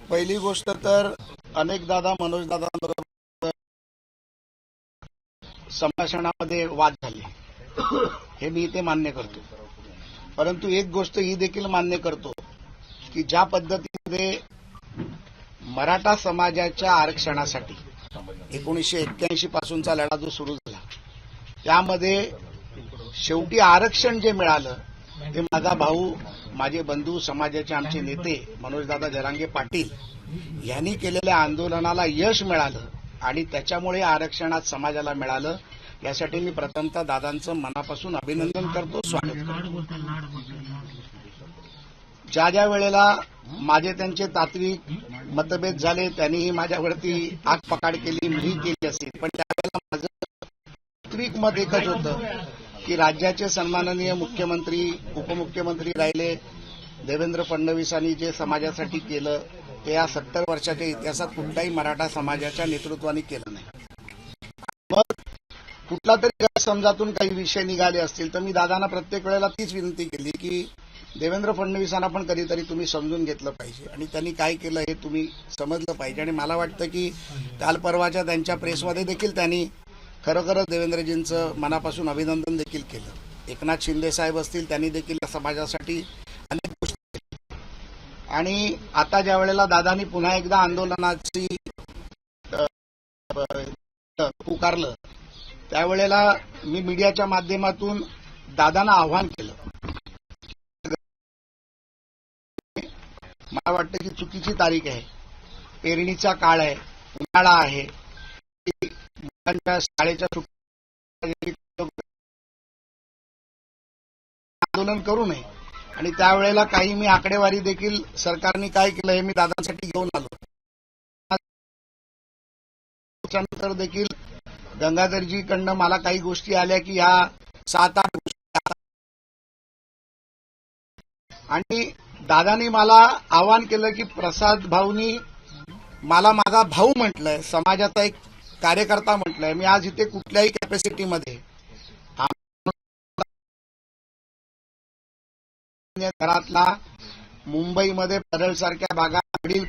पहिली गोष्ट तर अनेक दादा मनोज दादांबरोबर संभाषणामध्ये वाद झाले, हे मी इथे मान्य करतो. परंतु एक गोष्ट ही देखील मान्य करतो की ज्या पद्धतीमध्ये मराठा समाजाच्या आरक्षणासाठी 1981 पासूनचा लढा जो सुरू झाला, त्यामध्ये शेवटी आरक्षण जे मिळालं ते माझा भाऊ, माझे बंधू, समाजाचे आमचे नेते मनोजदादा जरांगे पाटील यांनी केलेल्या आंदोलनाला यश मिळालं आणि त्याच्यामुळे आरक्षणात समाजाला मिळालं. यासाठी मी प्रथमतः दादांचं मनापासून अभिनंदन करतो, स्वागत करतो. ज्या ज्या वेळेला माझे त्यांचे तात्विक मतभेद झाले, त्यांनीही माझ्यावरती आगपकाड केली, मीही केली असेल, पण त्यावेळेला माझं तात्विक मत एकच होतं की राज्याचे सन्माननीय मुख्यमंत्री, उपमुख्यमंत्री राहिले देवेंद्र फडणवीसांनी जे समाजासाठी केलं ते या 70 वर्षाच्या इतिहासात कुठल्याही मराठा समाजाच्या नेतृत्वाने केलं नाही. मग कुठला तरी गैरसमजातून काही विषय निघाले असतील तर मी दादांना प्रत्येक वेळेला तीच विनंती केली की देवेंद्र फडणवीसांना पण कधीतरी तुम्ही समजून घेतलं पाहिजे आणि त्यांनी काय केलं हे तुम्ही समजलं पाहिजे. आणि मला वाटतं की काल परवाच्या त्यांच्या प्रेसमध्ये देखील त्यांनी खरोखरच देवेंद्रजींचं मनापासून अभिनंदन देखील केलं. एकनाथ शिंदे साहेब असतील, त्यांनी देखील समाजासाठी अनेक गोष्टी केल्या. आणि आता ज्या वेळेला दादांनी पुन्हा एकदा आंदोलनाची पुकारलं त्यावेळेला मी मीडियाच्या माध्यमातून दादांना आव्हान केलं. मला वाटतं की चुकीची तारीख आहे, पेरणीचा काळ आहे, उन्हाळा आहे, मुलांच्या शाळेच्या आंदोलन करू नये. आणि त्यावेळेला काही मी आकडेवारी देखील सरकारने काय केलं हे मी दादांसाठी घेऊन आलो. त्यानंतर देखील गंगाधरजीकडनं मला काही गोष्टी आल्या की ह्या 7-8 गोष्टी, आणि दादांनी मला आवाहन केलं की प्रसाद भाऊनी मला माझा भाऊ म्हटलंय, समाजाचा एक कार्यकर्ता म्हटलंय. मी आज इथे कुठल्याही कॅपॅसिटीमध्ये घरातला मुंबईमध्ये परळसारख्या भागातील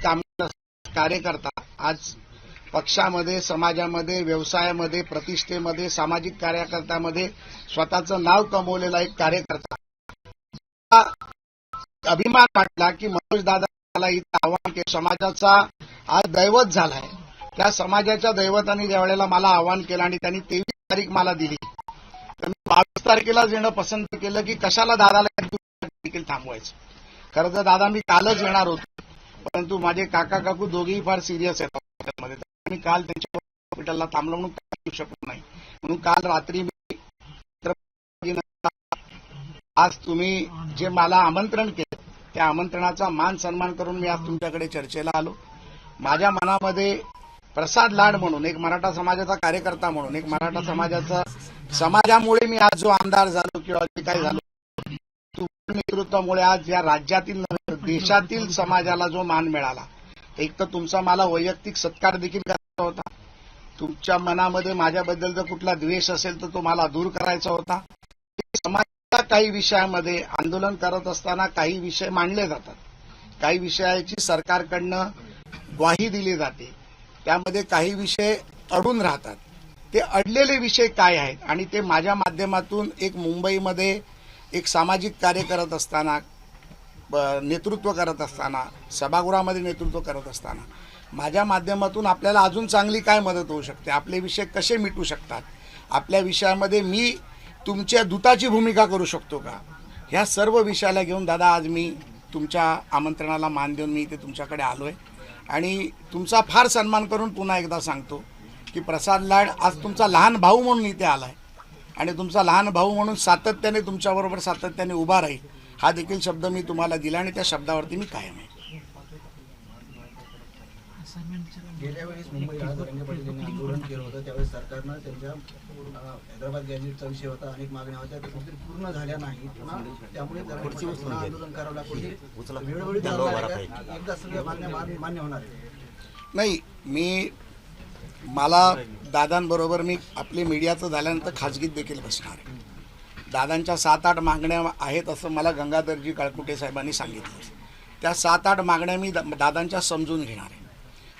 कार्यकर्ता आज पक्षामध्ये, समाजामध्ये, व्यवसायामध्ये, प्रतिष्ठेमध्ये, सामाजिक कार्यकर्त्यामध्ये स्वतःचं नाव कमवलेला एक कार्यकर्ता, अभिमान वाटला की मनोज दादाला इथं आव्हान केलं. समाजाचा आज दैवत झालाय, त्या समाजाच्या दैवताने ज्या वेळेला मला आव्हान केलं आणि त्यांनी 23 तारीख मला दिली, तर मी 22 तारखेलाच येणं पसंत केलं की कशाला दादाला देखील थांबवायचं. खरं तर दादा मी कालच येणार होतो, परंतु माझे काका काकू दोघेही फार सिरियस आहेत हॉस्पिटलमध्ये, तर मी काल त्यांच्या हॉस्पिटलला थांबलो म्हणून येऊ शकलो नाही. म्हणून काल रात्री मी आज तुम्ही जे मला आमंत्रण केलं त्या आमंत्रणाचा मान सन्मान करून मी आज तुमच्याकडे चर्चेला आलो. माझ्या मनामध्ये प्रसाद लाड म्हणून, एक मराठा समाजाचा कार्यकर्ता म्हणून, एक मराठा समाजामुळे मी आज जो आमदार झालो किंवा जे काय झालो, तुमच्या नेतृत्वामुळे आज या राज्यातील देशातील समाजाला जो मान मिळाला, एक तर तुमचा मला वैयक्तिक सत्कार देखील करायचा होता. तुमच्या मनामध्ये माझ्याबद्दल जर कुठला द्वेष असेल तर तो मला दूर करायचा होता. समाजाच्या काही विषयामध्ये आंदोलन करत असताना काही विषय मांडले जातात, काही विषयाची सरकारकडनं ग्वाही दिली जाते, त्यामध्ये काही विषय अडून राहतात. ते अडलेले विषय काय आहेत आणि ते माझ्या माध्यमातून एक मुंबईमध्ये एक सामाजिक कार्य करत असताना, नेतृत्व करत असताना, सभागृहामध्ये नेतृत्व करत असताना माझ्या माध्यमातून आपल्याला अजून चांगली काय मदत होऊ शकते, आपले विषय कसे मिटू शकतात, आपल्या विषयामध्ये मी तुमच्या दूताची भूमिका करू शकतो का, ह्या सर्व विषयाला घेऊन दादा आज मी तुमच्या आमंत्रणाला मान देऊन मी इथे तुमच्याकडे आलोय. आणि तुमचा फार सन्मान करून पुन्हा एकदा सांगतो की प्रसाद लाड आज तुमचा लहान भाऊ म्हणून इथे आलाय आणि तुमचा लहान भाऊ म्हणून सातत्याने तुमच्याबरोबर सातत्याने उभा राहील, हा देखील शब्द मी तुम्हाला दिला आणि त्या शब्दावरती मी कायम आहे. गेल्या वेळेस मुंबईला जरांगे पाटील यांनी आंदोलन केलं होतं, त्यावेळेस सरकारनं त्यांच्या हैदराबाद गॅजेटचा विषय होता, अनेक मागण्या होत्या, त्या कुठेतरी पूर्ण झाल्या नाहीत. त्यामुळे आंदोलन करावं लागतं. वेळोवेळी एकदा सगळ्या मागण्या मान्य होणार नाही. मला दादांबरोबर मी आपली मीडियाचं झाल्यानंतर खाजगीत देखील बसणार आहे. दादांच्या 7-8 मागण्या आहेत असं मला गंगाधरजी काळकुटे साहेबांनी सांगितलं. त्या 7-8 मागण्या मी दादांच्या समजून घेणार आहे.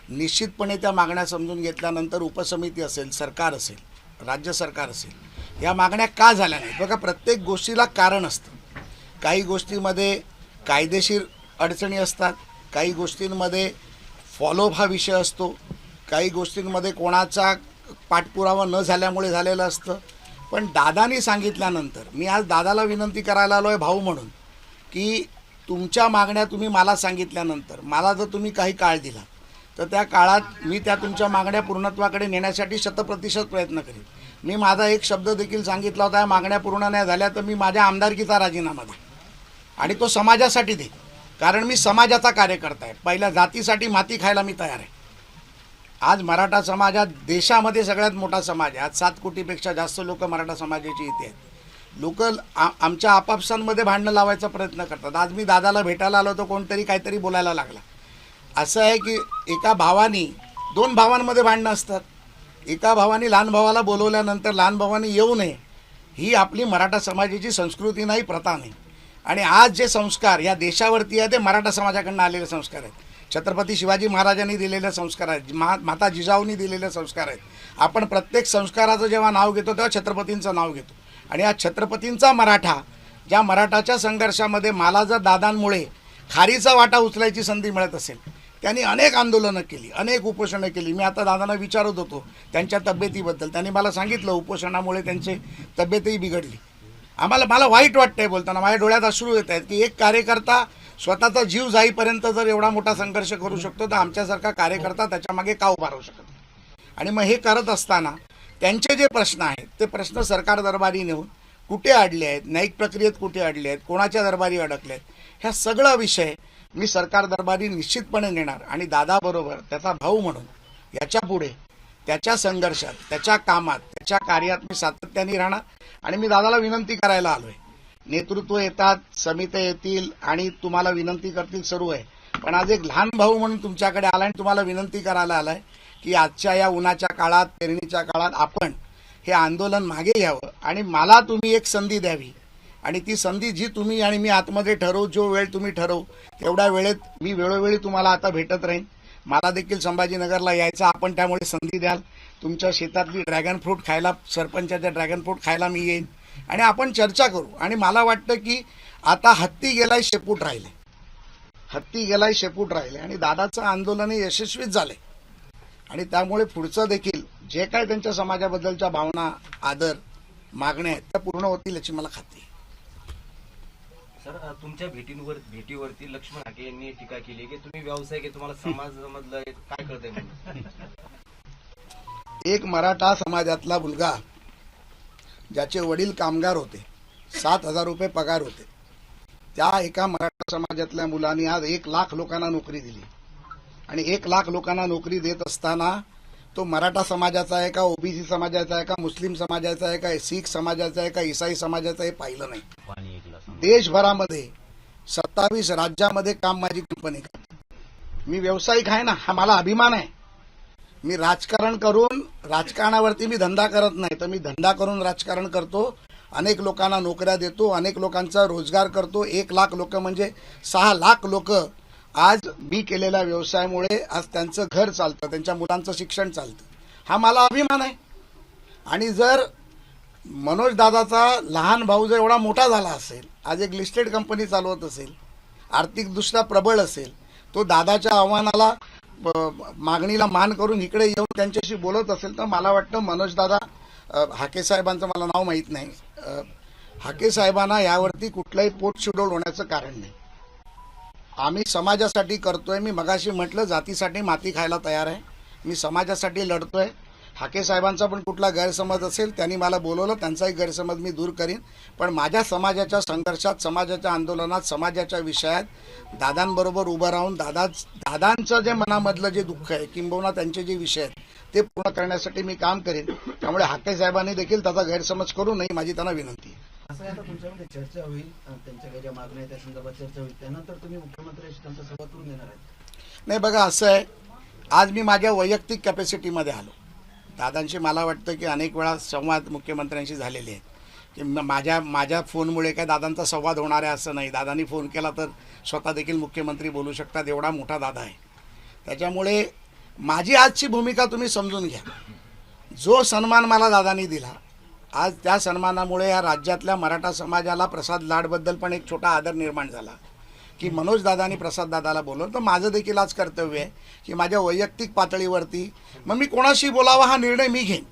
निश्चितपणे त्या मागण्या समजून घेतल्यानंतर उपसमिती असेल, सरकार असेल, राज्य सरकार असेल, या मागण्या का झाल्या नाहीत. बघा, प्रत्येक गोष्टीला कारण असतं. काही गोष्टीमध्ये कायदेशीर अडचणी असतात, काही गोष्टींमध्ये फॉलोअप हा विषय असतो, काही गोष्टींमध्ये कोणाचा पाठपुरावा न झाल्यामुळे झालेलं असतं. पण दादानी सांगितल्यानंतर मी आज दादाला विनंती करायला आलो आहे भाऊ म्हणून, की तुमच्या मागण्या तुम्ही मला सांगितल्यानंतर मला जर तुम्ही काही काळ दिला तर त्या काळात मी त्या तुमच्या मागण्या पूर्णत्वाकडे नेण्यासाठी 100% प्रयत्न करेन. मी माझा एक शब्द देखील सांगितला होता, या मागण्या पूर्ण नाही झाल्या तर मी माझ्या आमदारकीचा राजीनामा देईन आणि तो समाजासाठी देईन. कारण मी समाजाचा कार्यकर्ता आहे. पहिल्या जातीसाठी माती खायला मी तयार आहे. आज मराठा समाज हा देशामध्ये सगळ्यात मोठा समाज आहे. आज 7 कोटीपेक्षा जास्त लोक मराठा समाजाची इथे आहेत. लोक आमच्या आपापसांमध्ये भांडणं लावायचा प्रयत्न करतात. आज मी दादाला भेटायला आलो तर कोणतरी काहीतरी बोलायला लागला. असं आहे की एका भावानी 2 भावांमध्ये भांडणं असतात. एका भावानी लहान भावाला बोलवल्यानंतर लहान भावानी येऊ नये, ही आपली मराठा समाजाची संस्कृती नाही, प्रथा नाही. आणि आज जे संस्कार या देशावरती आहे ते मराठा समाजाकडून आलेले संस्कार आहेत. छत्रपती शिवाजी महाराजांनी दिलेले संस्कार आहेत, माता जिजाऊंनी दिलेले संस्कार आहेत. आपण प्रत्येक संस्काराचं जेव्हा नाव घेतो तेव्हा छत्रपतींचं नाव घेतो. आणि हा छत्रपतींचा मराठा, ज्या मराठाच्या संघर्षामध्ये मला जर दादांमुळे खारीचा वाटा उचलायची संधी मिळत असेल, त्यांनी अनेक आंदोलनं केली, अनेक उपोषणं केली. मी आता दादांना विचारत होतो त्यांच्या तब्येतीबद्दल. त्यांनी मला सांगितलं उपोषणामुळे त्यांची तब्येतही बिघडली. मला वाईट वाटतंय बोलताना, माझ्या डोळ्यात अश्रू येत आहेत की एक कार्यकर्ता स्वतःचा जीव जाईपर्यंत जर एवढा मोठा संघर्ष करू शकतो तर आमच्यासारखा कार्यकर्ता त्याच्यामागे का उभा राहू शकत नाही. आणि मग हे करत असताना त्यांचे जे प्रश्न आहेत ते प्रश्न सरकार दरबारी नेऊन कुठे अडले आहेत, न्यायिक प्रक्रियेत कुठे अडले आहेत, कोणाच्या दरबारी अडकले आहेत, ह्या सगळा विषय मी सरकार दरबारी निश्चितपणे नेणार. आणि दादाबरोबर त्याचा भाऊ म्हणून याच्या पुढे त्याच्या संघर्षात, त्याच्या कामात, त्याच्या कार्यात मी सातत्याने राहणार. आणि मी दादाला विनंती करायला आलो आहे. नेतृत्व येतात, समित्या येतील आणि तुम्हाला विनंती करतील, सर्व आहे. पण आज एक लहान भाऊ म्हणून तुमच्याकडे आला आणि तुम्हाला विनंती करायला आलाय की आजच्या या उन्हाच्या काळात, पेरणीच्या काळात आपण हे आंदोलन मागे घ्यावं आणि मला तुम्ही एक संधी द्यावी. आणि ती संधी जी तुम्ही आणि मी आतमध्ये ठरवू, जो वेळ तुम्ही ठरवू तेवढ्या वेळेत मी वेळोवेळी तुम्हाला आता भेटत राहीन. मला देखील संभाजीनगरला यायचं, आपण त्यामुळे संधी द्याल. तुमच्या शेतातली ड्रॅगन फ्रूट खायला, सरपंचाच्या ड्रॅगन फ्रूट खायला मी येईन आणि आपण चर्चा करू. आणि मला वाटतं की आता हत्ती गेलाय शेपूट राहिले, हत्ती गेलाय शेपूट राहिले आणि दादाचं आंदोलन हे यशस्वीच झालंय. आणि त्यामुळे पुढचं देखील जे काय त्यांच्या समाजाबद्दलच्या भावना, आदर, मागण्या आहेत त्या पूर्ण होतील याची मला खात्री आहे. सर, तुमच्या भेटीवरती लक्ष्मण हाके यांनी टीका केली की तुम्ही व्यावसायिक आहे, तुम्हाला समाजामधलं काय कळतंय म्हणून. एक मराठा समाजातला मुलगा ज्याचे वडील कामगार होते, 7,000 रुपये पगार होते, त्या एका मराठा समाजातल्या मुलांनी आज 1 लाख लोकांना नोकरी दिली. आणि 1 लाख लोकांना नोकरी देत असताना तो मराठा समाजाचा आहे का, ओबीसी समाजाचा आहे का, मुस्लिम समाजाचा आहे का, शीख समाजाचा आहे का, ईसाई समाजाचा आहे, हे पाहिलं नाही. देशभरामध्ये 27 राज्यामध्ये काम माझी कंपनी करते. मी व्यावसायिक आहे ना, हा मला अभिमान आहे. मी राजकारण करून, राजकारणावरती मी धंदा करत नाही, तर मी धंदा करून राजकारण करतो. अनेक लोकांना नोकऱ्या देतो, अनेक लोकांचा रोजगार करतो. 1 लाख लोक म्हणजे 6 लाख लोक आज मी केलेल्या व्यवसायामुळे आज त्यांचं घर चालतं, त्यांच्या मुलांचं शिक्षण चालतं. हा मला अभिमान आहे. आणि जर मनोज दादाचा लहान भाऊ जर एवढा मोठा झाला असेल, आज एक लिस्टेड कंपनी चालवत असेल, आर्थिकदृष्ट्या प्रबळ असेल, तो दादाच्या आव्हानाला, मागणीला मान करून इकडे येऊन त्यांच्याशी बोलत असेल, तर मला वाटतं मनोज दादा, हाके साहेबांचं मला नाव माहीत नाही, हाके साहेबांना यावरती कुठलाही पोटशिडोल होण्याचं कारण नाही. आम्ही समाजासाठी करतोय. मी मगाशी म्हटलं जातीसाठी माती खायला तयार आहे. मी समाजासाठी लढतोय. हाके साहेबांचा पण कुठला गैरसमज असेल, त्यांनी मला बोलवलं, त्यांचाही गैरसमज मी दूर करीन. पण माझ्या समाजाच्या संघर्षात, समाजाच्या आंदोलनात, समाजाच्या विषयात दादांबरोबर उभं राहून दादांचं जे मनामधलं जे दुःख आहे, किंबहुना त्यांचे जे विषय आहेत ते पूर्ण करण्यासाठी मी काम करेन. त्यामुळे हाके साहेबांनी देखील त्याचा गैरसमज करू नये, माझी त्यांना विनंती आहे. असं आता तुमच्यामध्ये चर्चा होईल, त्यांच्या काही ज्या मागण्या आहेत त्या संदर्भात चर्चा होईल, त्यानंतर तुम्ही मुख्यमंत्र्यांशी त्यांचा संवाद करून देणार आहेत. नाही बघा, असं आहे, आज मी माझ्या वैयक्तिक कॅपॅसिटीमध्ये आलो. दादांशी मला वाटतं की अनेक वेळा संवाद मुख्यमंत्र्यांशी झालेले आहेत. की माझ्या फोनमुळे काय दादांचा संवाद होणार आहे असं नाही. दादांनी फोन केला तर स्वतः देखील मुख्यमंत्री बोलू शकतात, एवढा मोठा दादा आहे. त्याच्यामुळे माझी आजची भूमिका तुम्ही समजून घ्या. जो सन्मान मला दादांनी दिला, आज त्या सन्मानामुळे या राज्यातल्या मराठा समाजाला प्रसाद लाडबद्दल पण एक छोटा आदर निर्माण झाला की मनोज दादांनी प्रसाद दादाला बोलवलं. तर माझं देखील आज कर्तव्य आहे की माझ्या वैयक्तिक पातळीवरती मग मी कोणाशी बोलावा हा निर्णय मी घेईन.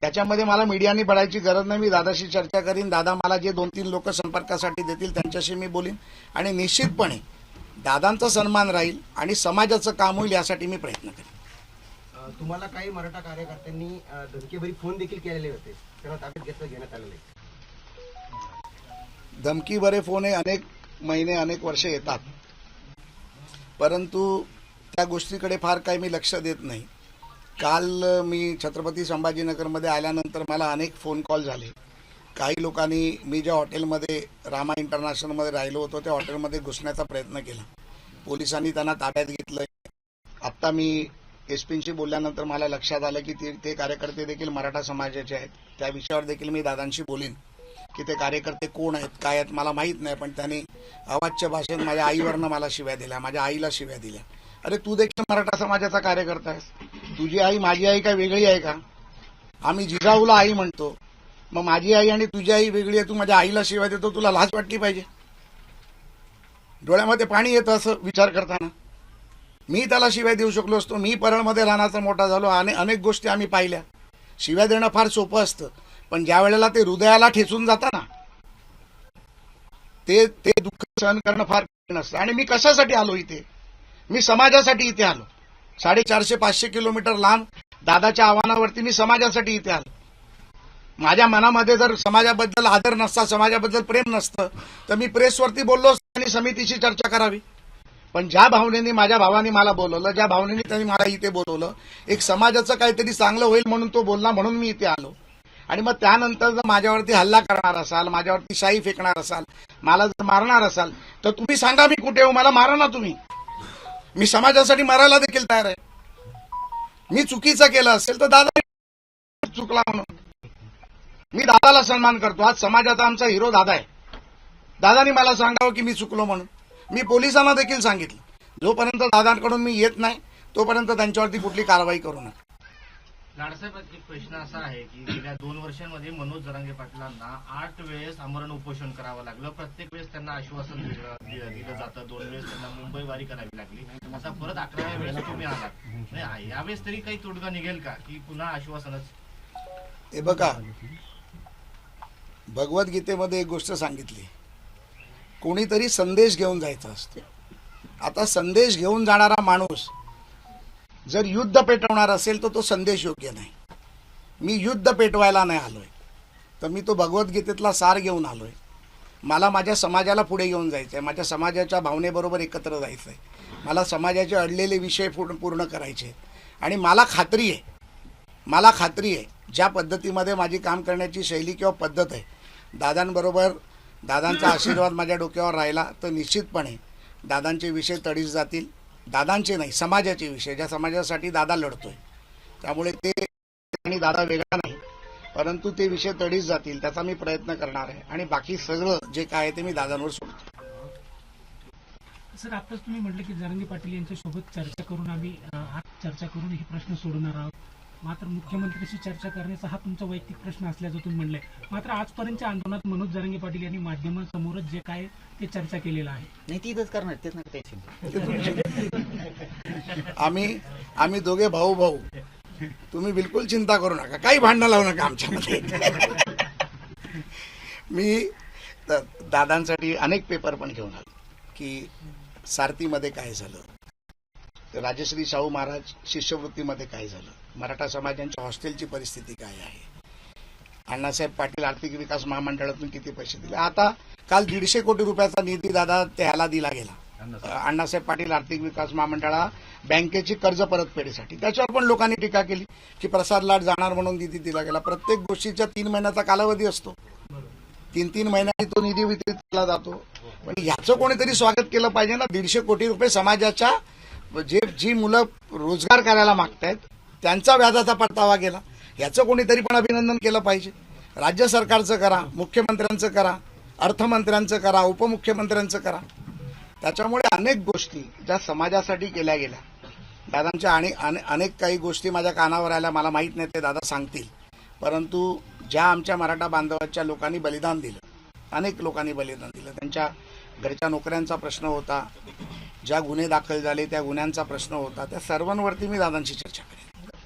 त्याच्यामध्ये मला मीडियानी पडायची गरज नाही. मी दादाशी चर्चा करीन. दादा मला जे 2-3 लोक संपर्कासाठी देतील त्यांच्याशी मी बोलीन आणि निश्चितपणे दादांचा सन्मान राहील आणि समाजाचं काम होईल यासाठी मी प्रयत्न करेन. तुम्हाला काही मराठा कार्यकर्त्यांनी धमकीभरी फोन देखील केलेले होते, त्यांना ताब्यात घेण्यात आलेले आहे. धमकीभरे फोन हे अनेक महिने अनेक वर्षे येतात, परंतु त्या गोष्टीकडे फार काही मी लक्ष देत नाही. काल मी छत्रपती संभाजीनगरमध्ये आल्यानंतर मला अनेक फोन कॉल झाले. काही लोकांनी मी ज्या हॉटेलमध्ये रामा इंटरनॅशनलमध्ये राहिलो होतो त्या हॉटेलमध्ये घुसण्याचा प्रयत्न केला. पोलिसांनी त्यांना ताब्यात घेतलं. आत्ता मी एसपींशी बोलल्यानंतर मला लक्षात आलं की ते कार्यकर्ते देखील मराठा समाजाचे आहेत. त्या विषयावर देखील मी दादांशी बोलीन की ते कार्यकर्ते कोण आहेत, काय आहेत मला माहीत नाही. पण त्यांनी अवाच्य भाषेत माझ्या आईवरनं मला शिव्या दिल्या, माझ्या आईला शिव्या दिल्या. अरे तू देखील मराठा समाजाचा कार्यकर्ता आहेस. तुझी आई माझी आई काय वेगळी आहे का? आम्ही जिजाऊला आई म्हणतो, मग माझी आई आणि तुझी आई वेगळी आहे. तू माझ्या आईला शिव्या देतो, तुला लाज वाटली पाहिजे. डोळ्यामध्ये पाणी येतं असं विचार करताना. मी त्याला शिव्या देऊ शकलो असतो. मी परळमध्ये लहानाचा मोठा झालो. अनेक गोष्टी आम्ही पाहिल्या. शिव्या देणं फार सोपं असतं, पण ज्या वेळेला ते हृदयाला ठेचून जातं ना, ते दुःख सहन करणं फार कठीण असतं. आणि मी कशासाठी आलो इथे? मी समाजासाठी इथे आलो. 450-500 किलोमीटर लांब दादाच्या आव्हानावरती मी समाजासाठी इथे आलो. माझ्या मनामध्ये जर समाजाबद्दल आदर नसता, समाजाबद्दल प्रेम नसतं, तर मी प्रेसवरती बोललो असतो आणि समितीची चर्चा करावी. पण ज्या भावनेने माझ्या भावाने मला बोलवलं, ज्या भावनेने त्यांनी मला इथे बोलवलं, एक समाजाचं काहीतरी चांगलं होईल म्हणून तो बोलला, म्हणून मी इथे आलो. आणि मग त्यानंतर जर माझ्यावरती हल्ला करणार असाल, माझ्यावरती शाई फेकणार असाल, मला जर मारणार असाल, तर तुम्ही सांगा मी कुठे हो, मला मारा ना तुम्ही. मी समाजासाठी मरायला देखील तयार आहे. मी चुकीचं केलं असेल तर दादा चुकला म्हणून मी दादाला सन्मान करतो. आज समाजाचा आमचा हिरो दादा आहे. दादानी मला सांगावं की मी चुकलो म्हणून. मी पोलिसांना देखील सांगितलं, जोपर्यंत दादांकडून मी येत नाही तोपर्यंत त्यांच्यावरती कुठली कारवाई करू नका. लाडसाहेब, एक प्रश्न असा आहे की गेल्या 2 वर्षांमध्ये मनोज जरांगे पाटलांना 8 वेळेस आमरण उपोषण करावं लागलं. प्रत्येक वेळेस त्यांना आश्वासन दिलं जातं. 2 वेळेस त्यांना मुंबई वारी करावी लागली. आता परत 11व्या वेळेस तुम्ही आलात. यावेळेस तरी काही तोडगा निघेल का की पुन्हा आश्वासनच? हे बघा, भगवद्गीतेमध्ये एक गोष्ट सांगितली, कोणीतरी संदेश घेऊन जायचा असतो. आता संदेश घेऊन जाणारा माणूस जर युद्ध पेटवणार असेल तर तो संदेश योग्य नाही. मी युद्ध पेटवायला नाही आलोय, तर मी तो भगवद्गीतेतला सार घेऊन आलोय. मला माझ्या समाजाला पुढे घेऊन जायचं आहे. माझ्या समाजाच्या भावनेबरोबर एकत्र जायचं आहे. मला समाजाचे अडलेले विषय पूर्ण करायचे. आणि मला खात्री आहे ज्या पद्धतीमध्ये माझी काम करण्याची शैली किंवा पद्धत आहे, दादांबरोबर दादांचा आशीर्वाद माझ्या डोक्यावर राहिला तर निश्चितपणे दादांचे विषय तडीस जातील. दादांचे नाही, समाजाचे विषय, ज्या समाजासाठी दादा लढतोय. त्यामुळे ते आणि दादा वेगळा नाही, परंतु ते विषय तडीस जातील त्याचा मी प्रयत्न करणार आहे. आणि बाकी सगळं जे काय आहे ते मी दादांवर सोडतो. सर, आताच तुम्ही म्हटलं की जरांगे पाटील यांच्यासोबत चर्चा करून आम्ही चर्चा करून हे प्रश्न सोडवणार आहोत. मात्र मुख्यमंत्र्यांशी चर्चा करण्याचा हा तुमचा वैयक्तिक प्रश्न असल्याचं तुम्ही म्हणलंय. मात्र आजपर्यंतच्या आंदोलनात मनोज जरांगे पाटील यांनी माध्यमांसमोरच जे काय ते चर्चा केलेलं आहे. नाही, ती इथंच करणार तेच नाही. आम्ही दोघे भाऊ, तुम्ही बिलकुल चिंता करू नका, काही भांडणं लावू नका आमच्यामध्ये. मी दादांसाठी अनेक पेपर पण घेऊन आलो की सारथीमध्ये काय झालं, राजश्री शाहू महाराज शिष्यवृत्तीमध्ये काय झालं, मराठा समाजांच्या हॉस्टेलची परिस्थिती काय आहे, अण्णासाहेब पाटील आर्थिक विकास महामंडळातून किती पैसे दिले. आता काल 150 कोटी रुपयाचा निधी दादा त्याला दिला गेला अण्णासाहेब पाटील आर्थिक विकास महामंडळा बँकेची कर्ज परतफेडीसाठी. त्याच्यावर पण लोकांनी टीका केली की प्रसाद लाड जाणार म्हणून निधी दिला गेला. प्रत्येक गोष्टीच्या 3 महिन्याचा कालावधी असतो. 3 महिन्यांनी तो निधी वितरित केला जातो. पण ह्याचं कोणीतरी स्वागत केलं पाहिजे ना. 150 कोटी रुपये समाजाच्या जी मुलं रोजगार करायला मागतायत त्यांचा व्याजाचा परतावा गेला, याचं कोणीतरी पण अभिनंदन केलं पाहिजे. राज्य सरकारचं करा, मुख्यमंत्र्यांचं करा, अर्थमंत्र्यांचं करा, उपमुख्यमंत्र्यांचं करा. त्याच्यामुळे अनेक गोष्टी ज्या समाजासाठी केल्या गेल्या, दादांच्या आणि अनेक काही गोष्टी माझ्या कानावर आल्या, मला माहीत नाही ते दादा सांगतील. परंतु ज्या आमच्या मराठा बांधवाच्या लोकांनी बलिदान दिलं, अनेक लोकांनी बलिदान दिलं, त्यांच्या घरच्या नोकऱ्यांचा प्रश्न होता, ज्या गुन्हे दाखल झाले त्या गुन्ह्यांचा प्रश्न होता, त्या सर्वांवरती मी दादांशी चर्चा करेन.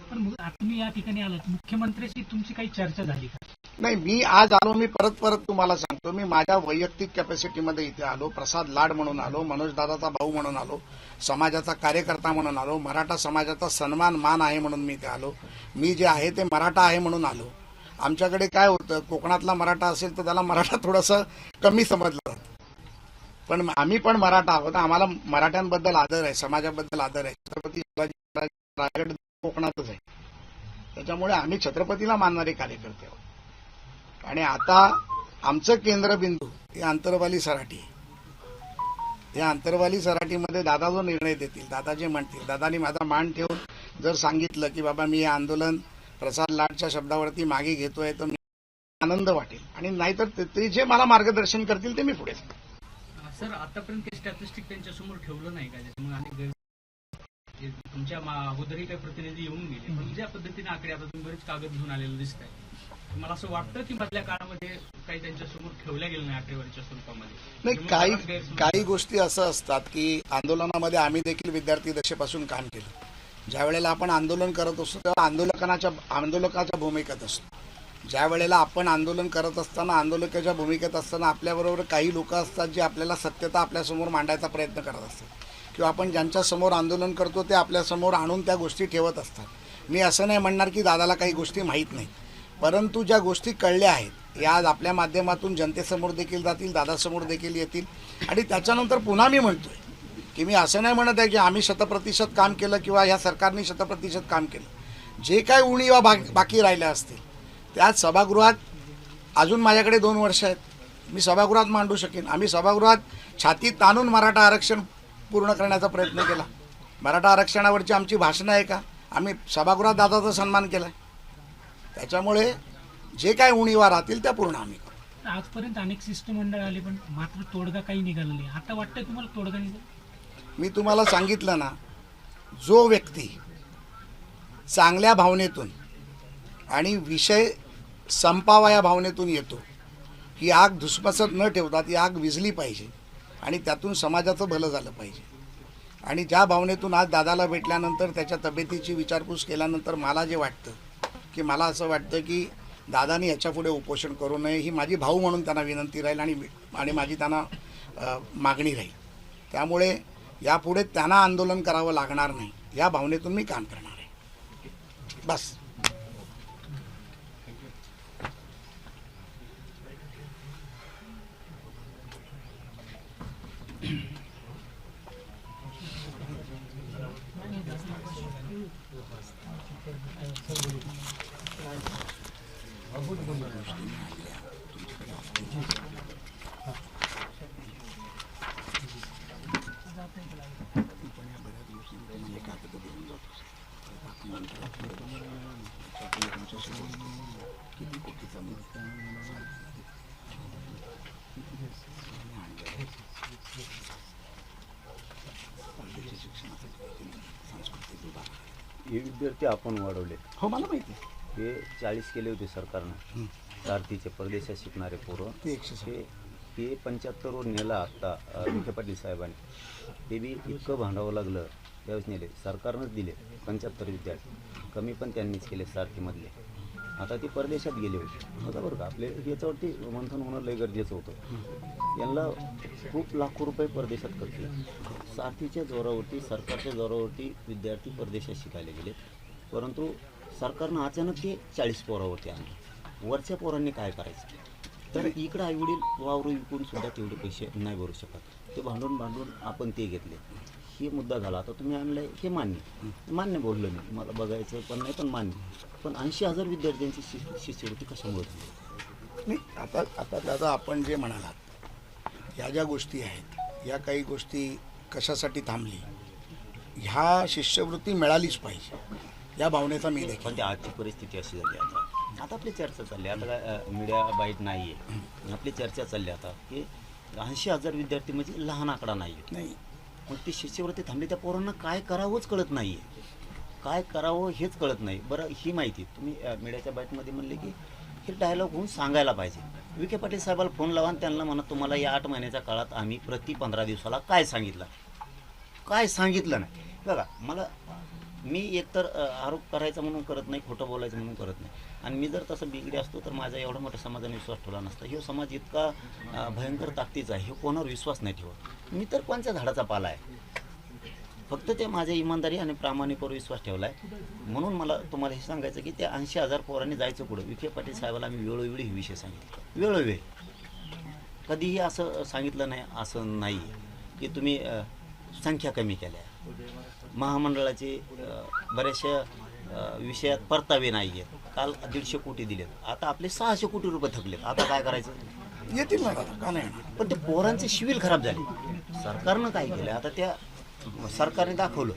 पण आता तुम्ही या ठिकाणी आलात, मुख्यमंत्र्यांशी तुमची काही चर्चा झाली का? नाही, मी आज आलो, मी परत तुम्हाला सांगतो, मी माझ्या वैयक्तिक कॅपॅसिटीमध्ये इथे आलो, प्रसाद लाड म्हणून आलो, मनोज दादाचा भाऊ म्हणून आलो, समाजाचा कार्यकर्ता म्हणून आलो, मराठा समाजाचा सन्मान मान आहे म्हणून मी इथे आलो, मी जे आहे ते मराठा आहे म्हणून आलो. आमच्याकडे काय होतं, कोकणातला मराठा असेल तर त्याला मराठा थोडंसं कमी समजलं जातं, पण आम्ही पण मराठा आहोत, आम्हाला मराठ्यांबद्दल आदर आहे, समाजाबद्दल आदर आहे. छत्रपती शिवाजी रायगड कोकणातच आहे, त्याच्यामुळे आम्ही छत्रपतीला मानणारे कार्यकर्ते आहोत. आणि आता आमचं केंद्रबिंदू हे आंतरवाली सराटी आहे. या आंतरवाली सराटीमध्ये दादा जो निर्णय देतील, दादा जे म्हणतील, दादानी माझा मान ठेवून जर सांगितलं की बाबा मी हे आंदोलन प्रसाद लाडच्या शब्दावरती मागे घेतोय, तर मी आनंद वाटेल. आणि नाहीतर ते जे मला मार्गदर्शन करतील ते मी पुढे सांगेन. सर, आतापर्यंत काही स्टॅटिस्टिक त्यांच्यासमोर ठेवलं नाही का, ज्याच्यामुळे अनेक तुमच्या अगोदरही काही प्रतिनिधी येऊन गेले, पण ज्या पद्धतीने आकडे आता तुम्ही बरेच कागद घेऊन आलेलं दिसत आहे, मला असं वाटतं की मधल्या काळामध्ये काही त्यांच्यासमोर ठेवल्या गेलं नाही आकडेवारीच्या स्वरूपामध्ये. नाही, काही गोष्टी असं असतात की आंदोलनामध्ये आम्ही देखील विद्यार्थी दशेपासून काम केलं. ज्या वेळेला आपण आंदोलन करत असतो तेव्हा आंदोलकाच्या भूमिकेत असतो. ज्या वेळेला आपण आंदोलन करत असताना, आंदोलकाच्या भूमिकेत असताना आपल्याबरोबर काही लोक असतात जे आपल्याला सत्यता आपल्यासमोर मांडायचा प्रयत्न करत असतात, किंवा आपण ज्यांच्यासमोर आंदोलन करतो ते आपल्यासमोर आणून त्या गोष्टी ठेवत असतात. मी असं नाही म्हणणार की दादाला काही गोष्टी माहीत नाही, परंतु ज्या गोष्टी कळल्या आहेत या आज आपल्या माध्यमातून जनतेसमोर देखील जातील, दादासमोर देखील येतील. आणि त्याच्यानंतर पुन्हा मी म्हणतोय की मी असं नाही म्हणत आहे की आम्ही 100% काम केलं किंवा ह्या सरकारने 100% काम केलं. जे काय उणीवा बाकी राहिल्या असतील त्यात सभागृहात अजून माझ्याकडे 2 वर्ष आहेत, मी सभागृहात मांडू शकेन. आम्ही सभागृहात छाती ताणून मराठा आरक्षण पूर्ण करण्याचा प्रयत्न केला. मराठा आरक्षणावरची आमची भाषणं आहे का, आम्ही सभागृहात दादाचा सन्मान केला. त्याच्यामुळे जे काय उणीवा राहतील त्या पूर्ण आम्ही करू. आजपर्यंत अनेक शिष्टमंडळ आले पण मात्र तोडगा काही निघाला नाही. आता वाटतंय तुम्हाला तोडगा निघाला? मी तुम्हाला सांगितलं ना, जो व्यक्ती चांगल्या भावनेतून आणि विषय संपावा या भावनेतून येतो, ही आग धुसमसत न ठेवता ती आग विझली पाहिजे आणि त्यातून समाजाचं भलं झालं पाहिजे. आणि ज्या भावनेतून आज दादाला भेटल्यानंतर त्याच्या तब्येतीची विचारपूस केल्यानंतर मला जे वाटतं की मला असं वाटतं की दादानी याच्यापुढे उपोषण करू नये, ही माझी भाऊ म्हणून त्यांना विनंती राहील आणि माझी त्यांना मागणी राहील. त्यामुळे यापुढे त्यांना आंदोलन करावं लागणार नाही या भावनेतून मी काम करणार आहे. बस. हे विद्यार्थी आपण वाढवले. हो, मला माहिती आहे. हे 40 केले होते सरकारनं, सारथीचे परदेशात शिकणारे पोरं, ते 160. ते 75 वर नेला आत्ता विखे पाटील साहेबांनी. ते बी इतकं भांडावं लागलं त्यावेळेस नेले, सरकारनंच दिले 75 विद्यार्थी, कमी पण त्यांनीच केले सारथीमधले. आता ते परदेशात गेले होते. आता बरं का आपले याच्यावरती मंथन होणं लय गरजेचं होतं. यांना खूप लाखो रुपये परदेशात खर्च केले. सारथीच्या जोरावरती, सरकारच्या जोरावरती विद्यार्थी परदेशात शिकायला गेले, परंतु सरकारनं अचानक ते 40 पोरावरती आणलं. वरच्या पोरांनी काय करायचं? तर इकडं आईवडील वावर विकून सुद्धा तेवढे पैसे नाही भरू शकत. ते भांडून आपण ते घेतले. हे मुद्दा झाला. आता तुम्ही आणलंय हे मान्य बोललं मी, मला बघायचं पण नाही, पण मान्य. पण 80,000 विद्यार्थ्यांची शिष्यवृत्ती कशामुळे झाली? नाही, आता दादा आपण जे म्हणालात, ह्या ज्या गोष्टी आहेत या काही गोष्टी कशासाठी थांबली, ह्या शिष्यवृत्ती मिळालीच पाहिजे या भावनेचा मी देखील. पण ती आजची परिस्थिती अशी झाली आता. आता आपली चर्चा चालली, आता काय मीडिया बाईट नाही आहे, आपली चर्चा चालली आता की 80,000 विद्यार्थी म्हणजे लहान आकडा नाही आहे. नाही मग ती शिष्यवृत्ती थांबली, त्या पोरांना काय करावंच कळत नाही आहे, काय करावं हेच कळत नाही. बरं ही माहिती तुम्ही मीडियाच्या बाईटमध्ये म्हणले की हे डायलॉग होऊन सांगायला पाहिजे. विखे पाटील साहेबाला फोन लावा आणि त्यांना म्हणा तुम्हाला या 8 महिन्याच्या काळात आम्ही प्रति 15 दिवसाला काय सांगितलं नाही. बघा मी एकतर आरोप करायचा म्हणून करत नाही, खोटं बोलायचं म्हणून करत नाही. आणि मी जर तसं बिगडे असतो तर माझा एवढा मोठ्या समाजाने विश्वास ठेवला नसता. हे समाज इतका भयंकर ताकदीचा आहे, हे कोणावर विश्वास नाही ठेवत. मी तर कोणत्या झाडाचा पाला आहे, फक्त ते माझ्या इमानदारी आणि प्रामाणिकवर विश्वास ठेवला आहे. म्हणून मला तुम्हाला हे सांगायचं की त्या 80,000 पोरांनी जायचं पुढं. विखे पाटील साहेबाला आम्ही वेळोवेळी हे विषय सांगितले, वेळोवेळी कधीही असं सांगितलं नाही असं नाही की तुम्ही संख्या कमी केल्या. महामंडळाचे बऱ्याचशा विषयात परतावे नाही आहेत. काल 150 कोटी दिलेत, आता आपले 600 कोटी रुपये थकलेत. आता काय करायचं? येतील ना दादा, का नाही? पण ते पोरांचे शिविल खराब झाले. सरकारनं काय केलं? आता त्या सरकारने दाखवलं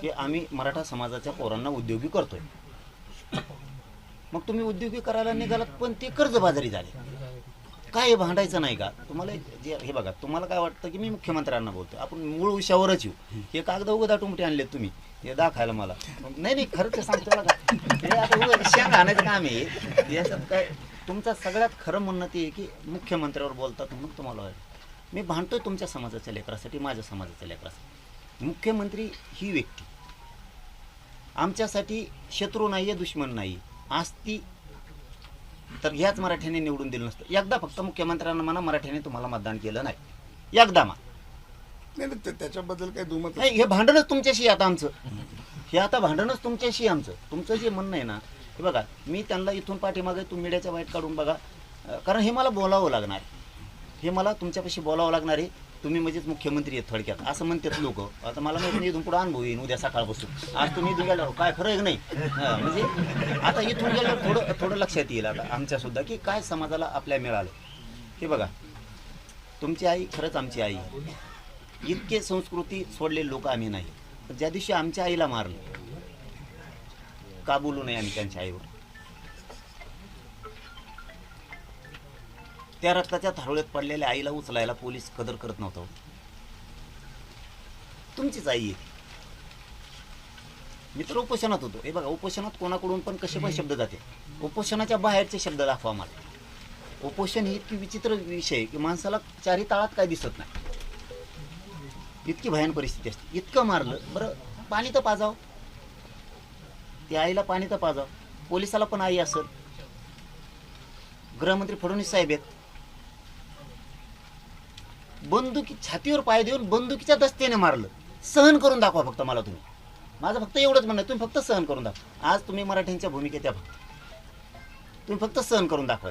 की आम्ही मराठा समाजाच्या पोरांना उद्योगी करतोय. मग तुम्ही उद्योगी करायला निघालात पण ते कर्जबाजारी झाले. काय भांडायचं नाही का तुम्हाला? जे हे बघा, तुम्हाला काय वाटतं की मी मुख्यमंत्र्यांना बोलतो, आपण मूळ विषयावरच येऊ. हे कागद उगदा टुमटे आणलेत तुम्ही हे दाखायला मला. नाही खरंच सांगतो बघा, हे आता शेंग आणायचं काम आहे. याच्यात काय तुमचं सगळ्यात खरं म्हणणं ते आहे की मुख्यमंत्र्यावर बोलतात म्हणून तुम्हाला वाटतं. मी भांडतोय तुमच्या समाजाच्या लेकरासाठी, माझ्या समाजाच्या लेकरासाठी. मुख्यमंत्री ही व्यक्ती आमच्यासाठी शत्रू नाही आहे, दुश्मन नाही. असती तर ह्याच मराठ्याने निवडून दिलं नसतं. एकदा फक्त मुख्यमंत्र्यांना म्हणा मराठ्याने तुम्हाला मतदान केलं नाही, एकदा नाही त्याच्याबद्दल काही दुमत नाही. हे भांडणच तुमच्याशी आता आमचं, हे आता भांडणच तुमच्याशी आमचं. तुमचं जे म्हणणं आहे ना, हे बघा मी त्यांना इथून पाठीमागे तुम्ही मीडियाच्या वाईट काढून बघा, कारण हे मला बोलावं लागणार, हे मला तुमच्यापाशी बोलावं लागणार आहे. तुम्ही म्हणजेच मुख्यमंत्री आहेत थोडक्यात असं म्हणतात लोक. आता मला माहिती इथून पुढे अनुभव येईन उद्या सकाळपासून. आज तुम्ही इथून गेल्यावर काय खरं आहे की नाही, म्हणजे आता इथून गेल्यावर थोडं लक्षात येईल आता आमच्यासुद्धा की काय समाजाला आपल्या मिळालं. हे बघा तुमची आई खरंच आमची आई. इतके संस्कृती सोडलेले लोक आम्ही नाही. ज्या दिवशी आमच्या आईला मारलं का बोलू नये आम्ही त्यांच्या आईवर? त्या रक्ताच्या थारोळ्यात पडलेल्या आईला उचलायला पोलीस कदर करत नव्हतं. तुमचीच आई आहे. मी तर उपोषणात होतो. हे बघा उपोषणात कोणाकडून पण कसे पण शब्द जाते. उपोषणाच्या बाहेरचे शब्द दाखवा मला. उपोषण ही इतकी विचित्र विषय आहे की माणसाला चारी ताळात काय दिसत नाही, इतकी भयान परिस्थिती असते. इतकं मारलं, बरं पाणी तर पाजाव, त्या आईला पाणी तर पाजाव. पोलिसाला पण आई असेल. गृहमंत्री फडणवीस साहेब आहेत, बंदुकी छातीवर पाय देऊन बंदुकीच्या दस्त्याने मारलं. सहन करून दाखवा फक्त मला तुम्ही. माझं फक्त एवढंच म्हणणं, तुम्ही फक्त सहन करून दाखवा. आज तुम्ही मराठ्यांच्या भूमिकेत या, फक्त तुम्ही फक्त सहन करून दाखवा.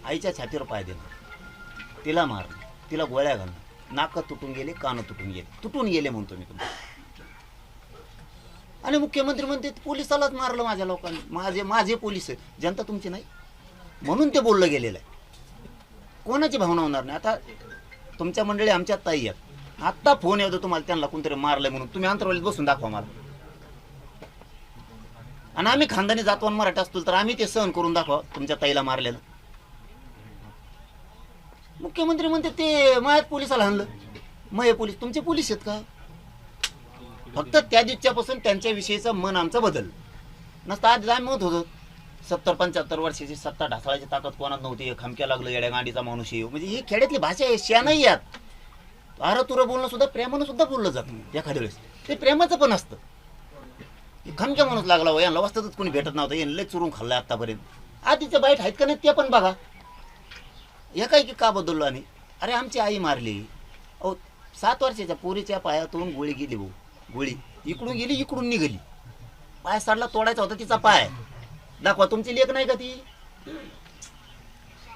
आईच्या छातीवर पाय देणं, तिला मारणं, तिला गोळ्या घालणं, नाकं तुटून गेले, कानं तुटून गेले म्हणतो मी तुम्हाला. आणि मुख्यमंत्री म्हणते पोलिसालाच मारलं माझ्या लोकांनी. माझे पोलीस आहेत, जनता तुमची नाही म्हणून ते बोललं गेलेलं आहे. कोणाची भावना होणार नाही. आता तुमच्या मंडळी आमच्यात ताई आहेत, आत्ता फोन येतो तुम्हाला त्यांना कोणतरी मारलंय म्हणून, तुम्ही अंतरवालीत बसून दाखवा मला. आणि आम्ही खानदानी जातवान मराठा असतो तर आम्ही ते सहन करून दाखवा तुमच्या ताईला मारलेलं. मुख्यमंत्री म्हणते ते माझ्यात पोलिसाला हाणलं. मग हे पोलीस तुमचे पोलीस आहेत का? फक्त त्या दिवसापासून त्यांच्याविषयीचं मन आमचं बदल नसतं. आधी आम्ही म्हणत होतो 70-75 वर्षाची सत्ता ढासळायची ताकद कोणात नव्हती. खामक्या लागलं येड्या गांडीचा माणूस येऊ, म्हणजे ही खेड्यातली भाषा आहे. शिया नाही यात. आरं तुरं बोलणं सुद्धा प्रेमानं सुद्धा बोललं जातं एखाद्या वेळेस. ते प्रेमाचं पण असतं. खामक्या माणूस लागला हो, यांना वाजतातच कोणी भेटत नव्हतं, यांना लय चुरून खाल्लं आतापर्यंत. आधीचं बाईट आहेत का नाही ते पण बघा. हे काय की का बदललो आम्ही? अरे आमची आई मारली. अहो 7 वर्षाच्या पोरीच्या पायातून गोळी गेली भाऊ. गोळी इकडून गेली, इकडून निघाली. पाय साडला तोडायचा होता तिचा पाय. दाखवा तुमची लेख नाही का ती?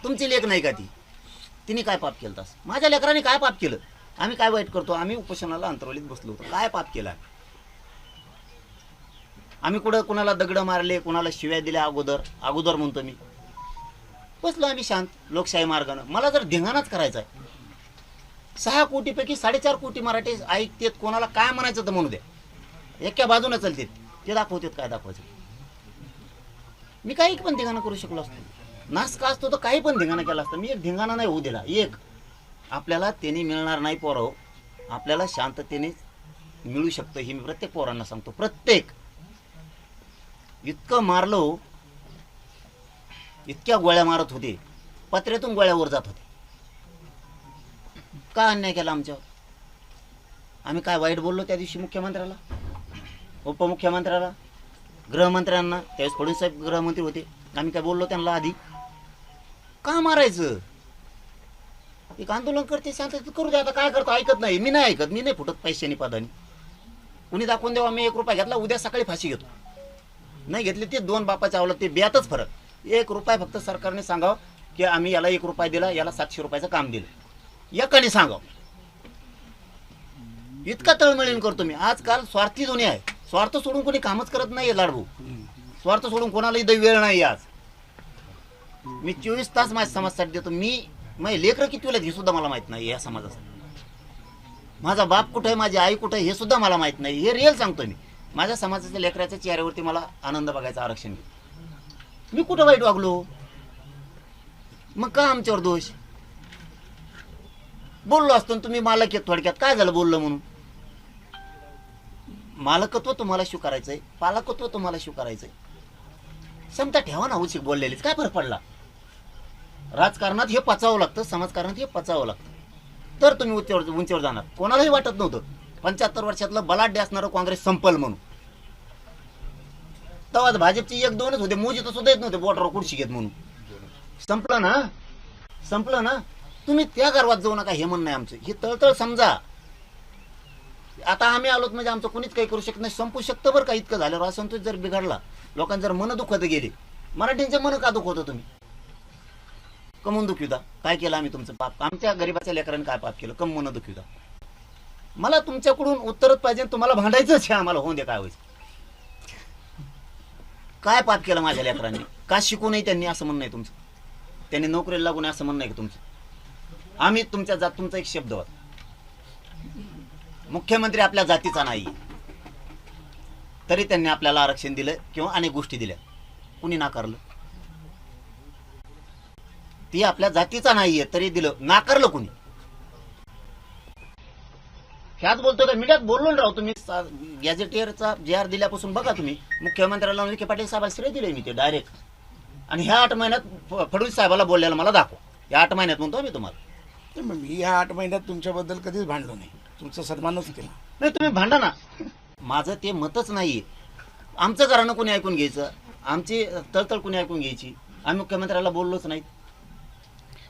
तुमची लेख नाही का ती? तिने काय पाप केलं? तास माझ्या लेकराने काय पाप केलं? आम्ही काय वाईट करतो? आम्ही उपोषणाला अंतरवलीत बसलो होतो. काय पाप केला आम्ही? कुठं कुणाला दगड मारले, कुणाला शिव्या दिल्या? अगोदर म्हणतो मी. बसलो आम्ही शांत लोकशाही मार्गानं. मला जर धिंगाणाच करायचा आहे, 6 कोटीपैकी 4.5 कोटी मराठी ऐकतेत, कोणाला काय म्हणायचं तर म्हणू द्या, एका बाजूने चालतात, ते दाखवतात काय दाखवायचं. मी काही पण धिंगाणा करू शकलो असतो. नास का असतो तर काही पण धिंगाणा केला असता. मी एक धिंगाणा नाही होऊ दिला. एक आपल्याला त्यांनी मिळणार नाही पोरं, आपल्याला शांततेने मिळू शकतं हे मी प्रत्येक पोरांना सांगतो. प्रत्येक इतकं मारलो, इतक्या गोळ्या मारत होते, पत्र्यातून गोळ्यावर जात होते. का अन्याय केला आमच्यावर? आम्ही काय वाईट बोललो त्या दिवशी मुख्यमंत्र्याला, उपमुख्यमंत्र्याला, गृहमंत्र्यांना? त्यावेळेस फडणवीस साहेब गृहमंत्री होते. आम्ही काय बोललो त्यांना आधी? का मारायचं? एक आंदोलन करते, शांततेत करू दे. आता काय करतो? ऐकत नाही. मी नाही ऐकत. मी नाही फुटत पैशानी पदानी. कुणी दाखवून देवा मी 1 रुपया घेतला, उद्या सकाळी फाशी घेतो. नाही घेतली ते 2 बापाच्या आवलं, ते ब्यातच फरक. 1 रुपया फक्त सरकारने सांगावं की आम्ही याला 1 रुपया दिला, याला 700 रुपयाचं काम दिलं, एकाने सांगावं. इतका तळमळीन करतो मी. आजकाल स्वार्थी दुनिया आहे. स्वार्थ सोडून कोणी कामच करत नाही लाडू. स्वार्थ सोडून कोणालाही वेळ नाही. आज मी 24 तास माझ्या समाजासाठी देतो. माझे लेकरं किती वेळेत हे सुद्धा मला माहित नाही. या समाजासाठी माझा बाप कुठे आहे, माझी आई कुठे आहे हे सुद्धा मला माहित नाही. हे रिअल सांगतो मी. माझ्या समाजाच्या लेकराच्या चेहऱ्यावरती मला आनंद बघायचा. आरक्षण मी कुठं वाईट वागलो? मग का आमच्यावर दोष? बोललो असतो ना तुम्ही मालक आहेत. थोडक्यात काय झालं बोललो म्हणून? मालकत्व तुम्हाला स्वीकारायचंय, पालकत्व तुम्हाला स्वीकारायचंय. समता ठेवा ना. उचित बोललेलीच काय फरक पडला? राजकारणात हे पचावं लागतं, समाजकारणात हे पचावं लागतं, तर तुम्ही उंचीवर जाणार. कोणालाही वाटत नव्हतं 75 वर्षातलं बलाढ्य असणारं काँग्रेस संपल म्हणून. तेव्हा भाजपची 1-2च होते. मोजी तर सुद्धा येत नव्हते बोटावर खुर्ची घेत म्हणून. संपलं ना, संपलं ना. तुम्ही त्या गर्वात जाऊ नका हे म्हणणं आहे आमचं. ही तळतळ समजा. आता आम्ही आलोत म्हणजे आमचं कोणीच काही करू शकत नाही. संपू शकतं बरं का. इतकं झाल्यावर असंतोष जर बिघडला, लोकांचं जर मन दुखत गेले, मराठींचे मन का दुखवतं तुम्ही? कमवून दुखविता. काय केलं आम्ही तुमचं पाप? आमच्या गरीबाच्या लेकरांनी काय पाप केलं? कम मन दुखविता. मला तुमच्याकडून उत्तरच पाहिजे. तुम्हाला भांडायचंच आहे आम्हाला. होऊन दे काय व्हायचं. काय पाप केलं माझ्या लेकरांनी? का शिकू नये त्यांनी असं म्हणणं आहे तुमचं? त्यांनी नोकरीला लागू नये असं म्हणणं आहे का तुमचं? आम्ही तुमच्या जात, तुमचा एक शब्द होता, मुख्यमंत्री आपल्या जातीचा नाही, तरी त्यांनी आपल्याला आरक्षण दिलं किंवा अनेक गोष्टी दिल्या. कुणी नाकारलं? ती आपल्या जातीचा नाहीये तरी दिलं. नाकारलं कुणी? ह्याच बोलतो का? मीडियात बोललो ना राव. तुम्ही गॅझेटियरचा JR दिल्यापासून बघा तुम्ही. मुख्यमंत्र्याला विखे पाटील साहेबांना श्रेय दिले मी ते डायरेक्ट. आणि ह्या 8 महिन्यात फडणवीस साहेबाला बोललेला मला दाखव. या 8 महिन्यात म्हणतो मी तुम्हाला. मी ह्या 8 महिन्यात तुमच्याबद्दल कधीच भांडलो नाही. तुमचा सन्मानच केला नाही. तुम्ही भांडा ना. माझं ते मतच नाहीये. आमचं घरानं कोणी ऐकून घ्यायचं? आमची तळतळ कोणी ऐकून घ्यायची? आम्ही मुख्यमंत्र्याला बोललोच नाही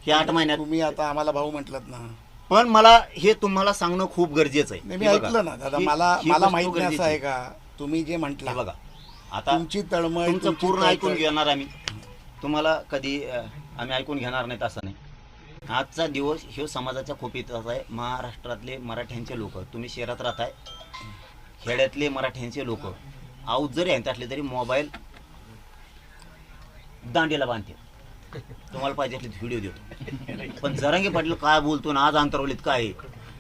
हे 8 महिन्यात. तुम्ही आता आम्हाला भाऊ म्हटलात ना. पण मला हे तुम्हाला सांगणं खूप गरजेचं आहे. मी ऐकलं ना दादा. मला माहित नाही असं आहे का तुम्ही जे म्हटलं बघा. आता तुमची तळमळ तुमचं पूर्ण ऐकून घेणार आम्ही. तुम्हाला कधी आम्ही ऐकून घेणार नाहीत असं नाही. आजचा दिवस हे समाजाच्या खूप इतिहास आहे. महाराष्ट्रातले मराठ्यांचे लोक, तुम्ही शहरात राहताय, खेड्यातले मराठ्यांचे लोक आऊत जरी आहे त्यातले तरी मोबाईल दांडीला बांधते. तुम्हाला पाहिजे असले व्हिडिओ देतो. पण जरांगे पाटील काय बोलतो ना आज अंतरवलीत काय आहे?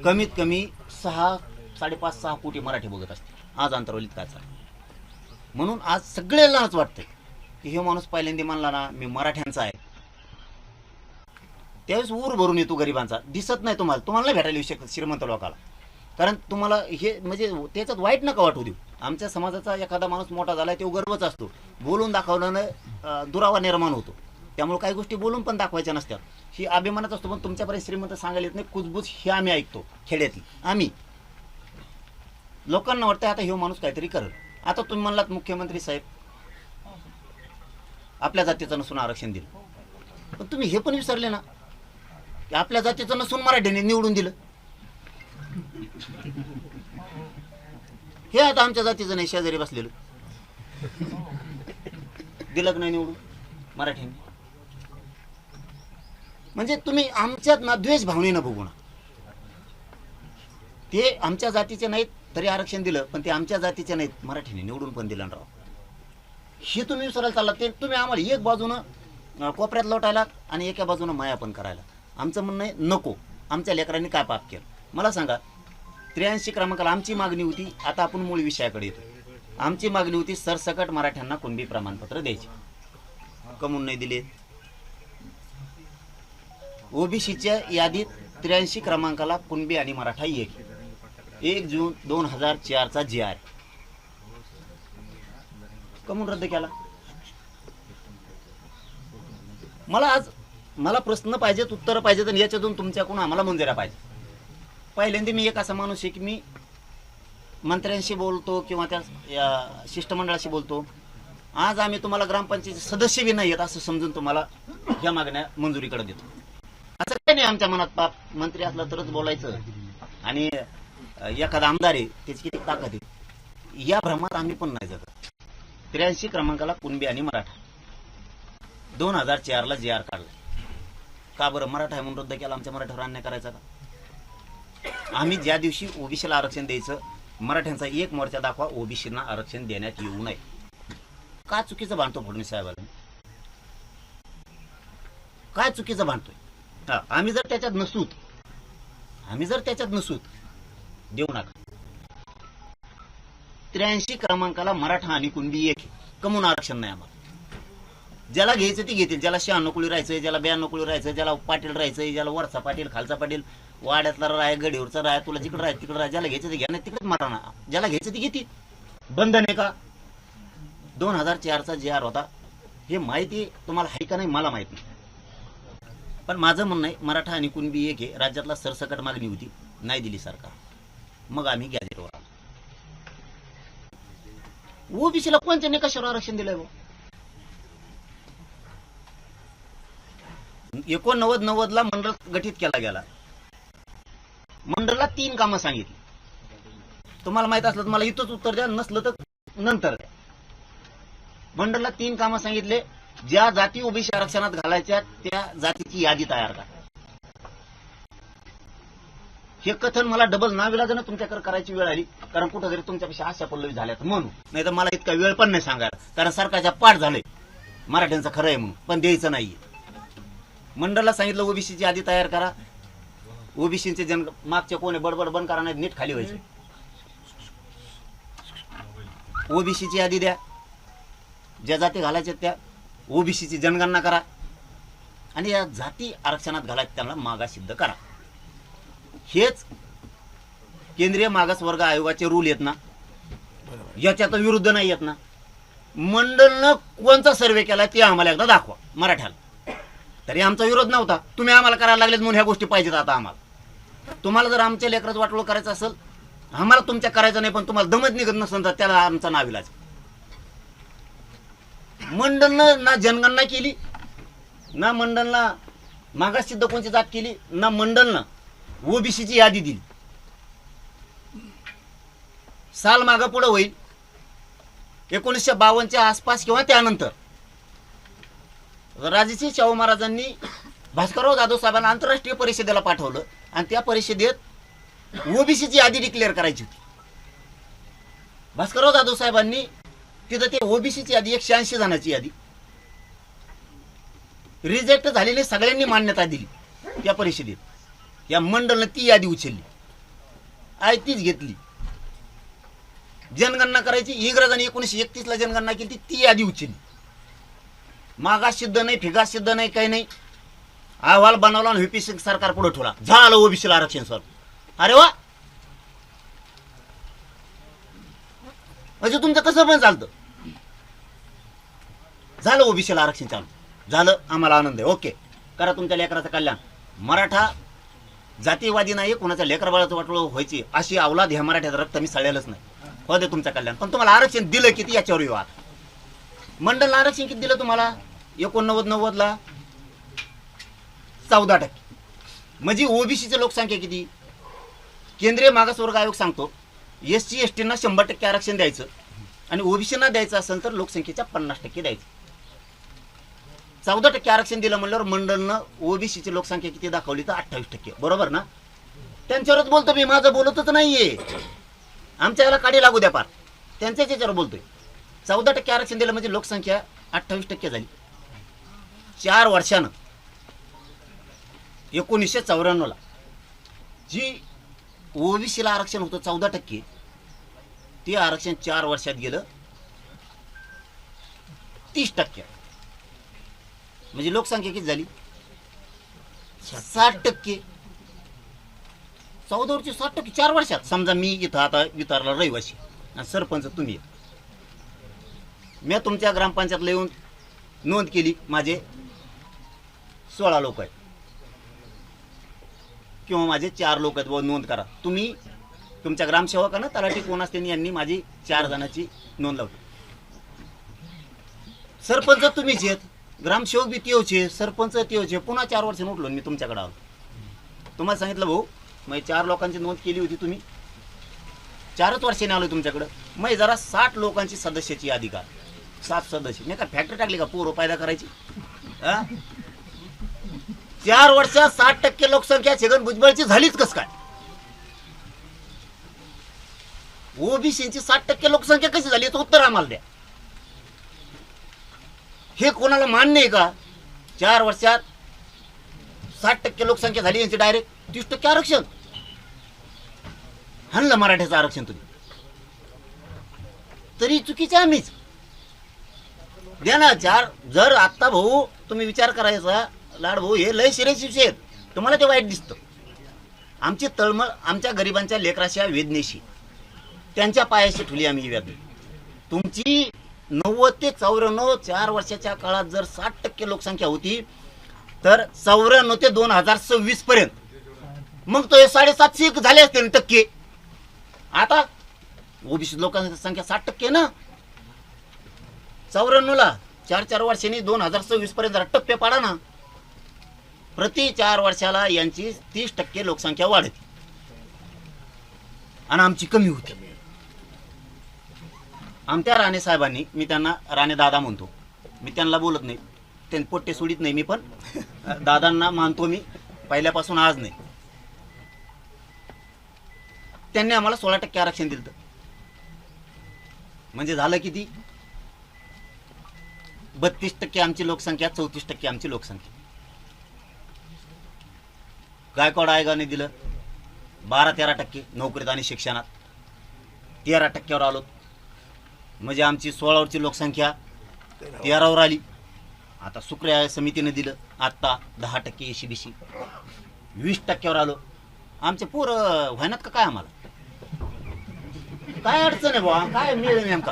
कमीत कमी 5.5-6 कोटी मराठी बघत असते आज अंतरवलीत काय चाललं. म्हणून आज सगळ्यांनाच वाटतंय की हे माणूस पहिल्यांदा म्हणला ना मी मराठ्यांचा आहे, त्यावेळेस ऊर भरून येतो गरिबांचा. दिसत नाही तुम्हाला नाही भेटायला येऊ शकत श्रीमंत लोकाला. कारण तुम्हाला हे म्हणजे त्याच्यात वाईट नका वाटू देऊ. आमच्या समाजाचा एखादा माणूस मोठा झालाय तो गर्वच असतो. बोलून दाखवल्यानं दुरावा निर्माण होतो. त्यामुळे काही गोष्टी बोलून पण दाखवायच्या नसतात. ही अभिमानात असतो. पण तुमच्यापर्यंत श्रीमंत सांगायला येत नाही. कुजबूज हे आम्ही ऐकतो खेड्यातली. आम्ही लोकांना वाटतं आता हे माणूस काहीतरी करेल. आता तुम्ही म्हणलात मुख्यमंत्री साहेब आपल्या जातीचं नसून आरक्षण दिलं. पण तुम्ही हे पण विसरले ना की आपल्या जातीचं नसून मराठ्यांनी निवडून दिलं. हे आता आमच्या जातीचं नाही, शेजारी बसलेलं दिलं की नाही निवडून मराठ्यांनी. म्हणजे तुम्ही आमच्यात ना द्वेष भावनेनं बघू ना. ते आमच्या जातीचे नाहीत तरी आरक्षण दिलं, पण ते आमच्या जातीचे नाहीत मराठीने निवडून पण दिलं राव. हे तुम्ही विसरायला चालला. ते तुम्ही आम्हाला एक बाजूनं कोपऱ्यात लोटायला आणि एका बाजूनं माया पण करायला. आमचं म्हणणं आहे नको. आमच्या लेकरांनी काय पाप केलं मला सांगा. 83 क्रमांकाला आमची मागणी होती. आता आपण मूळ विषयाकडे येतो. आमची मागणी होती सरसकट मराठ्यांना कुणबी प्रमाणपत्र द्यायचे. कमून नाही दिले? ओबीसीच्या यादीत 83 क्रमांकाला कुणबी आणि मराठा 1 जून 2004चा GR कमून रद्द केला? मला प्रश्न पाहिजेत, उत्तर पाहिजेत, आणि याच्यातून तुमच्याकडून आम्हाला मंजुऱ्या पाहिजे. पहिल्यांदा मी एक असा माणूस आहे की मी मंत्र्यांशी बोलतो किंवा त्या शिष्टमंडळाशी बोलतो. आज आम्ही तुम्हाला ग्रामपंचायत सदस्य बी नाही आहेत असं समजून तुम्हाला ह्या मागण्या मंजुरीकडे देतो. असं काही नाही आमच्या मनात. पाप मंत्री असला तरच बोलायचं आणि एखादा आमदार आहे त्याची किती ताकद आहे या भ्रमात आम्ही पण नाही जगत. 83 क्रमांकाला कुणबी आणि मराठा 2004ला GR काढला. का बरं? मराठा आहे म्हणून रद्द केला? आमच्या मराठ्यावर अन्याय करायचा का? आम्ही ज्या दिवशी ओबीसीला आरक्षण द्यायचं, मराठ्यांचा एक मोर्चा दाखवा ओबीसीना आरक्षण देण्यात येऊ नये. काय चुकीचं भांडतो फडणवीस साहेबांनी? काय चुकीचं भांडतोय? आम्ही जर त्याच्यात नसूत देऊ नका. 83 क्रमांकाला मराठा आणि कुणबी 1 कमून आरक्षण नाही आम्हाला. ज्याला घ्यायचं ती घेतील. ज्याला 96 कुळी राहायचंय, ज्याला 92 कुळी राहायचंय, ज्याला पाटील राहायचंय, ज्याला वरचा पाटील खालचा पाटील, वाड्यातला राय, गडीवरचा राय, तुला जिकडे राहाय तिकडे राय, ज्याला घ्यायचं ते घ्या, नाही तिकडेच मराठा. ज्याला घ्यायचं ती घेतील. बंधन आहे का? 2004चा GR होता. हे माहिती तुम्हाला आहे का नाही मला माहित नाही. पण माझं म्हणणं आहे मराठा आणि कुणबी 1 आहे. राज्यातला सरसकट मागणी होती, नाही दिली सरकार. मग आम्ही गॅजेटवर आलो. ओबीसीला कोणत्या निकषावर आरक्षण दिलंय? 89-90ला मंडळ गठीत केला गेला. मंडळाला 3 कामं सांगितली. तुम्हाला माहित असलं तर मला इथंच उत्तर द्या, नसलं तर नंतर द्या. मंडळाला 3 कामं सांगितले. ज्या जाती ओबीसी आरक्षणात घालायच्या त्या जातीची यादी तयार करा. हे कथन मला डबल नाविलाजानं तुमच्याकडे करायची वेळ आली, कारण कुठं तरी तुमच्यापेक्षा आशा पल्लवी झाल्यात म्हणून. नाही तर मला इतका वेळ पण नाही सांगायला, कारण सरकारच्या पाठ झालंय मराठ्यांचं खरं आहे म्हणून, पण द्यायचं नाहीये. मंडळाला सांगितलं ओबीसीची यादी तयार करा. ओबीसीचे मागचे कोणी बडबड बंद करा, नाही नीट खाली व्हायचे. ओबीसीची यादी द्या. ज्या जाती घालायच्या त्या ओबीसीची जनगणना करा आणि या जाती आरक्षणात घालायच्या त्यांना मागास सिद्ध करा. हेच केंद्रीय मागासवर्ग आयोगाचे रूल आहेत ना, याच्यात विरुद्ध नाही आहेत ना. मंडळनं कोणता सर्वे केला ते आम्हाला एकदा दाखवा मराठ्याला. तरी आमचा विरोध नव्हता. तुम्ही आम्हाला करायला लागलेत म्हणून ह्या गोष्टी पाहिजेत आता आम्हाला. तुम्हाला जर आमच्या लेकराचं वाटोळं करायचं असेल, आम्हाला तुमच्या करायचं नाही, पण तुम्हाला दमत निघत नसेल तर त्याला आमचा नाविलाज. मंडळनं ना जनगणना केली, ना मंडळला मागास सिद्ध कोणची जात केली, ना मंडळनं ओबीसीची यादी दिली. साल मागं पुढं होईल 1952च्या आसपास किंवा त्यानंतर राजश्री शाहू महाराजांनी भास्करराव जाधव साहेबांना आंतरराष्ट्रीय परिषदेला पाठवलं आणि त्या परिषदेत ओबीसीची यादी डिक्लेअर करायची होती. भास्करराव जाधव साहेबांनी तिथं ते ओबीसीची यादी 180 जणांची यादी रिजेक्ट झालेली सगळ्यांनी मान्यता दिली त्या परिषदेत. या मंडळानं ती यादी उचलली, तीच घेतली. जनगणना करायची, इंग्रजांनी 1931ला जनगणना केली, ती यादी उचलली. मागास सिद्ध नाही, फिगास सिद्ध नाही, काही नाही. अहवाल बनवला आणि व्हीपी सिंग सरकार पुढे ठेवला, झालं ओबीसीला आरक्षण सर. अरे वा, म्हणजे तुमचं कसं पण चालतं. झालं ओबीसीला आरक्षण चालू झालं, आम्हाला आनंद आहे. ओके, करा तुमच्या लेकराचं कल्याण. मराठा जातीवादी नाही, कोणाच्या लेकर बाळाचं वाटोळं व्हायची अशी अवलाद ह्या मराठ्याचं रक्त मी सळलेलंच नाही. हो दे तुमचं कल्याण. पण तुम्हाला आरक्षण दिलं किती याच्यावर विवाद. मंडळाला आरक्षण किती दिलं तुम्हाला? 89-90ला 14%. म्हणजे ओबीसीची लोकसंख्या किती? केंद्रीय मागासवर्ग आयोग सांगतो एससी एसटींना 100% आरक्षण द्यायचं आणि ओबीसीना द्यायचं असेल तर लोकसंख्येच्या 50% द्यायचं. 14% आरक्षण दिलं म्हणल्यावर मंडळनं ओबीसीची लोकसंख्या किती दाखवली तर 28%. बरोबर ना? त्यांच्यावरच बोलतो मी, माझं बोलतच नाहीये. आमच्या याला काढी लागू द्या पार, त्यांच्याच याच्यावर बोलतोय. 14% आरक्षण दिलं म्हणजे लोकसंख्या 28% झाली. 4 वर्षानं 1994ला जी ओबीसीला आरक्षण होतं 14%, ते आरक्षण 4 वर्षात गेलं 30%. म्हणजे लोकसंख्या किती झाली? 60%. 14 वरची 60%, 4 वर्षात. समजा मी इथं आता वितारला रहिवासी आणि सरपंच तुम्ही. मी तुमच्या ग्रामपंचायतला येऊन नोंद केली, माझे 16 लोक आहेत किंवा माझे 4 लोक आहेत, व नोंद करा. तुम्ही तुमच्या ग्रामसेवकानं तलाठी कोण असते यांनी माझी 4 जणांची नोंद लावली. सरपंच तुम्हीच आहेत, ग्रामसेवक बी तेवचे, सरपंच तेवचे. पुन्हा 4 वर्ष उठलो मी तुमच्याकडे आलो. तुम्हाला सांगितलं भाऊ मग 4 लोकांची नोंद केली होती तुम्ही, 4च वर्षाने आलो तुमच्याकडं. मग जरा 60 लोकांची सदस्याची यादी का, 7 सदस्य. मी काय फॅक्टरी टाकली का पोरं पैदा करायची? 4 वर्षात 60% लोकसंख्या छगन भुजबळची झालीच कस काय? ओबीसीची 60% लोकसंख्या कशी झाली याचं उत्तर आम्हाला द्या. हे कोणाला मान्य आहे का? 4 वर्षात 60% लोकसंख्या झाली यांची डायरेक्ट 30% आरक्षण. हाणलं मराठ्याचं आरक्षण तुम्ही, तरी चुकीचे आम्हीच द्या ना 4. जर आत्ता भाऊ तुम्ही विचार करायचा, लाड भाऊ हे लय शिरेशिवशे आहेत, तुम्हाला ते वाईट दिसतं. आमची तळमळ आमच्या गरिबांच्या लेकराच्या वेदनेशी, त्यांच्या पायाशी ठुली आम्ही व्याधी. तुमची 90 ते 94 4 वर्षाच्या काळात जर 60% लोकसंख्या होती, तर 94 ते 2026 पर्यंत मग तो 750 झाले असते टक्के. आता ओबीसी लोकांची संख्या 60% ना. 94ला 4 वर्षांनी 2026 पर्यंत जरा टप्पे पाडा ना. प्रति 4 वर्षाला यांची 30% लोकसंख्या वाढते आणि आमची कमी होते. आमच्या राणे साहेबांनी, मी त्यांना राणे दादा म्हणतो, मी त्यांना बोलत नाही, त्यांनी पोट्टे सोडित नाही, मी पण दादांना मानतो मी पहिल्यापासून, आज नाही. त्यांनी आम्हाला 16% आरक्षण दिलं. म्हणजे झालं किती? 32% आमची लोकसंख्या, 34% आमची लोकसंख्या. गायकवाड आयोगाने दिलं 12-13% नोकरीत आणि शिक्षणात, 13%वर आलो. म्हणजे आमची 16वरची लोकसंख्या 13वर आली. आता सुक्रिया समितीने दिलं आत्ता 10% एसीबीसी, 20%वर आलो. आमचे पोरं व्हायनात का काय? आम्हाला काय अडचण आहे बुवा? काय मिळेल नेमका?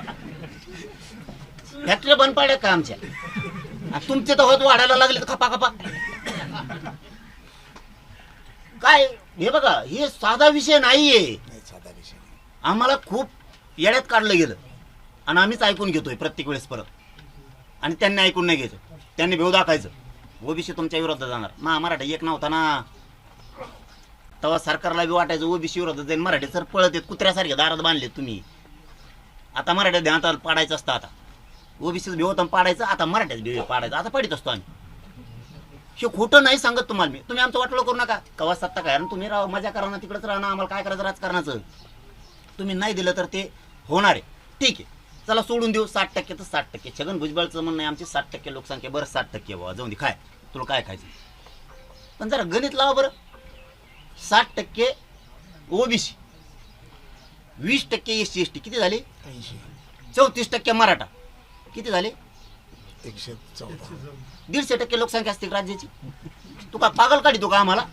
फॅक्टरी बंद पाडल्या का आमच्या? तुमचे तर होत वाढायला लागले तर खपा खपा. काय हे बघा, हे साधा विषय नाहीये. आम्हाला खूप येड्यात काढलं गेलं आणि आम्हीच ऐकून घेतोय प्रत्येक वेळेस परत. आणि त्यांनी ऐकून नाही घ्यायचं, त्यांनी भेव दाखायचं. ओबीसी तुमच्या विरोधात जाणार. मराठा एक नव्हता ना तेव्हा, सरकारला बी वाटायचं ओबीसी विरोधात जाईल. मराठी सर पळत येत कुत्र्यासारखे दारात बांधले तुम्ही. आता मराठ्या ध्यानात पाडायचं असतं. आता ओबीसीच भेवतम पाडायचं, आता मराठ्याच भेव पाडायचं. आता पडित असतो आम्ही. हे खोटं नाही सांगत तुम्हाला मी. तुम्ही आमचं वाटलं करू नका. कवा सत्ता काय, तुम्ही राहा मजा करा ना, तिकडच राहा ना. आम्हाला काय करायचं राजकारणाचं? तुम्ही नाही दिलं तर ते होणार आहे. ठीक आहे, चला सोडून देऊ. 60% तर 60%. छगन भुजबळचं म्हणणं आहे आमची 60% लोकसंख्या. बरं 60% बाबा जाऊन दे, खाय तुला काय खायचं. पण जरा गणित लावा बरं. 60% ओबीसी, 20% SC ST, किती झाले? 34% मराठा, किती झाले? 114%. लोकसंख्या असते राज्याची. तू का पागल काढी तू का आम्हाला?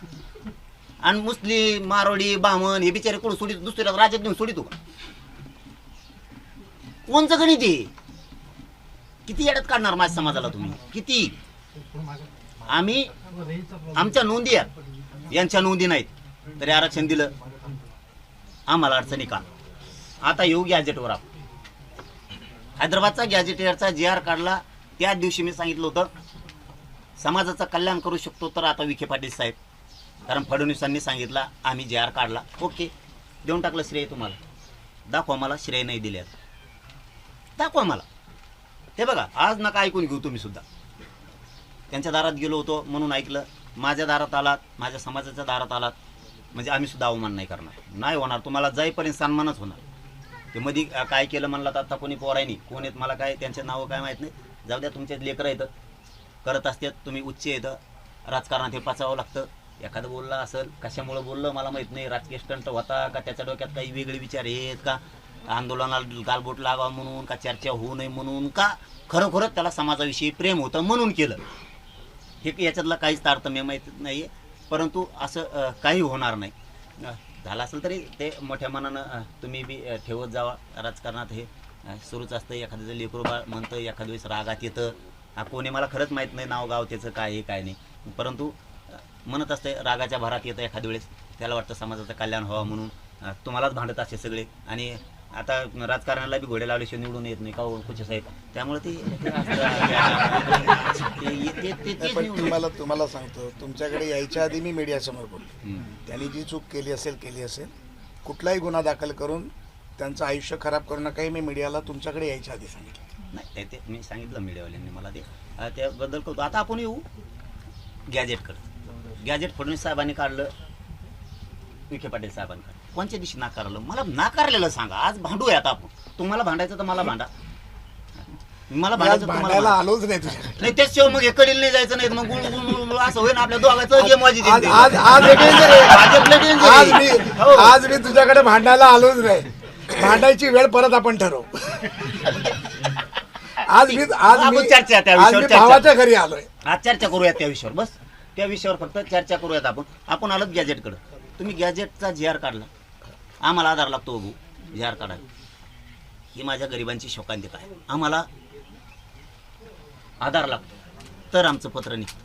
आणि मुस्लिम, मारवाडी, बामण हे बिचारे कोण सोडी दुसऱ्या राज्यात घेऊन सोडी तू का? कोणचं गणित आहे? किती येड्यात काढणार माझ्या समाजाला तुम्ही? किती? आम्ही आमच्या नोंदी आहेत, यांच्या नोंदी नाहीत, तरी आरक्षण दिलं. आम्हाला अडचणी का? आता येऊ गॅजेटवर. आपण हैदराबादचा गॅजेटियरचा GR काढला. त्या दिवशी मी सांगितलं होतं समाजाचं कल्याण करू शकतो तर आता विखे पाटील साहेब, कारण फडणवीसांनी सांगितलं आम्ही GR काढला. ओके, देऊन टाकलं श्रेय तुम्हाला. दाखवा मला श्रेय नाही दिले, दाखवा मला. ते बघा, आज नका ऐकून घेऊ तुम्ही सुद्धा. त्यांच्या दारात गेलो होतो म्हणून ऐकलं, माझ्या दारात आलात, माझ्या समाजाच्या दारात आलात म्हणजे आम्ही सुद्धा अवमान नाही करणार. नाही होणार, तुम्हाला जाईपर्यंत सन्मानच होणार. ते मध्ये काय केलं म्हणलं तर आता कोणी पोरायनी कोण आहेत मला काय त्यांचे नावं काय माहीत नाही. जाऊ द्या, तुमचे लेकरं येतं करत असतात, तुम्ही उच्च येतं. राजकारणात हे पाचावं लागतं. एखादं बोललं असेल, कशामुळं बोललं मला माहीत नाही. राजकीय स्टंट होता का, त्याच्या डोक्यात काही वेगळे विचार आहेत का, आंदोलनाला गालबोट लागावं म्हणून का, चर्चा होऊ नये म्हणून का, खरोखरच त्याला समाजाविषयी प्रेम होतं म्हणून केलं. हे याच्यातला काहीच तारतम्य माहीत नाही आहे. परंतु असं काही होणार नाही. झालं असेल तरी ते मोठ्या मनानं तुम्ही बी ठेवत जावा. राजकारणात हे सुरूच असतं. एखाद्याचं लेकरू बाळ म्हणतं, एखाद्या वेळेस रागात येतं. कोणी मला खरंच माहीत नाही नाव गाव त्याचं काय आहे काय नाही, परंतु म्हणत असते रागाच्या भरात येतं एखाद्या वेळेस. त्याला वाटतं समाजाचं कल्याण व्हावं म्हणून तुम्हालाच भांडत असते सगळे. आणि आता राजकारणाला बी घोडे लावल्याशिवाय निवडून येत नाही का हो कुठे साहेब. त्यामुळे तुम्हाला सांगतो, तुमच्याकडे यायच्या आधी मी मीडियासमोर बोललो. त्यांनी जी चूक केली असेल कुठलाही गुन्हा दाखल करून त्यांचं आयुष्य खराब करू नका हे मी मीडियाला तुमच्याकडे यायच्या आधी सांगितलं. नाही ते मी सांगितलं मीडियावाल्यांनी मला ते त्याबद्दल करतो. आता आपण येऊ गॅजेटकडे. गॅजेट फडणवीस साहेबांनी काढलं, विखे पाटील साहेबांनी काढलं. कोणत्या दिवशी नाकारलं? मला नाकारलेलं सांगा. आज भांडूया आता आपण. तुम्हाला भांडायचं तर मला भांडा, मला भांडायचं भांडायला आलोच नाही तुझ्या. नाही त्याशिवाय मग एकडील नाही जायचं नाही. मग गुळ असं होईल आपल्या दोघांचं गेम वाजी. आज मी तुझ्याकडे भांडायला आलोच नाही. भांडायची वेळ परत आपण ठरवू. आज मी चर्चा त्या विषयावर भावाच्या घरी आलोय. आज चर्चा करूया त्या विषयावर. बस त्या विषयावर फक्त चर्चा करूयात आपण आलोत गॅजेटकडे. तुम्ही गॅजेटचा GR काढला, आम्हाला आधार लागतो बघू GR काढायला. ही माझ्या गरिबांची शोकांतिका आहे. आम्हाला आधार लागतो तर आमचं पत्र निघतं.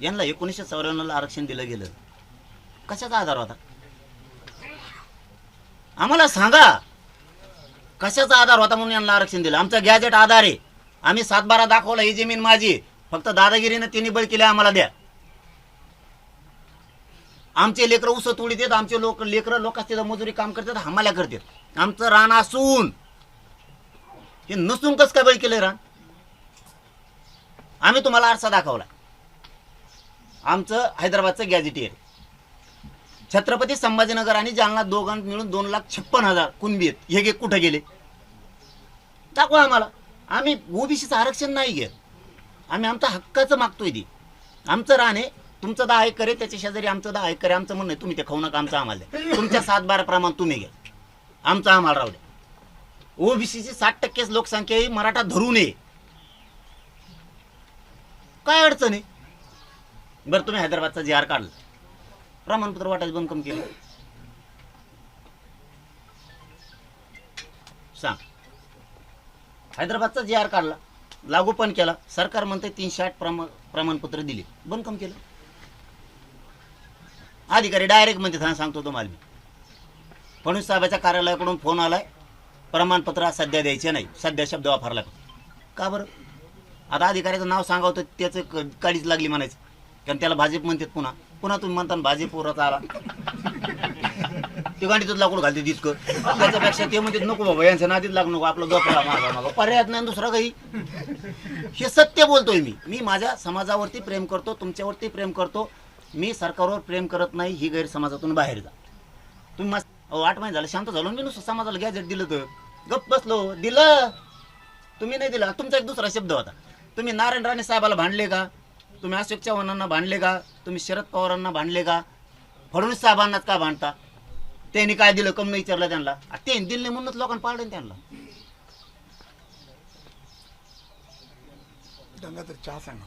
यांना 1994 आरक्षण दिलं गेलं, कशाचा आधार होता? आम्हाला सांगा कशाचा आधार होता म्हणून यांना आरक्षण दिलं. आमचा गॅजेट आधार आहे. आम्ही 7/12 दाखवला, ही जमीन माझी. फक्त दादागिरीनं तिन्ही बळ केले, आम्हाला द्या. आमचे लेकरं ऊस तोडीत आहेत, आमचे लेकरं लोकांचे मजुरी काम करतात, हमाल्या करतात. आमचं रान असून हे नसून कसं काय बळ केलंय रान? आम्ही तुम्हाला आरसा दाखवला. आमचं हैदराबादचं गॅजेटियर. छत्रपती संभाजीनगर आणि जालना दोघांत मिळून 2,56,000 कुणबी आहेत. हे कुठे गेले दाखवा आम्हाला. आम्ही ओबीसीचं आरक्षण नाही घेत. आम्ही आमच्या हक्काचं मागतोय. ती आमचं रान आहे. तुमचं 10 एकर आहे, त्याच्या शेजारी आमचं 10 एकर आहे. आमचं म्हणणं आहे तुम्ही ते खाऊ नका, आमचं आम्हाला द्या. तुमच्या 7/12 प्रमाण तुम्ही घ्या, आमचं आम्हाला राहू द्या. ओबीसीची 60% लोकसंख्या ही मराठा धरू नये, काय अडचण आहे? बरं तुम्ही हैदराबादचा GR काढला, प्रमाणपत्र वाटायचं बंद कम केलं. सांग. हैदराबादचा GR काढला, लागू पण केला. सरकार म्हणते 308 प्रमाणपत्र दिले, बंद कम केलं. अधिकारी डायरेक्ट म्हणते, सांगतो तुम्हाला मी, फडणवीस साहेबाच्या कार्यालयाकडून फोन आलाय, प्रमाणपत्र सध्या द्यायचे नाही. सध्या शब्द वापरला का बरं? आता अधिकाऱ्याचं नाव सांगावं तर त्याचं काळीच लागली म्हणायचं, कारण त्याला भाजप म्हणतात. पुन्हा तुम्ही म्हणता भाजप पोराचा आला, ते गांडीतच लाकूड घालते तितकं. त्याच्यापेक्षा ते म्हणतात नको बाबा यांच्या नादीत लागू नको, आपलं गपला मागा पर्याय नाही दुसरा काही. हे सत्य बोलतोय मी माझ्या समाजावरती प्रेम करतो, तुमच्यावरती प्रेम करतो. मी सरकारवर प्रेम करत नाही. ही गैरसमाजातून बाहेर जा. तुम्ही 8 महिने झाले शांत झालो. मी नुसतं समाजाला गॅजेट दिलं तर गप्प बसलो. दिलं तुम्ही नाही दिला. तुमचा एक दुसरा शब्द होता. तुम्ही नारायण राणे साहेबाला भांडले का? तुम्ही अशोक चव्हाणांना भांडले का? तुम्ही शरद पवारांना भांडले का? फडणवीस साहेबांनाच का भांडता? त्यांनी काय दिलं कम नाही विचारलं त्यांना. ते दिलं नाही म्हणूनच लोकांना पाडलं त्यांना. चहा सांगा.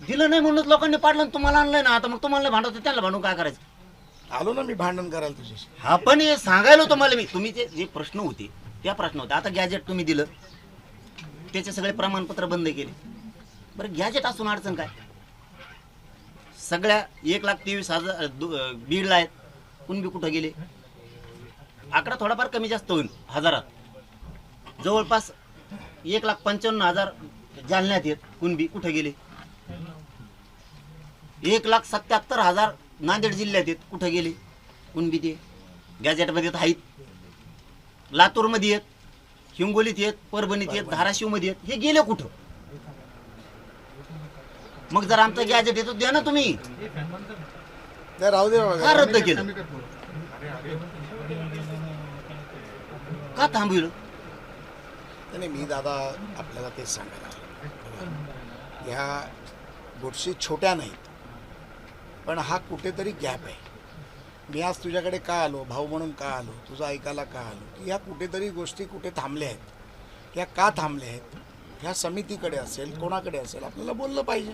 दिलं नाही म्हणूनच लोकांनी पाडलं. तुम्हाला आणलंय ना, आता मग तुम्हाला भांडवतं त्यांना भांडून काय करायचं? आलो ना मी भांडण करायला तुझ्याशी. हा पण हे सांगायला तुम्हाला मी, तुम्ही जे प्रश्न होते त्या प्रश्न होते. आता गॅजेट तुम्ही दिलं, त्याचे सगळे प्रमाणपत्र बंद केले. बरं गॅजेट असून अडचण काय? सगळ्या 1,23,000 बीडला आहेत, कुणबी कुठं गेले? आकडा थोडाफार कमी जास्त होईल हजारात. जवळपास 1,55,000 जालन्यात आहेत, कुणबी कुठं गेले? 1,77,000 नांदेड जिल्ह्यात आहेत, कुठं गेले कुणबी? ते गॅजेटमध्ये आहेत. लातूरमध्ये आहेत, हिंगोलीत आहेत, परभणीत आहेत, धाराशिवमध्ये आहेत. हे गेले कुठं? मग जर आमचं गॅजेट येतो द्या ना तुम्ही. राहू दे. का रद्द केलं? का थांबविलं? नाही मी दादा आपल्याला तेच सांगायला, ह्या गोष्टी छोट्या नाहीत, पण हा कुठेतरी गॅप आहे. मी आज तुझ्याकडे का आलो, भाऊ म्हणून का आलो, तुझं ऐकायला का आलो, की ह्या कुठेतरी गोष्टी कुठे थांबल्या आहेत. ह्या का थांबल्या आहेत ह्या समितीकडे असेल, कोणाकडे असेल, आपल्याला बोललं पाहिजे.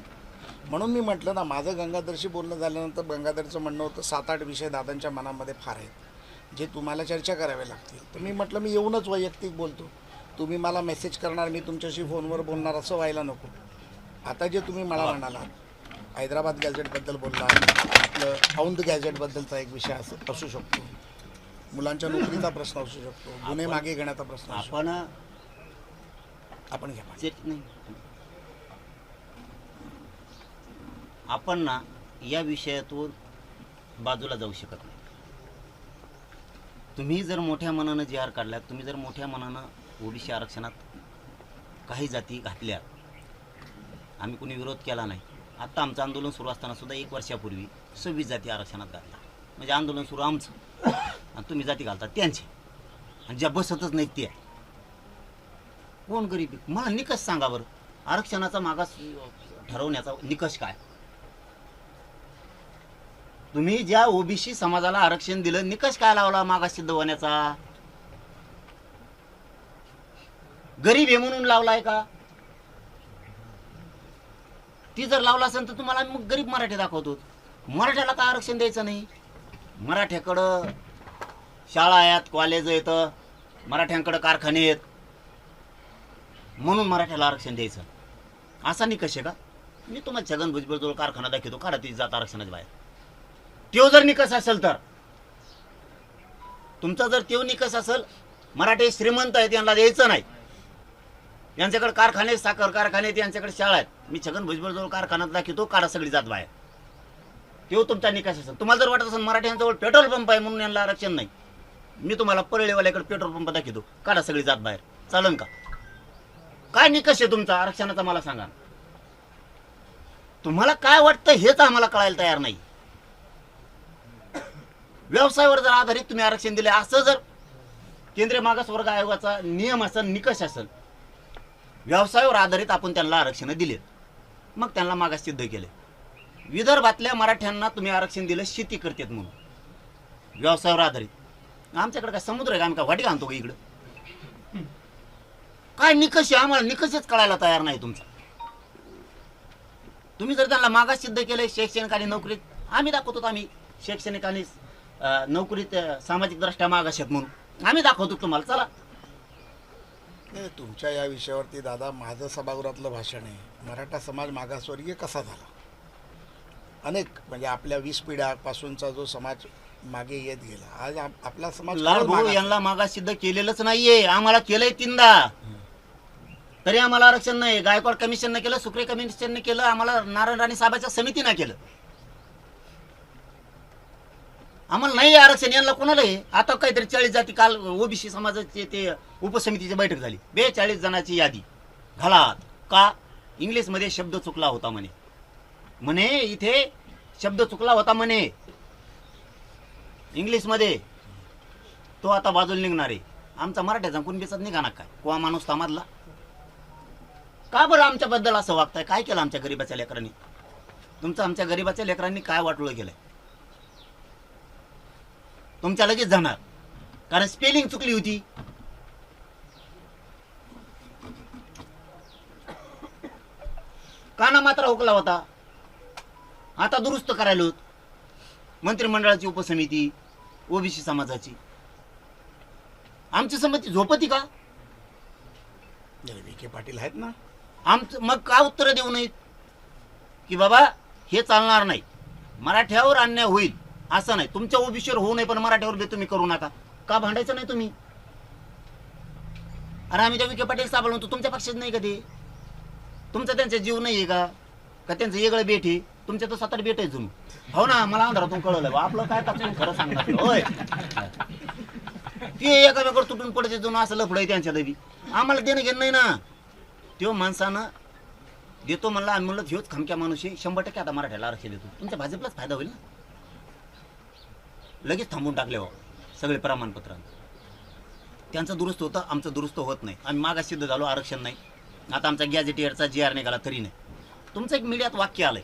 म्हणून मी म्हटलं ना, माझं गंगाधरशी बोलणं झाल्यानंतर गंगाधरचं म्हणणं होतं 7-8 विषय दादांच्या मनामध्ये फार आहेत जे तुम्हाला चर्चा कराव्या लागतील. तर मी म्हटलं मी येऊनच वैयक्तिक बोलतो, तुम्ही मला मेसेज करणार, मी तुमच्याशी फोनवर बोलणार, असं व्हायला नको. आता जे तुम्ही मला म्हणालात, हैदराबाद गॅझेटबद्दल बोलला, आपलं औंध गॅझेटबद्दलचा एक विषय असू शकतो, मुलांच्या नोकरीचा प्रश्न असू शकतो, गुन्हे मागे घेण्याचा प्रश्न असू शकतो. आपण घ्या नाही, आपण ना या विषयातून बाजूला जाऊ शकत नाही. तुम्ही जर मोठ्या मनानं जी आर काढल्यात, तुम्ही जर मोठ्या मनानं ओबीसी आरक्षणात काही जाती घातल्या, आम्ही कुणी विरोध केला नाही. आत्ता आमचं आंदोलन सुरू असताना सुद्धा 1 वर्षापूर्वी 26 जाती आरक्षणात घातल्या. म्हणजे आंदोलन सुरू आमचं आणि तुम्ही जाती घालतात त्यांचे, आणि ज्या बसतच नाहीत त्या कोण गरीब. मला निकष सांगा बरं, आरक्षणाचा मागास ठरवण्याचा निकष काय? तुम्ही ज्या ओबीसी समाजाला आरक्षण दिलं, निकष काय लावला मागास सिद्ध होण्याचा? गरीब आहे म्हणून लावलाय का? ती जर लावला असेल तर तुम्हाला मग गरीब मराठी दाखवतो. मराठ्याला का आरक्षण द्यायचं नाही? मराठ्याकडं शाळा आहेत, कॉलेज आहेत, मराठ्यांकडं कारखाने आहेत, म्हणून मराठ्याला आरक्षण द्यायचं असा निकष आहे का? मी तुम्हाला छगन भुजबळजवळ कारखाना दाखवतो, काढा ती जात आरक्षणाच्या बाहेर. तो जर निकष असेल तर, तुमचा जर तो निकष असेल, मराठी श्रीमंत आहेत यांना द्यायचं नाही, यांच्याकडे कारखाने, साखर कारखाने आहेत, यांच्याकडे शाळा आहेत, मी छगन भुजबळजवळ कारखान्यात दाखवतो, काढा सगळी जात बाहेर, तो तुमचा निकष असेल. तुम्हाला जर वाटत असेल मराठ्यांजवळ पेट्रोल पंप आहे म्हणून यांना आरक्षण नाही, मी तुम्हाला परळीवाल्याकडे पेट्रोल पंप दाखवतो, काढा सगळी जात बाहेर, चालन का? काय निकष आहे तुमचा आरक्षणाचा मला सांगा. तुम्हाला काय वाटतं हेच आम्हाला कळायला तयार नाही. व्यवसायावर जर आधारित तुम्ही आरक्षण दिले, असं जर केंद्रीय मागासवर्ग आयोगाचा नियम असेल, निकष असेल, व्यवसायावर आधारित आपण त्यांना आरक्षण दिले, मग त्यांना मागास सिद्ध केले. विदर्भातल्या मराठ्यांना तुम्ही आरक्षण दिलं शेती करतात म्हणून, व्यवसायावर आधारित. आमच्याकडे काय समुद्र आहे का? आम्ही काय वाटी आणतो का इकडं? काय निकष आहे? आम्हाला निकषच कळायला तयार नाही तुमचा. तुम्ही जर त्यांना मागास सिद्ध केले शैक्षणिक आणि नोकरीत, आम्ही दाखवतो आम्ही शैक्षणिक आणि नोकरीत सामाजिक दृष्ट्या मागास आहेत म्हणून आम्ही दाखवतो तुम्हाला, चला. तुमच्या या विषयावरती दादा, माझं सभागृहातलं भाषण आहे, मराठा समाज मागासवर्गीय कसा झाला. अनेक म्हणजे आपल्या 20 पिढ्यापासूनचा जो समाज मागे येत गेला, आज आपला समाज लाडभाऊ यांना मागास सिद्ध केलेलंच नाहीये, आम्हाला केलंय 3दा, तरी आम्हाला आरक्षण नाही. गायकवाड कमिशनने केलं, सुक्रे कमिशनने केलं, आम्हाला नारायण राणे साहेबाच्या समितीने केलं, आम्हाला नाही आरक्षण. यांना कोणाला आहे? आता काहीतरी 40 जाती, काल ओबीसी समाजाचे ते उपसमितीची बैठक झाली, 42 जणांची यादी घालात का? इंग्लिशमध्ये शब्द चुकला होता म्हणे इथे शब्द चुकला होता म्हणे इंग्लिशमध्ये, तो आता बाजूला निघणार आहे. आमचा मराठ्याचा कुणबीचाच निघाणार काय? कोवा माणूस तामातला का बरं आमच्याबद्दल असं वागताय? काय केलं आमच्या गरीबाच्या लेकरांनी? तुमचं आमच्या गरीबाच्या लेकरांनी काय वाटोळं केलंय? तुमच्या लगेच जाणार, कारण स्पेलिंग चुकली होती. काना मात्रा हुकला होता, आता दुरुस्त करायला होत. मंत्रिमंडळाची उपसमिती ओबीसी समाजाची, आमची समिती झोपती का? विखे पाटील आहेत ना, आमचं मग का उत्तर देऊ नयेत की बाबा हे चालणार नाही, मराठ्यावर अन्याय होईल असं नाही. तुमच्या ओबीसीवर होऊ नये पण मराठ्यावर बी तुम्ही करू नका. का भांडायचं नाही तुम्ही? अरे आम्ही त्या विखे पाटील साहेब म्हणतो, तुमच्या पक्षात नाही का ते? तुमचा त्यांचा जीव नाही आहे का? का त्यांचं वेगळं बेट आहे? तुमच्या तर 7-8 बेट आहे जणू. हो ना, मला अंधारातून कळलं आपलं काय टाकून खरं सांगणार होय. ते एकामेकावर तुटून पडते जणू, असं लफड आहे त्यांच्या दबी. आम्हाला देणं घेणं नाही ना. त्यो माणसानं देतो म्हणला, आम्ही म्हणलं ह्योच खमक्या माणूस आहे, 100% आता मराठ्याला आरक्षण देतो. तुमच्या भाजपलाच फायदा होईल ना. लगेच थांबून टाकले हो सगळे प्रमाणपत्र. त्यांचं दुरुस्त होतं, आमचं दुरुस्त होत नाही. आम्ही मागास सिद्ध झालो, आरक्षण नाही. आता आमचा गॅझेटियरचा GR निघाला तरी नाही. तुमचं एक मीडियात वाक्य आलंय,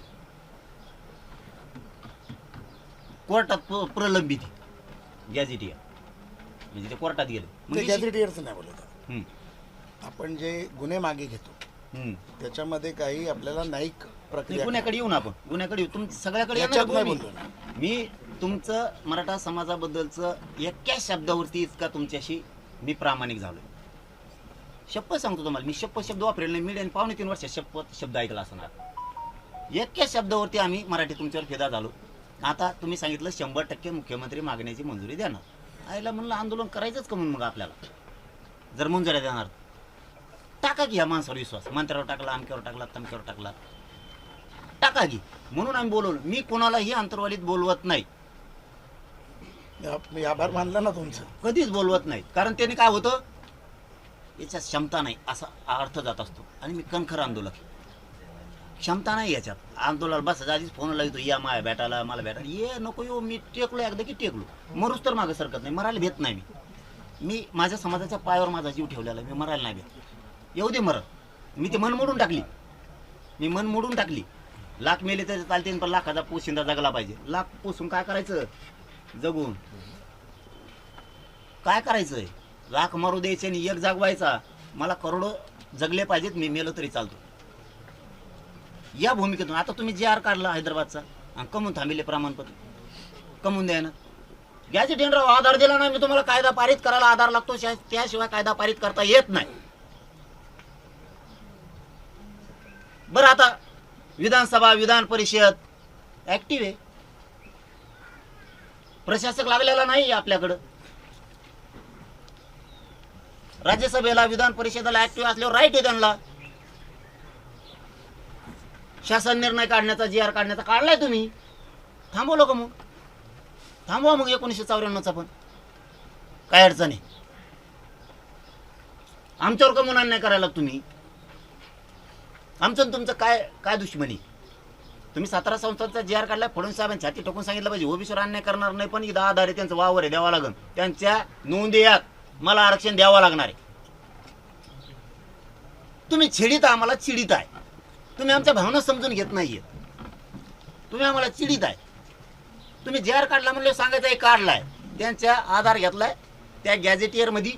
कोर्टात प्रलंबित गॅझेटियर, म्हणजे ते कोर्टात गेले. गॅझेटियरचं नाही बोलत. आपण जे गुन्हे मागे घेतो हम्म. त्याच्यामध्ये काही आपल्याला न्यायिक नाही, प्रक्रिया गुन्ह्याकडे येऊ ना आपण, गुन्ह्याकडे येऊ. सगळ्याकडे येणार याच्यात नाही मी. बोललो ना. मी तुमचं मराठा समाजाबद्दलचं एका शब्दावरती इतका तुमच्याशी मी प्रामाणिक झालोय. शपथ सांगतो तुम्हाला, मी शब्द वापरेल नाही. मी 2.5 वर्ष शब्द ऐकला असणार. एका शब्दावरती आम्ही मराठी तुमच्यावर फिदा झालो. आता तुम्ही सांगितलं 100% मुख्यमंत्री मागण्याची मंजुरी देणार. आईला म्हणलं आंदोलन करायचंच का म्हणून मग आपल्याला, जर मंजुऱ्या देणार टाका की ह्या माणसावर विश्वास. मंत्र्यावर टाकला, आमक्यावर टाकला, तमक्यावर टाकला, टाका की. म्हणून आम्ही बोलवलं. मी कोणालाही अंतर्वालीत बोलवत नाही, मी आभार मानला ना तुमचं. कधीच बोलवत नाही. कारण त्याने काय होतं, याच्यात क्षमता नाही असा अर्थ जात असतो. आणि मी कणखर आंदोलक, क्षमता नाही याच्यात. आंदोलन बसायच्या आधीच फोन लावतो, या माया भेटायला, मला भेटायला. ये नको येऊ, मी टेकलो एकदा की टेकलो. मरूच तर मागं सरकत नाही, मरायला भेट नाही. मी माझ्या समाजाच्या पायावर माझा जीव ठेवलेला, मी मरायला नाही भेट. येऊ दे मरण. मी ते मन मोडून टाकली, मी मन मोडून टाकली. लाख मेले तर चालते, पण लाखाचा पोशिंदा जगला पाहिजे. लाख पोसून काय करायचं, जगून काय करायचंय? लाख मारू द्यायचे आणि एक जागवायचा. मला करोडो जगले पाहिजेत, मी मेलो तरी चालतो. या भूमिकेतून आता तुम्ही जे आर काढला हैदराबादचा, आणि कमून थांबिले प्रमाणपत्र, कमून द्या ना. गॅजेट राव आधार दिला नाही, मी तुम्हाला कायदा पारित करायला आधार लागतो, त्याशिवाय कायदा पारित करता येत नाही. बरं, आता विधानसभा, विधान परिषद ऍक्टिव्ह आहे, प्रशासक लागलेला नाही आपल्याकडं. राज्यसभेला, विधान परिषदेला ऍक्टिव्ह असल्यावर राईट आहे त्यांना. शासन निर्णय काढण्याचा, जी आर काढण्याचा काढलाय तुम्ही, थांबवलं का? मग थांबवा मग 1994चा पण, काय अडचण आहे? आमच्यावर का म्हणून अन्याय करायला तुम्ही? आमचं तुमचं काय काय दुश्मनी? तुम्ही 17 संस्थांचा जी आर काढलाय, फडणवीस साहेबांनी छाती ठोकून सांगितलं पाहिजे ओबीसीवर अन्याय करणार नाही, पण इथं आधार आहे, त्यांचं वावर आहे, द्यावा लागेल. त्यांच्या नोंदी यात मला आरक्षण द्यावं लागणार आहे. तुम्ही चिडीत, आम्हाला चिडीत आहे. तुम्ही आमच्या भावना समजून घेत नाहीये. तुम्ही आम्हाला चिडीत आहे. तुम्ही जे आर काढला म्हणले सांगायचं आहे, काढलाय, त्यांच्या आधार घेतलाय, त्या गॅझेटियर मध्ये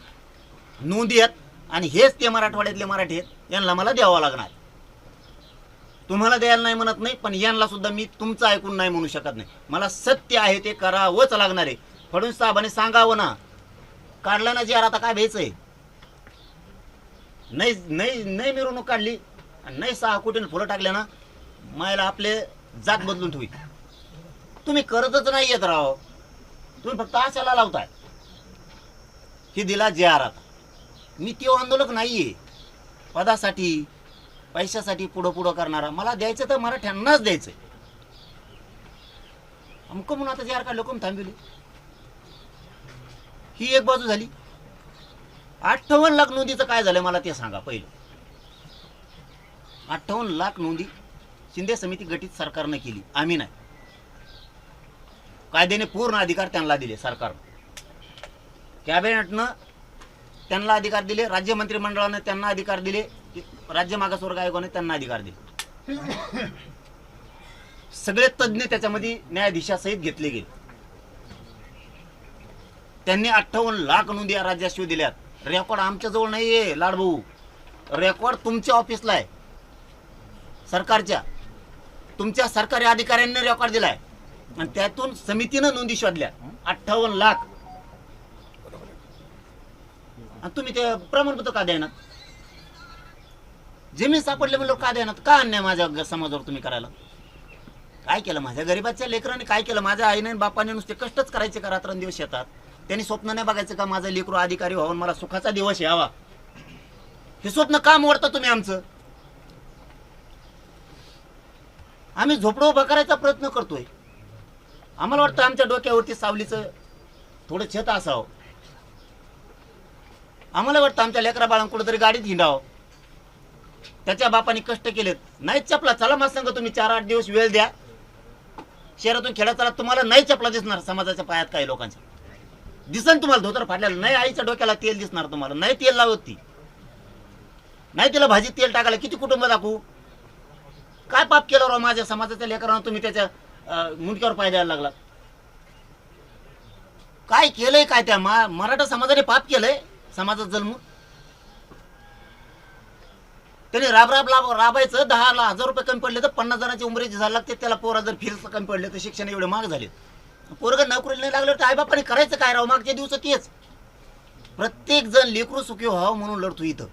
नोंदी आहेत, आणि हेच ते मराठवाड्यातले मराठी आहेत, यांना मला द्यावं लागणार. तुम्हाला द्यायला नाही म्हणत नाही, पण यांना सुद्धा मी तुमचं ऐकून नाही म्हणू शकत नाही. मला सत्य आहे ते करावंच लागणार आहे. फडणवीस साहेबांनी सांगावं ना, काढलं ना जे आर, आता काय भ्यायचंय? नाही नाही नाही मिरवणूक काढली, नाही 6 कोटीने फुलं टाकल्या ना, मायला आपले जात बदलून ठेवी. तुम्ही करतच नाही येत राव, तुम्ही फक्त आशाला लावताय. ही दिला जे आर. आता मी ते आंदोलक नाहीये, पदासाठी पैशासाठी पुढं पुढं करणारा. मला द्यायचं तर मराठ्यांनाच द्यायचंय. अमकं म्हणून आता जे आर काढलं, कोण थांबविले? ही एक बाजू झाली. 58 लाख नोंदीचं काय झालं मला ते सांगा पहिलं. 58 लाख नोंदी शिंदे समिती गठीत सरकारनं केली, आम्ही नाही. कायद्याने पूर्ण अधिकार त्यांना दिले सरकार. कॅबिनेटनं त्यांना अधिकार दिले, राज्य मंत्रिमंडळानं त्यांना अधिकार दिले, राज्य मागासवर्ग आयोगाने त्यांना अधिकार दिले. सगळे तज्ज्ञ त्याच्यामध्ये न्यायाधीशासहित घेतले गेले. त्यांनी 58 लाख नोंदी या राज्याशिवाय दिल्यात. रेकॉर्ड आमच्या जवळ नाहीये लाडभाऊ, रेकॉर्ड तुमच्या ऑफिसला आहे, सरकारच्या. तुमच्या सरकारी अधिकाऱ्यांनी रेकॉर्ड दिलाय, आणि त्यातून समितीनं नोंदी शोधल्या 58 लाख. आणि तुम्ही ते प्रमाणपत्र का द्यायना? जमीन सापडले म्हणलं का द्यायना? का अन्याय माझ्या समाजावर तुम्ही करायला? काय केलं माझ्या गरीबाच्या लेकरांनी? काय केलं? माझ्या आईने बापाने नुसते कष्टच करायचे का रात्रंदिवस शेतात? त्यांनी स्वप्न नाही बघायचं का माझं लेकरू अधिकारी व्हावं, मला सुखाचा दिवस यावा? हे स्वप्न का मोडता तुम्ही आमचं? आम्ही झोपडं उभं करायचा प्रयत्न करतोय. आम्हाला वाटतं आमच्या डोक्यावरती सावलीचं थोडं छत असावं. आम्हाला वाटतं आमच्या लेकरा बाळांकडे तरी गाडीत हिंडावं. त्याच्या बापाने कष्ट केलेत, नाहीच चपला. चला मला सांगा, तुम्ही 4-8 दिवस वेळ द्या, शहरातून खेड्यात चला, तुम्हाला नाही चपला दिसणार समाजाच्या पायात. काही लोकांच्या दिसन तुम्हाला धोतर फाटलेलं नाही. आईच्या डोक्याला तेल दिसणार तुम्हाला नाही. तेल लावत ती नाही, तिला भाजीत तेल टाकायला किती कुटुंब दाखवू? काय पाप केलं राव माझ्या समाजाच्या लेकरांना? तुम्ही त्याच्या मुंडक्यावर पाय द्यायला लागला. काय केलंय? काय त्या मराठा समाजाने पाप केलंय समाजात जन्म? त्याने राबायचं 10,000 रुपये कमी पडले तर 50 जणांची उमरेची झाला लागते. त्याला पोरा जर फीस कमी पडले तर शिक्षण एवढे महाग झाले. पोरगं नोकरीला नाही लागलं तर आईबापाने करायचं काय राव? मागच्या दिवसात तेच प्रत्येक जण लेकरू सुखी व्हावं म्हणून लढतो इथं.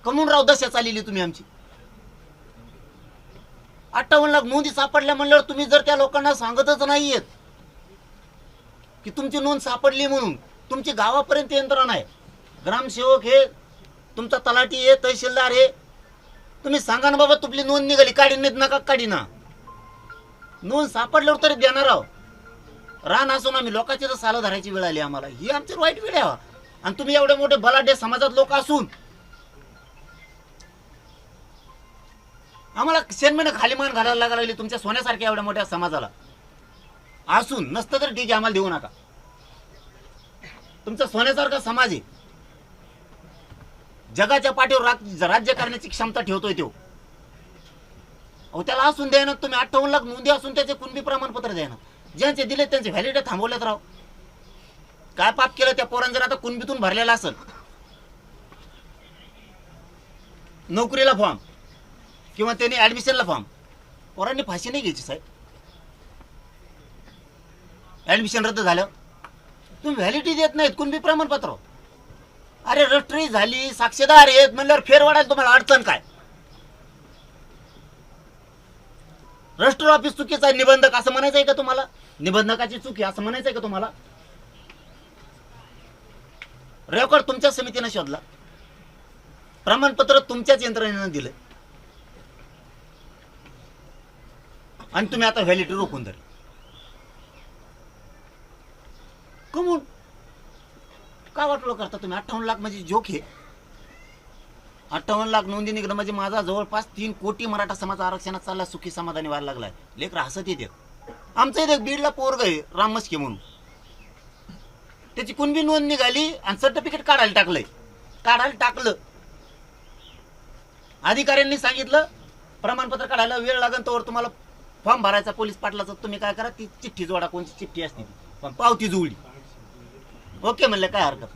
कमून राव दशा चाललेली तुम्ही आमची. 58 लाख नोंदी सापडल्या म्हणल्यावर तुम्ही जर त्या लोकांना सांगतच नाहीयेत की तुमची नोंद सापडली म्हणून, तुमची गावापर्यंत यंत्रणा आहे, ग्रामसेवक हे तुमचा तलाठी आहे, तहसीलदार आहे, तुम्ही सांगा ना बाबा तुपली नोंद निघाली, काढी नाहीत नका काढी ना. नोंद सापडल्यावर तरी देणार आहो. रान असून आम्ही लोकांची तर सालं धरायची वेळ आली आम्हाला. ही आमची वाईट वेळ आहे. आणि तुम्ही एवढे मोठे बलाढ्य समाजात लोक असून आम्हाला शेणमेनं खाली मान घालायला लागायला लागली तुमच्या सोन्यासारख्या एवढ्या मोठ्या समाजाला असून. नसतं तर ठीक आहे, आम्हाला देऊ नका. तुमचा सोन्यासारखा समाज आहे, जगाच्या पाठीवर राज्य करण्याची क्षमता ठेवतोय तो. अहो त्याला असून द्या ना तुम्ही. 58 लाख नोंदी असून त्याचे कुणबी प्रमाणपत्र द्या ना. ज्यांचे दिले त्यांचे व्हॅलिडिटी थांबवल्यात राव. काय पाप केलं त्या पोरांनी? जर आता कुणबीतून भरलेला असेल नोकरीला फॉर्म किंवा त्यांनी ऍडमिशनला फॉर्म, पोरांनी फाशी नाही घ्यायची साहेब. ऍडमिशन रद्द झालं तुम्ही व्हॅलिडिटी देत नाहीत, कुणबी प्रमाणपत्र. अरे रजिस्ट्री झाली, साक्षीदार आहेत म्हणल्यावर फेर वाढायला तुम्हाला अडचण काय? रजिस्टर ऑफिस चुकीचा आहे, निबंधक असं म्हणायचं आहे का तुम्हाला? निबंधकाची चुकी असं म्हणायचं आहे का तुम्हाला? रेकॉर्ड तुमच्या समितीने शोधला, प्रमाणपत्र तुमच्याच यंत्रणेनं दिलं आणि तुम्ही आता व्हॅलिडिटी रोखून धरली. कमून का वाटलं करता तुम्ही? 58 लाख म्हणजे जोक आहे. 58 लाख नोंदी निघणं म्हणजे माझा जवळपास 3 कोटी मराठा समाज आरक्षणात चालला, सुखी समाधानी व्हायला लागलाय. लेकर हसत येते. आमचं इथे बीडला पोरग आहे रामस्के म्हणून, त्याची कुणबी नोंद निघाली आणि सर्टिफिकेट काढायला टाकलं. अधिकाऱ्यांनी सांगितलं प्रमाणपत्र काढायला वेळ लागेल तोवर तुम्हाला फॉर्म भरायचा पोलीस पाटलाचा. तुम्ही काय करा, ती चिठ्ठी जोडा, कोणती चिठ्ठी असते पण पावती जोडली. ओके म्हणलं काय हरकत,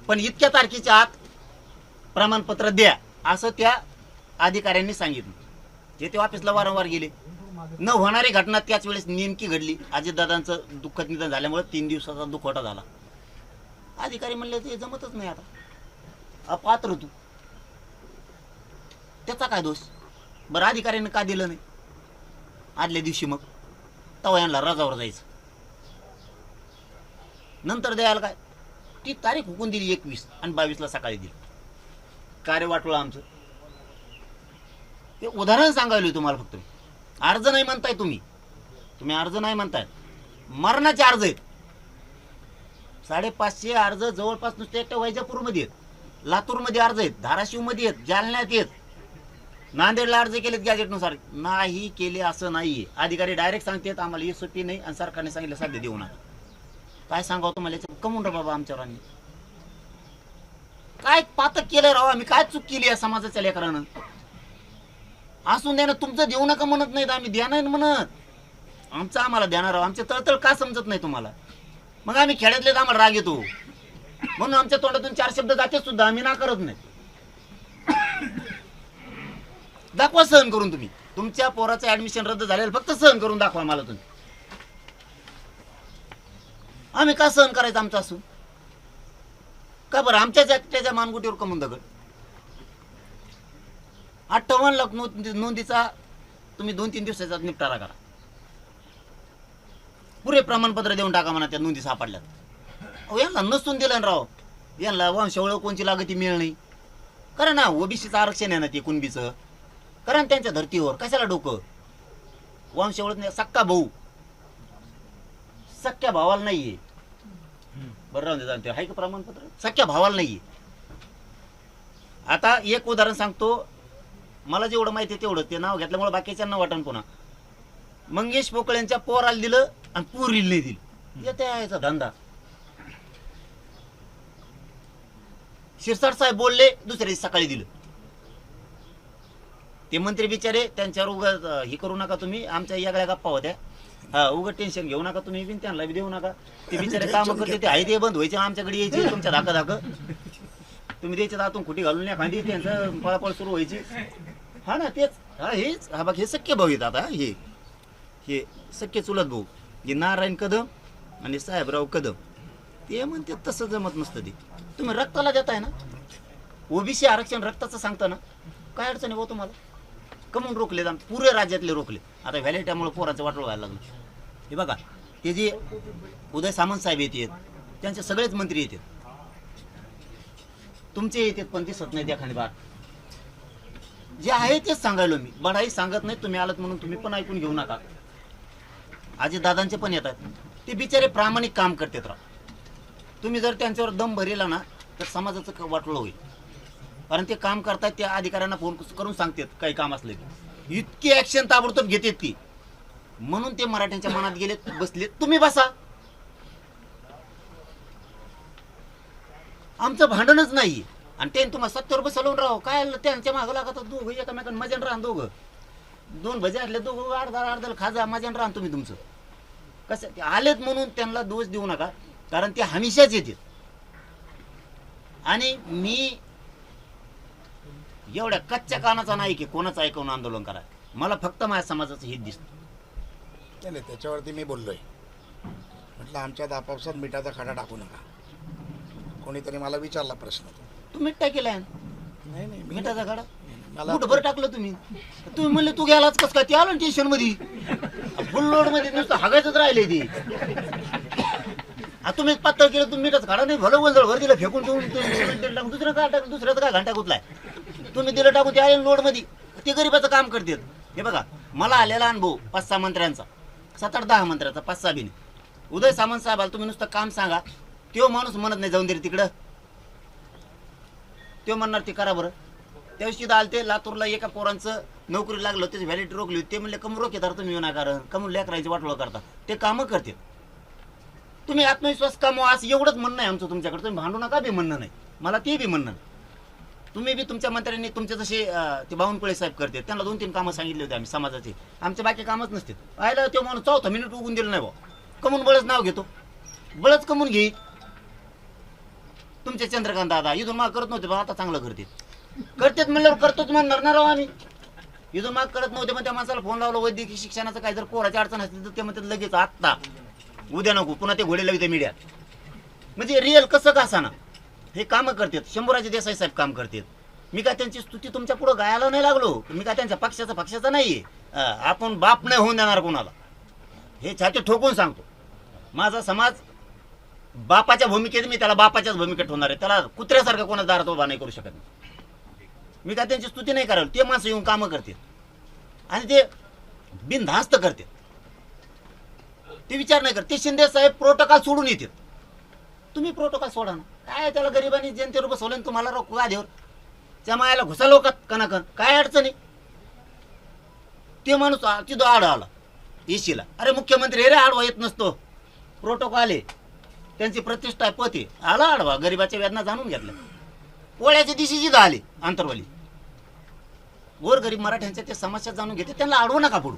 पण इतक्या तारखेच्या आत प्रमाणपत्र द्या असं त्या अधिकाऱ्यांनी सांगितलं. ते ऑफिसला वारंवार गेले. न होणारी घटना त्याच वेळेस नेमकी घडली. अजितदादांचं दुःखद निधन झाल्यामुळे 3 दिवसाचा दुखवटा झाला. अधिकारी म्हणले ते जमतच नाही, आता अपात्र तू, त्याचा काय दोष? बरं अधिकाऱ्यांनी का दिलं नाही आदल्या दिवशी? मग तवा यांना रजावर जायचं, नंतर द्यायला काय? ती तारीख हुकून दिली 21 आणि 22ला सकाळी दिली. कार्य वाटलं आमचं. ते उदाहरण सांगायला तुम्हाला फक्त. अर्ज नाही म्हणताय तुम्ही अर्ज नाही म्हणताय. मरणाचे अर्ज आहेत 550 अर्ज जवळपास नुसते एकट्या वैजापूरमध्ये आहेत, लातूरमध्ये अर्ज आहेत, धाराशिवमध्ये आहेत, जालन्यात आहेत, नांदेडला अर्ज केलेत गॅजेटनुसार. नाही केले असं नाहीये. अधिकारी डायरेक्ट सांगतात आम्हाला ही सुट्टी नाही आणि सरकारने सांगितलं साध्य देऊ नका. काय सांगावं तुम्हाला? कमून रा बाबा आमच्यावर आम्ही काय पातक केलं राव? आम्ही काय चूक केली या समाजाच्या लेकरानं? असून द्या ना, तुमचं देऊ नका म्हणत नाहीत, आम्ही द्या नाही म्हणत. आमचं आम्हाला देणार आहोत. आमचे तळतळ का समजत नाही तुम्हाला? मग आम्ही खेड्यातले आम्हाला राग येतो म्हणून आमच्या तोंडातून 4 शब्द जाते सुद्धा आम्ही ना करत नाही. दाखवा सहन करून. तुम्ही तुमच्या पोराचं ऍडमिशन रद्द झालेलं फक्त सहन करून दाखवा मला तुम्ही. आम्ही का सहन करायचं आमचं असून? का बरं आमच्याच एकट्याच्या मानगुटीवर कमून दगड? 58 लाख नोंदीचा तुम्ही 2-3 दिवसाचा निपटारा करा. पुरे प्रमाणपत्र देऊन टाका म्हणा त्या नोंदी सापडल्यात. अहो यांना नसून दिलं ना राव. यांना वंशावळ कोणची लागती मिळ नाही. करा ना, ओबीसीचं आरक्षण आहे ना ते कुणबीचं, करा ना त्यांच्या धर्तीवर. कशाला डोकं? वंशावळ नाही, सक्का भाऊ, सख्या भावाला नाहीये. बरं राहून दे, आहे का प्रमाणपत्र? सख्या भावाला नाहीये. आता एक उदाहरण सांगतो, मला जेवढं माहिती आहे तेवढं. ते नाव घेतल्यामुळे बाकीच्यांना वाटण. पुन्हा मंगेश पोकळ्यांच्या पोराला दिलं आणि पुरीला नाही दिलं. येते याचा धंदा. शिरसाट साहेब बोलले, दुसऱ्या दिवशी सकाळी दिलं. ते मंत्री बिचारे त्यांच्यावर उगाच हे करू नका तुम्ही. आमच्या यागळ्या गप्पा होत्या. हा, उगाच टेन्शन घेऊ नका तुम्ही बिन, त्यांना बी देऊ नका. ते बिचारे काम करते ते आहे ते बंद व्हायचे, आमच्याकडे यायचे तुमच्या धाक तुम्ही त्याच्यात आतून खुटी घालून या खांदी त्यांचं पळापळ सुरू व्हायची. हा ना तेच, हा हेच, हा बघ हे सख्य भाऊ आहेत आता, हे सख्य चुलत भाऊ, हे नारायण कदम आणि साहेबराव कदम. ते म्हणते तसं जमत नसतं ते. तुम्ही रक्ताला देताय ना, ओबीसी आरक्षण रक्ताचं सांगता ना, काय अडचण आहे भाऊ तुम्हाला? कमून रोखले पुरे राज्यातले रोखले. आता व्हॅलेटामुळे पोराचं वाटोळ व्हायला लागलं. हे बघा ते जे उदय सामंत साहेब येतात, त्यांचे सगळेच मंत्री येतात, तुमचे येतात पण दिसत नाही एखादी बार. जे आहे तेच सांगायलो मी, बडाई सांगत नाही. तुम्ही आलात म्हणून तुम्ही पण ऐकून घेऊ नका. अजितदादांचे पण येतात, ते बिचारे प्रामाणिक काम करतात राव. तुम्ही जर त्यांच्यावर दम भरेला ना तर समाजाचं वाटलं होईल. कारण ते काम करतात, त्या अधिकाऱ्यांना फोन करून सांगतात काही काम असले की, इतकी ऍक्शन ताबडतोब घेतात ती. म्हणून ते मराठ्यांच्या मनात गेलेत, बसलेत. तुम्ही बसा, आमचं भांडणच नाही. आणि ते तुम्हाला सत्तेवर बसवून राहो काय, त्यांच्या मागं लागतात दोघं एकमेकांना मजान राहा. दोघं दोन भजे असले, दोघं अर्धा खाजा मजान राहा तुम्ही तुमचं. कसं ते आलेत म्हणून त्यांना दोष देऊ नका, कारण ते हमेशाच येतात. आणि मी एवढ्या कच्च्या कानाचा नाही की कोणाचं ऐकून आंदोलन करा. मला फक्त माझ्या समाजाचं हित दिसतं. नाही, त्याच्यावरती मी बोललोय. म्हटलं आमच्यात आपापसात मिठाचा खडा टाकू नका. कोणीतरी मला विचारला प्रश्न, तुम्ही टाकेलाय नाही मिठाचा खडा मला कुठं बरं टाकलं तुम्ही? तुम्ही म्हणले तू गेलाच कस काय? ते आलं टेन्शन मध्ये, फुल लोड मध्ये नुसतं हागायचंच राहिले ते. तुम्ही पातळ केलं, तुम्ही मिठाचा खडा नाही भलं वंजळ भर दिलं फेकून, दुसरं काय टाकलं, दुसऱ्याचं काय घंटा गुतलाय तुम्ही दिलं टाकून. ते आले लोड मध्ये, ते गरीबाचं काम करतात. हे बघा मला आलेला अनुभव 5-6 मंत्र्यांचा, 7-8-10 मंत्र्यांचा, 5-6 बिन. उदय सामंत साहेबाला तुम्ही नुसतं काम सांगा, तो माणूस म्हणत नाही जाऊन दे तिकडं, तो म्हणणार ते करा बरं. त्या दिवशी आलते लातूरला, एका पोरांचं नोकरी लागलं, त्याची व्हॅलिडिटी रोखली होती. ते म्हणले कम रोखेदार तुम्ही विनाकारण कमून लेकरायची वाटोळ करता. ते कामं करते. तुम्ही आत्मविश्वास कमवा असं एवढंच म्हणणं आहे आमचं तुमच्याकडे. तुम्ही भांडू नका बी म्हणणं नाही, मला ते बी म्हणणं नाही. तुम्ही बी तुमच्या मंत्र्यांनी तुमचे जसे ते बावनकुळे साहेब करते, त्यांना 2-3 कामं सांगितले होते आम्ही समाजाचे. आमचे बाकी कामच नसते. पाहिलं तो माणूस 4था मिनिट उगून दिलं नाही भाऊ, कमून बळच नाव घेतो. बळच कमून घेई. तुमचे चंद्रकांत दादा इथून माग करत नव्हते, पण आता चांगलं करतेत म्हणल्यावर करतोच म्हणणार ना राव आम्ही. इथून माग करत नव्हते, पण त्या माणसाला फोन लावला वैद्यकीय शिक्षणाचं काय जर पोराची अडचण असली तर ते म्हणतात लगेच आत्ता, उद्या नको, पुन्हा ते घोडे लावते मीडियात. म्हणजे रिअल कसं का असाना हे कामं करतात. शंभूराजे देसाई साहेब काम करतात. मी काय त्यांची स्तुती तुमच्या पुढं गायला नाही लागलो, मी काय त्यांच्या पक्षाचा नाहीये. आपण बाप नाही होऊन देणार कोणाला, हे छाती ठोकून सांगतो. माझा समाज बापाच्या भूमिकेत, मी त्याला बापाच्याच भूमिकेत होणार आहे. त्याला कुत्र्यासारखं कोणा दारात उभा नाही करू शकत नाही. मी काय त्यांची स्तुती नाही करायला. ते माणसं येऊन कामं करतात आणि ते बिनधास्त करतात. ते विचार नाही करत. ते शिंदे साहेब प्रोटोकॉल सोडून येतात. तुम्ही प्रोटोकॉल सोडा ना. काय त्याला गरिबांनी जनतेवर बसवलं तुम्हाला रोख गादीवर, त्या मायाला घुसा लोकात कनाकन काय अडचण आहे. ते माणूस तिथं आड आला एसीला, अरे मुख्यमंत्री रे आडवा येत नसतो, प्रोटोकॉल आहे, त्यांची प्रतिष्ठा पत आहे, आला आडवा. गरिबाच्या वेदना जाणून घेतल्या. पोळ्याच्या दिवशी जिथं आले आंतरवाली गोरगरीब मराठ्यांच्या ते समस्या जाणून घेते, त्यांना अडवू नका पडू.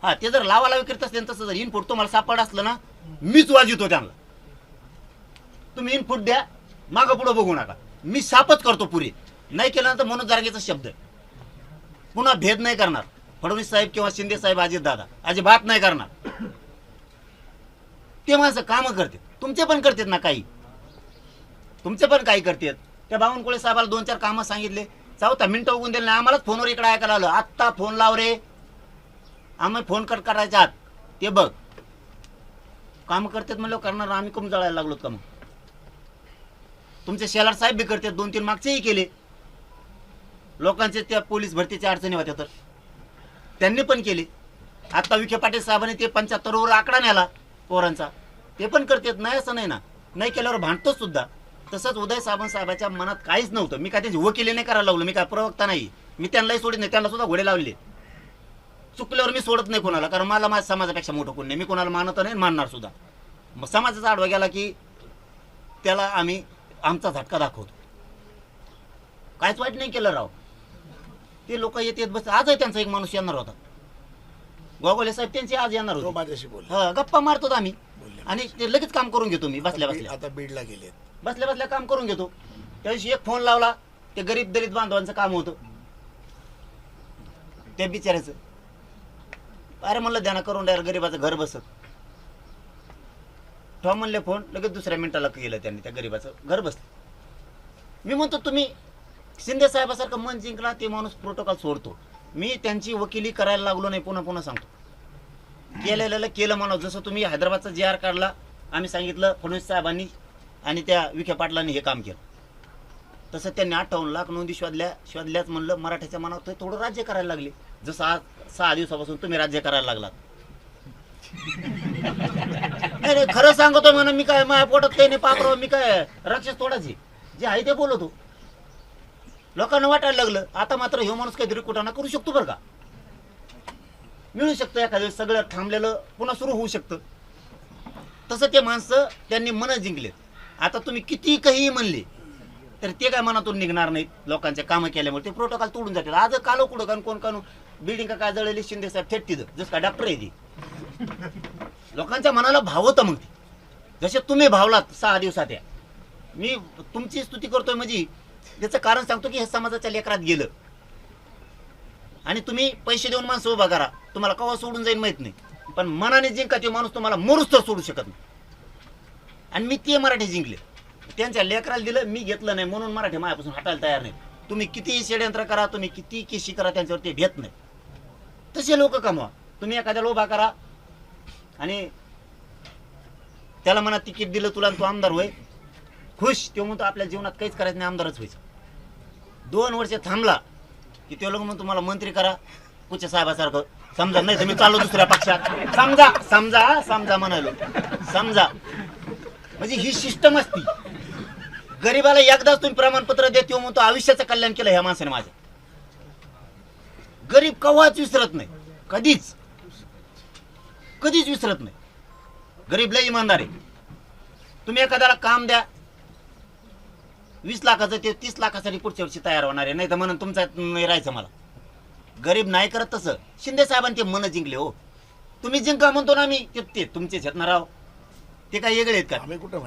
हा ते जर लावालावी करत असते तसं जर इनपुट तुम्हाला सापड असलं ना, मीच वाजवतो त्यांना. तुम्ही इनपुट द्या, मागं पुढं बघू नका. मी सापच करतो पुरे. नाही केलं तर मनोज जारगेचा शब्द आहे. पुन्हा भेद नाही करणार. फडणवीस साहेब किंवा शिंदे साहेब, अजित दादा अजिबात नाही करणार. ते माणसं कामं करतात. तुमचे पण करतात ना काही, तुमचे पण काही करतात. त्या बावनकुळे साहेबाला 2-4 कामं सांगितले, 4था मिनिटं उगून दिले नाही. आम्हालाच फोनवर इकडे ऐकायला आलं, आत्ता फोन लाव रे, आम्ही फोन कट करायच्या आत ते बघ. काम करतात म्हणलं करणार, आम्ही कमी जळायला लागलो का मग? तुमचे शेलार साहेब बी करतात, 2-3 मागचेही केले. लोकांचे त्या पोलीस भरतीच्या अडचणी होत्या तर त्यांनी पण केले. आता विखे पाटील साहेबांनी ते 75वर आकडा नेला पोरांचा, ते पण करतात. नाही असं नाही ना, नाही केल्यावर भांडतोच सुद्धा. तसंच उदय सामंत साहेबाच्या मनात काहीच नव्हतं. मी काय त्यांची वकिली नाही करायला लावलं, मी काय प्रवक्ता नाही. मी त्यांनाही सोडित नाही, त्यांना सुद्धा घोडे लावले. चुकल्यावर मी सोडत नाही कोणाला, कारण मला माझ्या समाजापेक्षा मोठं कोण नाही. मी कोणाला मानत नाही, मानणार सुद्धा. मग समाजाचा आडवा गेला की त्याला आम्ही आमचा झटका दाखवतो. काहीच वाईट नाही केलं राव. ते लोक येतात बस. आजही त्यांचा एक माणूस येणार होता, गोगोले साहेब, त्यांचे आज येणार तो होते. माझ्याशी बोल. हा गप्पा मारतो आम्ही आणि ते लगेच काम करून घेतो. मी बसल्या बसल्या आता बीडला गेले. बसल्या बसल्या काम करून घेतो. त्या दिवशी एक फोन लावला, ते गरीब दलित बांधवांचं काम होतं त्या बिचारायचं. अरे म्हणलं ध्याना करून डायरेक्ट गरीबाचं घर बसत. ठेवा म्हणले फोन, लगेच दुसऱ्या मिनिटाला केलं त्यांनी, त्या गरीबाचं घर बसलं. मी म्हणतो तुम्ही शिंदे साहेबासारखं मन जिंकला, ते माणूस प्रोटोकॉल सोडतो. मी त्यांची वकिली करायला लागलो नाही, पुन्हा पुन्हा सांगतो. केलेलं केलं म्हणा. जसं तुम्ही हैदराबादचा JR काढला, आम्ही सांगितलं फडणवीस साहेबांनी आणि त्या विखे पाटलांनी हे काम केलं, तसं त्यांनी 58 लाख नोंदी शोधल्याच म्हणलं. मराठ्याच्या मनात ते थोडं राज्य करायला लागले, जसं आज 6 दिवसापासून तुम्ही राज्य करायला लागलात. नाही खरं सांगतोय म्हणा, मी काय माझ्या पोटात काही नाही पाकराव, मी काय राक्षस थोडाची, जे आहे ते बोलतो. लोकांना वाटायला लागलं आता मात्र हे माणूस काहीतरी कुठं ना करू शकतो बरं का, मिळू शकतं एखाद्या वेळेस, सगळं थांबलेलं पुन्हा सुरू होऊ शकतं. तसं ते माणसं त्यांनी मन जिंकलेत. आता तुम्ही किती काही म्हणले तर ते काय मनातून निघणार नाहीत. लोकांचे कामं केल्यामुळे ते प्रोटोकॉल तोडून जातील. आज कालो कुठं कारण कोण कानू बिल्डिंग काय जळली, शिंदे साहेब थेट तिथं, जसं काय डॉक्टर आहे ती. लोकांच्या मनाला भावतं मग ते, जसे तुम्ही भावलात 6 दिवसात. या मी तुमची स्तुती करतोय म्हणजे त्याचं कारण सांगतो की हे समाजाच्या लेकरात गेलं आणि तुम्ही पैसे देऊन माणसं उभा करा, तुम्हाला केव्हा सोडून जाईल माहित नाही, पण मनाने जिंका ते माणूस तुम्हाला मरूच तर सोडू शकत नाही. आणि मी ते मराठी जिंकले, त्यांच्या लेकराला दिलं, मी घेतलं नाही म्हणून मराठी माझ्यापासून हटायला तयार नाही. तुम्ही किती षडयंत्र करा, तुम्ही किती केशी करा, त्यांच्यावर ते भेट नाही. तसे लोक कमवा. तुम्ही एखाद्याला उभा करा आणि त्याला म्हणा तिकीट दिलं तुला तू आमदार होय, खुश. तो म्हणतो आपल्या जीवनात काहीच करायचं नाही, आमदारच व्हायचं. 2 वर्ष थांबला की ते लोक म्हणून तुम्हाला मंत्री करा कुच्या साहेबासारखं, समजा नाही तर मी चाललो दुसऱ्या पक्षात, समजा समजा समजा म्हणालो, समजा. म्हणजे ही सिस्टम असती. गरीबाला एकदाच तुम्ही प्रमाणपत्र देतो म्हणतो आयुष्याचं कल्याण केलं ह्या माणसाने माझ्या. गरीब कवाच विसरत नाही, कधीच कधीच विसरत नाही. गरीब लय इमानदार आहे. तुम्ही एखाद्याला काम द्या 20 लाखाचं, ते 30 लाखासाठी पुढच्या वर्षी तयार होणार आहे, नाही तर म्हणून तुमचा नाही राहायचं मला. गरीब नाही करत तसं. शिंदे साहेबांनी ते मन जिंकले हो. तुम्ही जिंका म्हणतो ना मी, ते तुमचेच आहेत ना राव, ते काय वेगळे आहेत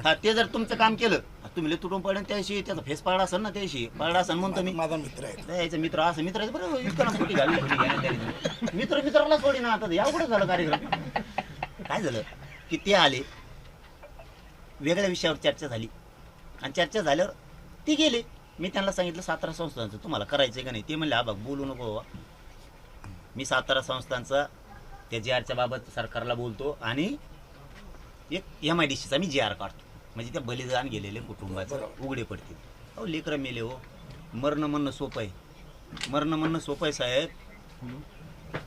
का? ते जर तुमचं काम केलं, तुम्ही तुटून पडलं त्याशी त्याचा फेस पाळला असेल ना, त्याशी पाळला असेल म्हणतो मी. माझा मित्र आहे, याचा मित्र असं मित्र आहे बरं, इतकं ना फुटी घालून मित्र मित्राला सोडी ना. आता यावं कुठं झालं कार्यक्रम. काय झालं की ते आले, वेगळ्या विषयावर चर्चा झाली आणि चर्चा झाल्यावर ते गेले. मी त्यांना सांगितलं 17 संस्थांचं तुम्हाला करायचं का नाही. ते म्हणले हा बघ बोलू नको बाबा, मी 17 संस्थांचा त्या JRच्या बाबत सरकारला बोलतो आणि एक MIDCचा मी JR काढतो, म्हणजे त्या बलिदान गेलेले कुटुंबाचं उघडे पडतील. अहो लेकरं मेले हो. मरणं म्हणणं सोपं आहे, मरणं म्हणणं सोपं आहे साहेब.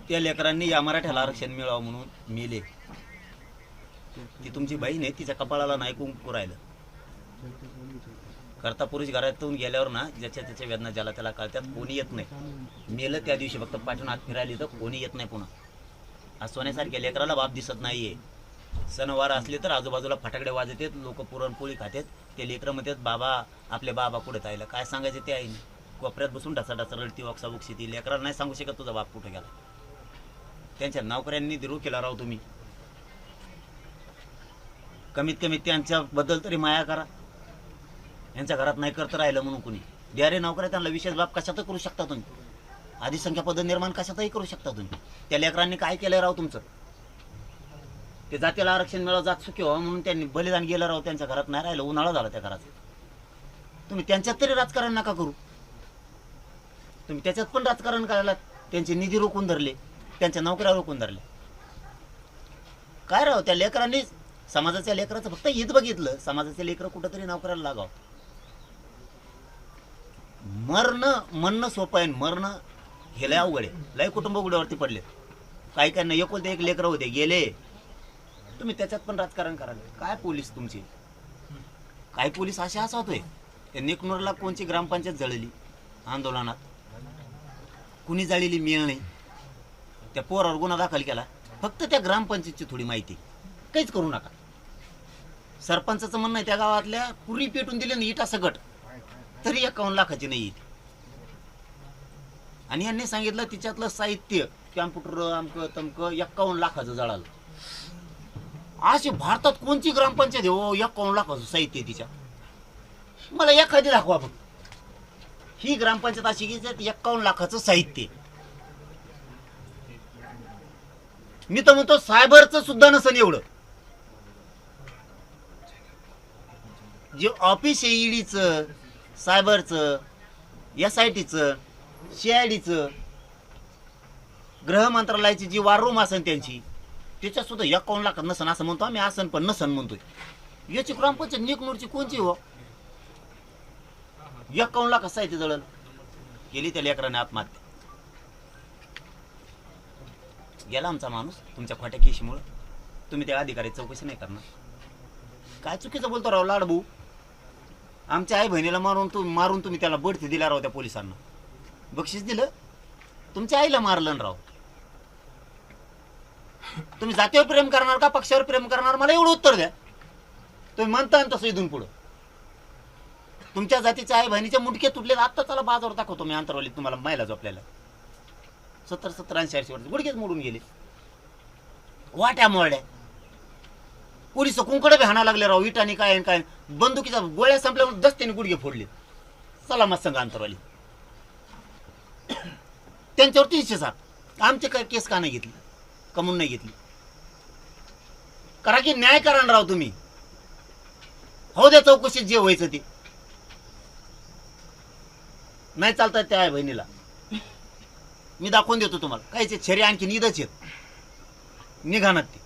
त्या लेकरांनी या मराठ्याला आरक्षण मिळावं म्हणून मेले. ती तुमची बहीण आहे, तिच्या कपाळाला नाही कुंकू राहिलं. करता पुरुष घरातून गेल्यावर ना ज्याच्या त्याच्या वेदना ज्याला त्याला कळतात, कोणी येत नाही. मेलं त्या दिवशी फक्त पाठवून हात फिरायली तर कोणी येत नाही पुन्हा. आज सोन्यासारख्या लेकराला बाप दिसत नाहीये. सणवार असले तर आजूबाजूला फटाकडे वाजतात, लोक पुरणपोळी खातात. ते लेकरं म्हणतात बाबा आपले बाबा कुठे जायला, काय सांगायचे ते आईने. कोपऱ्यात बसून ढसा रडती वक्साबुक्सी. ती लेकराला नाही सांगू शकत तुझा बाप कुठे गेला. त्यांच्या नोकऱ्यांनी दिरू केला राव तुम्ही. कमीत कमी त्यांच्याबद्दल तरी माया करा. यांच्या घरात नाही करत राहिलं म्हणून कुणी द्या रे नोकऱ्या. त्यांना विशेष बाब कशातही करू शकता तुम्ही. अधिसंख्या पद निर्माण कशातही करू शकता तुम्ही. त्या लेकरांनी काय केलं राव तुमचं. ते जातीला आरक्षण मिळावं, जात सुखी व्हावं म्हणून त्यांनी बलिदान गेलं राव. त्यांच्या घरात नाही राहिलं, उन्हाळा झाला त्या घराचा. तुम्ही त्यांच्यात तरी राजकारण नका करू. तुम्ही त्याच्यात पण राजकारण करायला त्यांचे निधी रोखून धरले, त्यांच्या नोकऱ्या रोखून धरले. काय राव त्या लेकरांनी समाजाच्या लेकराचं फक्त हित बघितलं. समाजाचे लेकरं कुठंतरी नोकऱ्याला लागावं. मरणं म्हणणं सोपं आहे, मरणं हे लय अवघड आहे. लय कुटुंब उघड्यावरती पडले. काही काही नाही, एकुलते एक लेकरं होते गेले. तुम्ही त्याच्यात पण राजकारण कराल. काय पोलीस तुमची, काय पोलीस अशा असा होतोय. त्या निकनूरला कोणची ग्रामपंचायत जळली आंदोलनात, कुणी जाळलेली मिळ नाही. त्या पोरावर गुन्हा दाखल केला. फक्त त्या ग्रामपंचायतची थोडी माहिती, काहीच करू नका. सरपंचाचं म्हणणं आहे त्या गावातल्या पुरी पेटून दिले ना इटा सकट, तरी 51 लाखाची नाही येते. आणि यांनी सांगितलं तिच्यातलं साहित्य कॅम्प्युटर अमकं तमकं 51 लाखाचं जळालं. अशी भारतात कोणची ग्रामपंचायत हो 51 लाखाचं साहित्य तिच्या. मला एखादी दाखवा फक्त. ही ग्रामपंचायत अशी की त्यात 51 लाखाचं साहित्य. मी तर म्हणतो सायबरचं सुद्धा नसन एवढं. जे ऑफिस आहे ईडीचं, सायबरचं, SITचं, CIDचं, गृह मंत्रालयाची जी वॉर रूम असन त्यांची, त्याच्यात सुद्धा 51 लाखात नसन असं म्हणतो आम्ही. असन पण नसन म्हणतोय. याची ग्रामपंचायत निकनूरची कोणची हो? 51 लाखात साहित्य जळलं. गेली त्या लेकराने आत्महत्या. गेला आमचा माणूस तुमच्या खोट्या केशीमुळे. तुम्ही त्या अधिकारी चौकशी नाही करणार. काय चुकीचं बोलतो राव लाडबू. आमच्या आई बहिणीला मारून तुम्ही त्याला बढती दिला राव त्या पोलिसांना. बक्षीस दिलं. तुमच्या आईला मारलं ना राव. तुम्ही जातीवर प्रेम करणार का पक्षावर प्रेम करणार मला एवढं उत्तर द्या. तुम्ही म्हणता तसं इथून पुढं. तुमच्या जातीच्या आई बहिणीचे मुंडके तुटले. आता त्याला बाजावर दाखवतो मी अंतरवाली तुम्हाला महिला झोपलेला. 70-70, 80-80 वर्ष गुडघेच मोडून गेले. वाट्या मोडल्या. पोलिस कुंकडे बी हाणा लागले राव. विटाने काय काय बंदुकीच्या गोळ्या संपल्यावर दस्त्याने गुडघे फोडले. चला मग संघ अंतरवाली. त्यांच्यावर 307. आमचे काय केस का नाही घेतली? कमून नाही घेतली? करा की न्याय करा ना राव तुम्ही. हो द्या चौकशीत जे व्हायचं ते. नाही चालतात त्या आहे बहिणीला. मी दाखवून देतो तुम्हाला. कायचे छेरे आणखी निदच आहेत. निघाणात ते.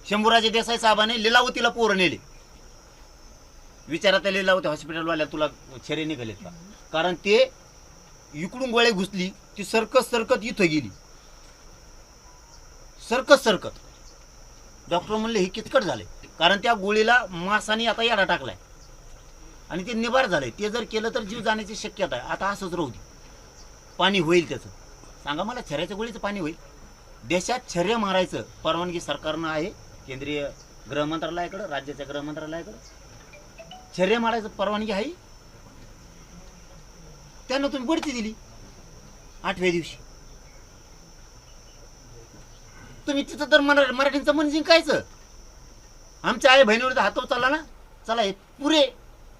शंभूराजे देसाई साहेबांनी लिलावतीला पोरं नेले. विचारा त्या लिलावती हॉस्पिटलवाल्या तुला छेरे निघालेत का? कारण ते इकडून गोळे घुसली ती सरकत इथं गेली. सरकत डॉक्टर म्हणले हे कितकट झाले. कारण त्या गोळीला मासाने आता याडा टाकलाय आणि ते निबार झालंय. ते जर केलं तर जीव जाण्याची शक्यता आहे. आता असंच राहू दे. पाणी होईल त्याचं. सांगा मला छर्याच्या गोळीचं पाणी होईल? देशात छर्य मारायचं परवानगी सरकारनं आहे. केंद्रीय गृह मंत्रालयाकडं, राज्याच्या गृह मंत्रालयाकडं छर्य मारायचं परवानगी आहे. त्यांना तुम्ही बढती दिली 8व्या दिवशी. तुम्ही तिथं तर मराठींचं मन जिंकायचं. आमच्या आई बहिणीवर हात चालला ना, चला हे पुरे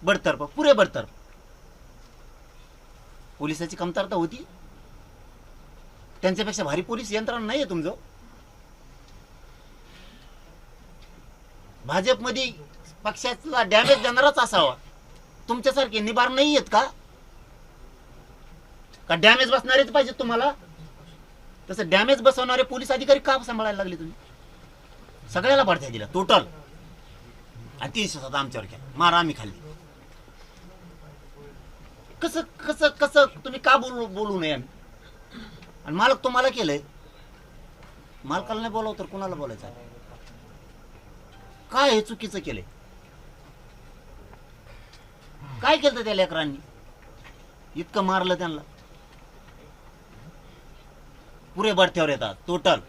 बडतर्फ. पोलिसाची कमतरता होती. त्यांच्यापेक्षा भारी पोलीस यंत्रणा नाहीये तुमचं. भाजपमध्ये पक्षाला डॅमेज देणारच असावा. तुमच्यासारखे निबार नाही आहेत का डॅमेज बसणारेच पाहिजेत तुम्हाला? तसं डॅमेज बसवणारे पोलीस अधिकारी का सांभाळायला लागले तुम्ही? सगळ्याला बढत्या दिला टोटल. आणि 307 आमच्यावर केला. मारा आम्ही खाल्ली. कसं तुम्ही का बोलू नये आम्ही? आणि मालक तुम्हाला केलंय. मालकाला नाही बोलावं तर कुणाला बोलायचं? काय हे चुकीचं केलंय? काय केलं त्या लेकरांनी? इतकं मारलं त्यांना. पुरे बडथ्यावर येतात टोटल.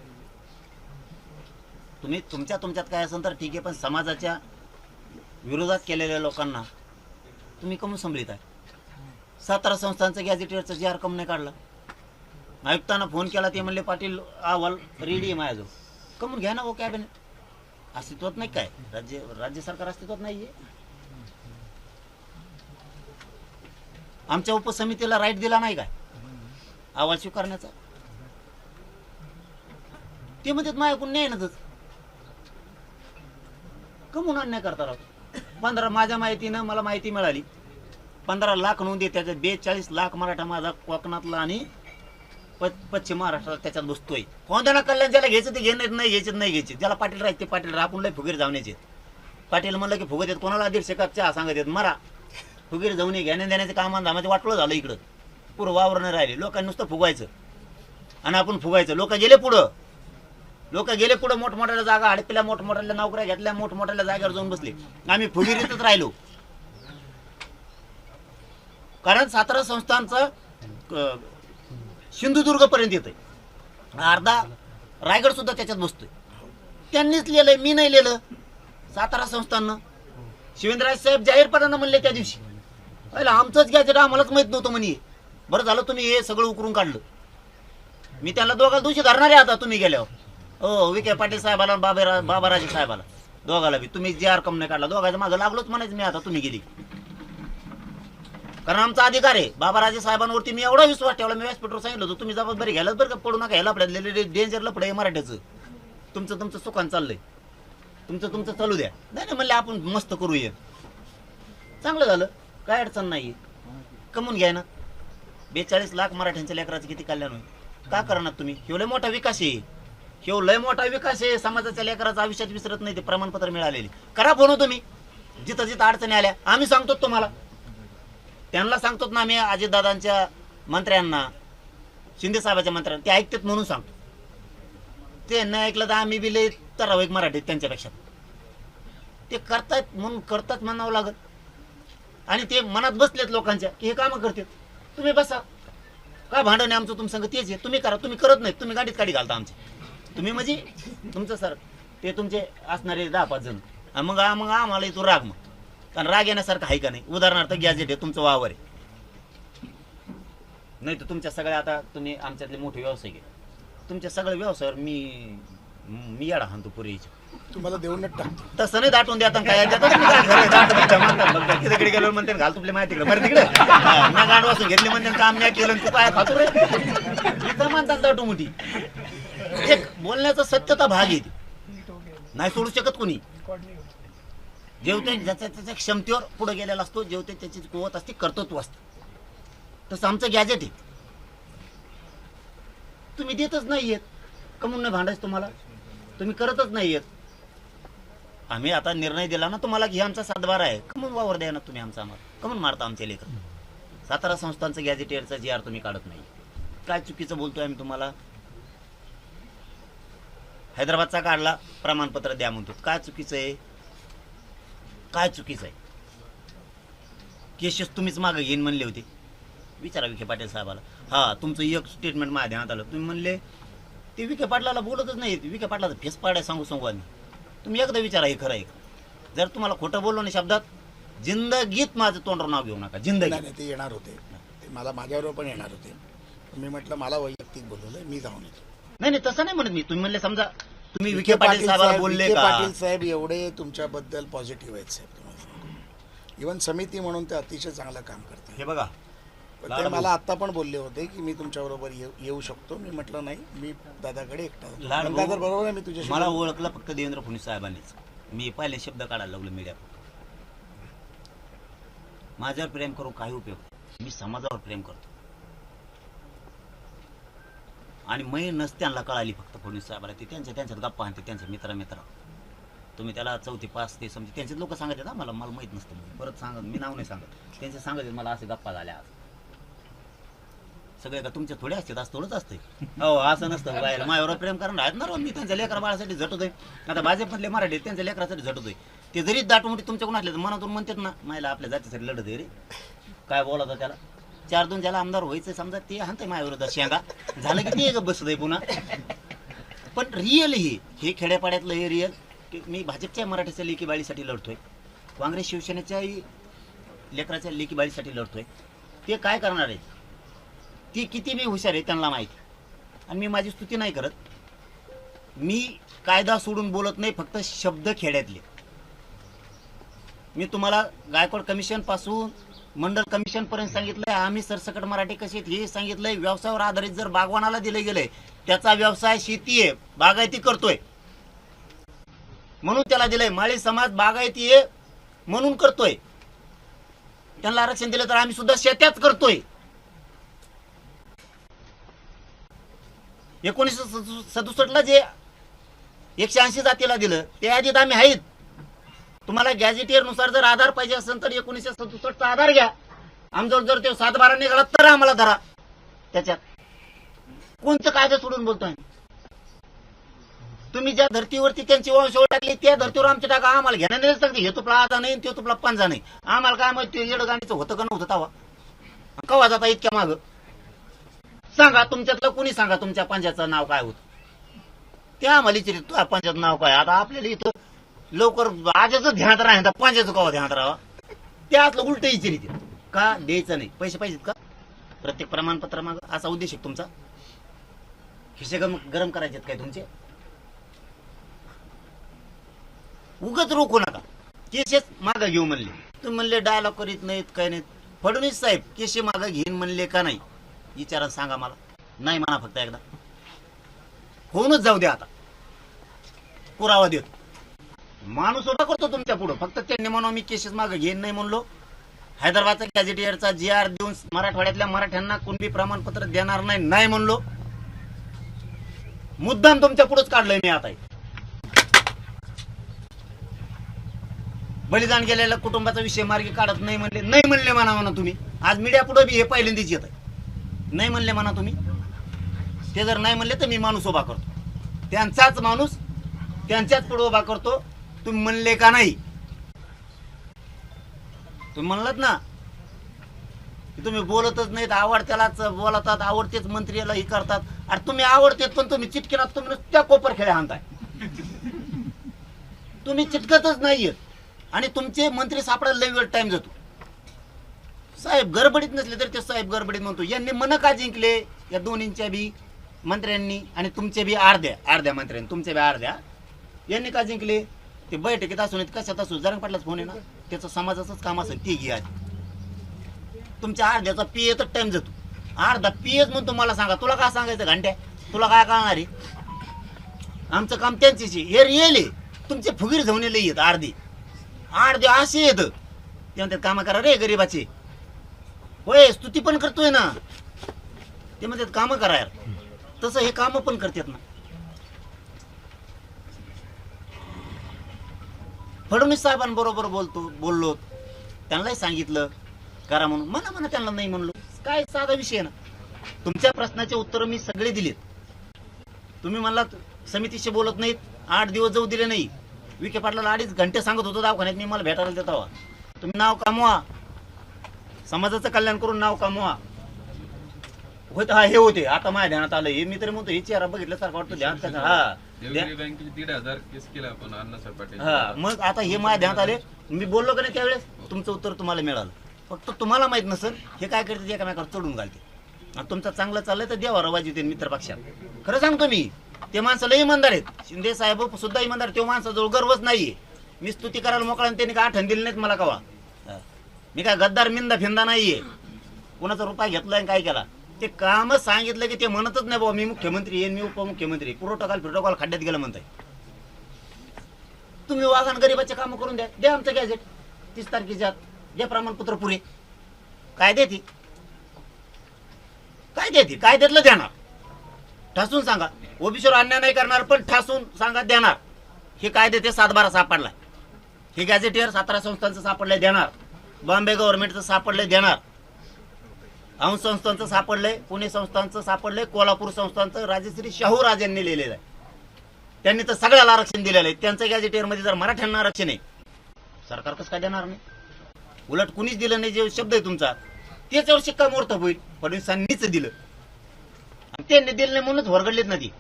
तुम्ही तुमच्यात काय असेल तर ठीक आहे. पण समाजाच्या विरोधात केलेल्या लोकांना तुम्ही कमून संभलित आहे? 17 संस्थांचं गॅझेटियरचं जी रक्कम नाही काढला. आयुक्तांना फोन केला. ते म्हणले पाटील अहवाल रेडी आहे माझ्याजवळ. कमून घ्या ना हो. कॅबिनेट अस्तित्वात नाही काय? राज्य सरकार अस्तित्वात नाहीये. आमच्या उपसमितीला राईट दिला नाही काय अहवाल स्वीकारण्याचा? ते म्हणतात माझ्याकडून नाही ना. कमून अन्याय करता राहतो. 15 माझ्या माहितीनं मला माहिती मिळाली 15 लाख नोंदी. त्याच्यात 42 लाख मराठा माझा कोकणातला आणि पश्चिम महाराष्ट्रात त्याच्यात बसतोय. कोणत्या कल्याण ज्याला घ्यायचं ते घेण्यात नाही घ्यायचे. ज्याला पाटील राहायचे ते पाटील राहा. आपण लय फुगीर जावण्याचे. पाटील म्हणलं की फुगत येत. कोणाला 150 कप चहा सांगत येत मरा. फुगीर जाऊन घेण्या देण्याचे कामान धामाचे वाटलं झालं. इकडं पुरं वावर नाही राहिले. लोकांनी नुसतं फुगायचं आणि आपण फुगायचं. लोक गेले पुढं मोठमोठ्या जागा हडपल्या, मोठमोठ्या नोकऱ्या घेतल्या, मोठमोठ्या जागेवर जाऊन बसले. आम्ही फुगीरीतच राहिलो. कारण 17 संस्थांचं सिंधुदुर्ग पर्यंत येतंय. अर्धा रायगड सुद्धा त्याच्यात बसतोय. त्यांनीच लिहिलंय, मी नाही लिहिलं. 17 संस्थांना शिवेंद्रराज साहेब जाहीरपणानं म्हणले त्या दिवशी आमचंच गॅजेट आम्हालाच माहित नव्हतं म्हणे. बरं झालं तुम्ही हे सगळं उकरून काढलं. मी त्यांना दोघाला दोषी धरणार आहे आता तुम्ही गेल्यावर. हो विखे पाटील साहेबाला बाबाराजे साहेबाला दोघाला बी तुम्ही जे रक्कम नाही काढला. दोघांच्या मागं लागलोच म्हणायचं मी आता. तुम्ही गेली कारण आमचा अधिकार आहे. बाबाराजे साहेबांवरती मी एवढा विश्वास ठेवला. मी व्यासपीठावर सांगितलं होतं तुम्ही जबाबदारी घ्यायलाच बरं का, पडू नका. ह्याला आपल्याला डेंजरला पडे मराठ्याचं. तुमचं सुखान चाललंय, तुमचं चालू द्या. नाही म्हणले आपण मस्त करूया. चांगलं झालं, काय अडचण नाही. कमवून घ्या ना. 42 लाख मराठ्यांच्या लेकराचं किती कल्याण होईल. का करणार तुम्ही? ह्यो लय मोठा विकास आहे. ह्यो लय मोठा विकास आहे. समाजाच्या लेकराचं आयुष्यात विसरत नाही. ते प्रमाणपत्र मिळालेले. करा फोन तुम्ही जिथं जिथं अडचणी आल्या. आम्ही सांगतो तुम्हाला, त्यांना सांगतो ना आम्ही. अजितदादांच्या मंत्र्यांना, शिंदे साहेबाच्या मंत्र्यांना ते ऐकतात म्हणून सांगतो. ते न ऐकलं तर आम्ही बी लय ठराविक मराठीत त्यांच्यापेक्षा. ते करतायत म्हणून करतात म्हणावं लागत. आणि ते मनात बसलेत लोकांच्या की हे कामं करतात. तुम्ही बसा, काय भांडण आहे आमचं तुम संग तेच आहे. तुम्ही करा. तुम्ही करत नाही, तुम्ही गाडीत काढी घालता आमची. तुम्ही म्हणजे तुमचं सर ते तुमचे असणारे 10-5 जण. मग आम्हाला इथं राग. मग कारण राग येण्यासारखं आहे का नाही. उदाहरणार्थ गॅजेट आहे, तुमचं वावर आहे. नाही तर तुमच्या सगळ्या, आता तुम्ही आमच्यातले मोठे व्यवसायिक आहे, तुमच्या सगळ्या व्यवसायावर मी येडा हाणतो पुरीच्या. तुम्हाला देऊनच टाकतो. तसं नाही दाटून देता काय तिकडे गेलो म्हणते घाल तुपले माहिती तिकडे बरं तिकडे मी गाड वाचून घेतली म्हणते काम नाही केलं तू काय खातो रे. इथं म्हणतात दाटू मोठी. एक बोलण्याचा सत्यता भाग येते, नाही सोडू शकत कोणी. जेवते त्याच्या क्षमतेवर पुढे गेलेला असतो. जेवते त्याची कुवत असते, कर्तृत्व असतं. तसं आमचं गॅजेट आहे. तुम्ही देतच नाहीयेत. कमून नाही भांडायचं तुम्हाला. तुम्ही करतच नाहीयेत. आम्ही आता निर्णय दिला ना तुम्हाला की आमचा 7-12 आहे. कमून वावर द्या ना तुम्ही आमचा. आम्हाला कमून मारता आमचे लेकर. सातारा संस्थांचं गॅजेटियरचा GR तुम्ही काढत नाही. काय चुकीचं बोलतोय आम्ही तुम्हाला. हैदराबादचा काढला, प्रमाणपत्र द्या म्हणतो. काय चुकीचं आहे, काय चुकीचं आहे. केसेस तुम्हीच मागं घेईन म्हणले होते. विचारा विखे पाटील साहेबाला. हा तुमचं एक स्टेटमेंट माझ्या ध्यानात आलं. तुम्ही म्हणले ते विखे पाटलाला बोलतच नाही. विखे पाटलाचा फेस पाडाय सांगू आम्ही. तुम्ही एकदा विचारा हे खरं आहे का. जर तुम्हाला खोटं बोललो नाही शब्दात, जिंदगीत माझं तोंडावर नाव घेऊ नका. जिंदगी नाही ते येणार होते, ते मला माझ्याबरोबर पण येणार होते. मी म्हटलं मला वैयक्तिक बोलवलंय, मी जाऊन येतो. नाही तसं नाही म्हणत मी. तुम्ही म्हणले समजा तुम्ही विखे पाटील साहेबाला बोलले विखे का. पाटील साहेब एवढे तुमच्याबद्दल पॉझिटिव्ह आहेत साहेब. तुम्हाला इव्हन समिती म्हणून ते अतिशय चांगलं काम करतात. हे बघा, ते मला आता पण बोलले होते की मी तुमच्याबरोबर येऊ शकतो. मी म्हटलं नाही, मी दादाकडे एकटा. दादा बरोबर आहे, मी तुझ्याशी मला ओळखलं फक्त देवेंद्र फडणवीस साहेबांनीच. मी पहिले शब्द काढायला लागलो मीडियावर. माझ्यावर प्रेम करून काही उपयोग. मी समाजावर प्रेम करतो. आणि मै नसत्यांना कळाली फक्त फडणवीस साहेबाला. ते त्यांच्यात गप्पा आणते त्यांच्या मित्र. तुम्ही त्याला 4थी 5 ते समजे त्यांचे लोक सांगत आहेत. मला माहित नसतं. परत सांगत, मी नाव नाही सांगत. त्यांचे सांगत आहेत मला असे गप्पा झाल्या आज. सगळे का तुमचे थोडे असतात, आज थोडंच असते. हो असं नसतं. बाहेर माझ्यावर प्रेम करणार आहेत ना. मी त्यांच्या लेकरा बाळासाठी झटतोय. आता भाजपमधले मराठी त्यांच्या लेकरासाठी झटतोय. ते जरी दाटून तुमच्याकडून असले तर मनातून म्हणतात ना मायला आपल्या जातीसाठी लढत आहे रे. काय बोलत त्याला 4-2 ज्याला आमदार व्हायचं समजा ते हाणतंय माझ्या विरोधात शेंगा. झालं की ते बसतंय पुन्हा. पण रिअल हे खेड्यापाड्यातलं हे रिअल की मी भाजपच्या मराठीच्या लेकी बाळीसाठी लढतोय. काँग्रेस शिवसेनेच्याही लेकराच्या लेकी बाळीसाठी लढतोय. ते काय करणार आहे, ती किती मी हुशार आहे त्यांना माहिती. आणि मी माझी स्तुती नाही करत. मी कायदा सोडून बोलत नाही, फक्त शब्द खेड्यातले. मी तुम्हाला गायकवाड कमिशन पासून मंडल कमिशन पर्यंत सांगितलंय. आम्ही सरसकट मराठी कशी आहेत हे सांगितलंय. व्यवसायावर आधारित जर बागवानाला दिले गेले, त्याचा व्यवसाय शेती आहे, बागायती करतोय म्हणून त्याला दिलंय. माळी समाज बागायती आहे म्हणून करतोय. त्यांना आरक्षण दिलं तर आम्ही सुद्धा शेत्याच करतोय. 1967 जे 180 जातीला दिलं ते आधीत आम्ही आहेत. तुम्हाला गॅजेटियर नुसार जर आधार पाहिजे असेल तर 1967चा आधार घ्या. आमच्यावर जर ते 7-12 निघाला तर आम्हाला धरा. त्याच्यात कोणतं कायदा सोडून बोलतोय. तुम्ही ज्या धर्तीवरती त्यांची वंशावळ टाकली त्या धर्तीवर आमच्या टाका. आम्हाला घेणं नाही सांगते. हे तुपला आता नाही, ते तुपला पंजा नाही. आम्हाला काय माहिती येडगाणीचं होतं का नव्हतं तवा. कवा जाता इतक्या मागं सांगा. तुमच्यातलं कोणी सांगा तुमच्या पंजाचं नाव काय होतं ते आम्हाला विचारित. पंजाचं नाव काय. आता आपल्याला इथं लवकर आजच ध्यानात राहणार, पंजाचं कवा ध्यानात राहावा. त्यातलं उलट विचारित. का द्यायचं नाही, पैसे पाहिजेत का प्रत्येक प्रमाणपत्र माग. असा उद्देश आहे तुमचा. खिसे गरम करायचे काय तुमचे. उगाच रोखू नका. केसेस मागं घेऊ म्हणले. तुम्ही म्हणले डायलॉग करीत नाहीत काय नाहीत. फडणवीस साहेब केशी मागं घेईन म्हणले का नाही विचारा, सांगा मला. नाही म्हणा फक्त एकदा, होऊनच जाऊ द्या. आता पुरावा देत माणूस उभा करतो तुमच्या पुढं. फक्त त्यांनी म्हणून मी केसेस मागं घेईन नाही म्हणलो. हैदराबादचा गॅझेटियरचा GR देऊन मराठवाड्यातल्या मराठ्यांना कुणबी प्रमाणपत्र देणार नाही म्हणलो. मुद्दाम तुमच्या पुढेच काढलंय मी. आता बलिदान गेलेल्या कुटुंबाचा विषय मार्गी काढत नाही म्हणले म्हणा तुम्ही. आज मीडिया पुढे बी हे पहिल्यांदाच येत आहे. नाही म्हणले म्हणा तुम्ही. ते जर नाही म्हणले तर मी माणूस उभा करतो, त्यांचाच माणूस त्यांच्याच पुढे उभा करतो. तुम्ही म्हणले का नाही? तुम्ही म्हणलात ना की तुम्ही बोलतच नाहीत, आवडत्यालाच बोलतात, आवडतेच मंत्र्याला हे करतात. अरे तुम्ही आवडतेत पण तुम्ही चिटकिनात तुम्ही त्या कोपर खेळ्या हाणताय. तुम्ही चिटकतच नाहीयेत आणि तुमचे मंत्री सापडायला लई वेळ टाइम जातो. साहेब गडबडीत नसले तर ते साहेब गडबडीत म्हणतो. यांनी मन का जिंकले या दोन्हींच्या बी मंत्र्यांनी आणि तुमचे बी अर्ध्या मंत्र्यांनी, तुमच्या बी अर्ध्या. यांनी का जिंकले? ते बैठकीत असून कशात असू, जरंग पाटलाच फोन आहे ना, त्याचं समाजाचंच काम असेल ते घ्या. तुमच्या अर्ध्याचा पियेतच टाइम जातो. अर्धा पियच म्हणून तुम्हाला सांगा. तुला काय सांगायचं घंट्या? तुला काय कळणार आहे? आमचं काम त्यांच्याशी. हे रिअल आहे. तुमचे फुगीर झवणेले येत अर्धे असे येत. ते म्हणतात कामं करा रे गरीबाचे. होय स्तुती पण करतोय ना. ते म्हणतात कामं करा यार. तसं हे कामं पण करतात ना. फडणवीस साहेबांबरोबर बोललो, त्यांनाही सांगितलं करा म्हणून. म्हणा त्यांना नाही म्हणलो. काय साधा विषय ना. तुमच्या प्रश्नाचे उत्तर मी सगळे दिलेत. तुम्ही म्हणला समितीशी बोलत नाहीत, 8 दिवस जाऊ दिले नाही. विखे पाटलाला 2.5 घंटे सांगत होतो दवाखान्यात मी, मला भेटायला देत हवा. तुम्ही नाव कमवा, समाजाचं कल्याण करून नाव कमवा. होत हा हे होते. आता माझ्या ध्यानात आलं हे. मी तरी म्हणतो हे चेहरा बघितल्यासारखं वाटतं ध्यान त्याचा. हा बँकेचे 1,500 केस केला आपण अण्णासाहेब पाटील. हा मग आता हे माझ्या ध्यानात आले. मी बोललो का नाही त्यावेळेस तुमचं उत्तर तुम्हाला मिळालं. फक्त तुम्हाला माहित नसेल हे काय करते, एकामेकावर चढून घालते. आणि तुमचं चांगलं चाललंय तर देवा रवाज येते मित्र पक्षात. खरं सांगतो मी, ते माणसाला इमानदार आहेत. शिंदे साहेब सुद्धा इमानदार. तो माणसाजवळ गर्वच नाहीये. मी स्तुती करायला मोकळा त्यांनी काय आठवण दिली नाहीत मला कवा. मी काय गद्दार मिंदा फिंदा नाहीये. कोणाचा रुपया घेतलाय काय केला ते कामच सांगितलं की ते म्हणतच नाही बाबा मी मुख्यमंत्री येईन, मी उपमुख्यमंत्री. प्रोटोकॉल खड्ड्यात गेलं म्हणताय. तुम्ही वाघान गरीबाचे काम करून द्या आमचं गॅझेट 30 तारखेच्या आत. द्या प्रमाणपत्र पुरे. काय देते कायद्यातलं देणार. ठासून सांगा. ओबीसीवर अन्याय नाही करणार पण ठासून सांगा देणार. हे कायदे ते 7/12 सापडलाय. हे गॅझेटियर 17 संस्थांचं सापडलंय देणार. बॉम्बे गव्हर्नमेंटचं सापडलंय देणार. अंश संस्थांचं सापडलंय, पुणे संस्थांचं सापडलंय, कोल्हापूर संस्थांचं राजश्री शाहू राजांनी लिहिलेलं आहे. त्यांनी तर सगळ्याला आरक्षण दिलेलं आहे. त्यांचं गॅझेटियर मध्ये जर मराठ्यांना आरक्षण आहे, सरकार कसं काय देणार नाही? उलट कुणीच दिलं नाही. जे शब्द आहे तुमचा त्याच्यावर शिक्का मोर्तब होईल. फडणवीसांनीच दिलं आणि त्यांनी दिलं नाही म्हणूनच वरगडलेत ना ती.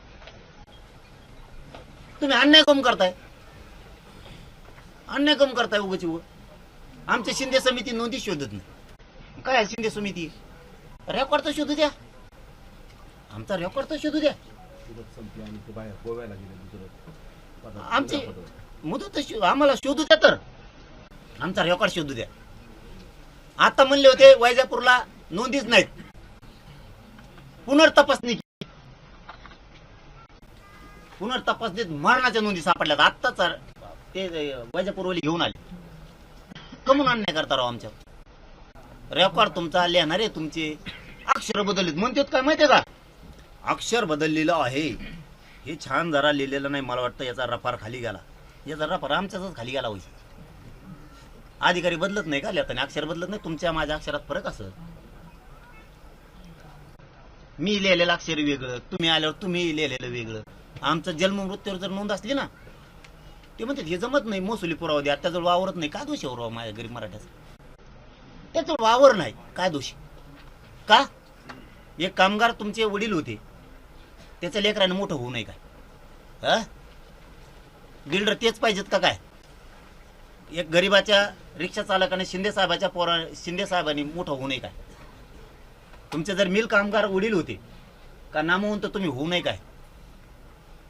तुम्ही अन्याय कम करताय उगाच. आमच्या शिंदे समिती नोंदी शोधत नाही. काय शिंदे समिती रेकॉर्ड तर शोधू द्या. आमचा रेकॉर्ड तर शोधू द्या. आमची मुदत आम्हाला शोधू द्या. तर आमचा रेकॉर्ड शोधू द्या. आता म्हणले होते वैजापूरला नोंदीच नाहीत, पुनर्तपासणीत मरणाच्या नोंदी सापडल्यात. आत्ताच ते वैजापूरवाली घेऊन आले. कमून अन्याय करता राव आमच्या. रेकॉर्ड तुमचा लिहिणारे तुमचे अक्षर बदललेत म्हणतात. काय माहितीये का? अक्षर बदललेलं आहे. हे छान जरा लिहिलेलं नाही. मला वाटतं याचा रफार खाली गेला. याचा रफार आमच्याच खाली गेला होईल. अधिकारी बदलत नाही का लिहिताना? अक्षर बदलत नाही. तुमच्या माझ्या अक्षरात फरक असं. मी लिहिलेलं अक्षर वेगळं, तुम्ही आल्यावर तुम्ही लिहिलेलं वेगळं. आमचं जन्म मृत्यूवर जर नोंद असली ना, ते म्हणतात हे जमत नाही, महसुली पुरावा द्या. त्याजवळ वावरत नाही. काय दोष आहे माझ्या गरीब मराठ्याचा? त्याजवळ वावर नाही. काय दोष का? एक कामगार तुमचे वडील होते, त्याच्या लेकराने मोठं होऊ नये काय? बिल्डर तेच पाहिजेत का काय? एक गरीबाच्या रिक्षा चालकाने शिंदे साहेबांनी मोठं होऊ नये काय? तुमचे जर मिल कामगार वडील होते का नामवंत तुम्ही होऊ नये काय?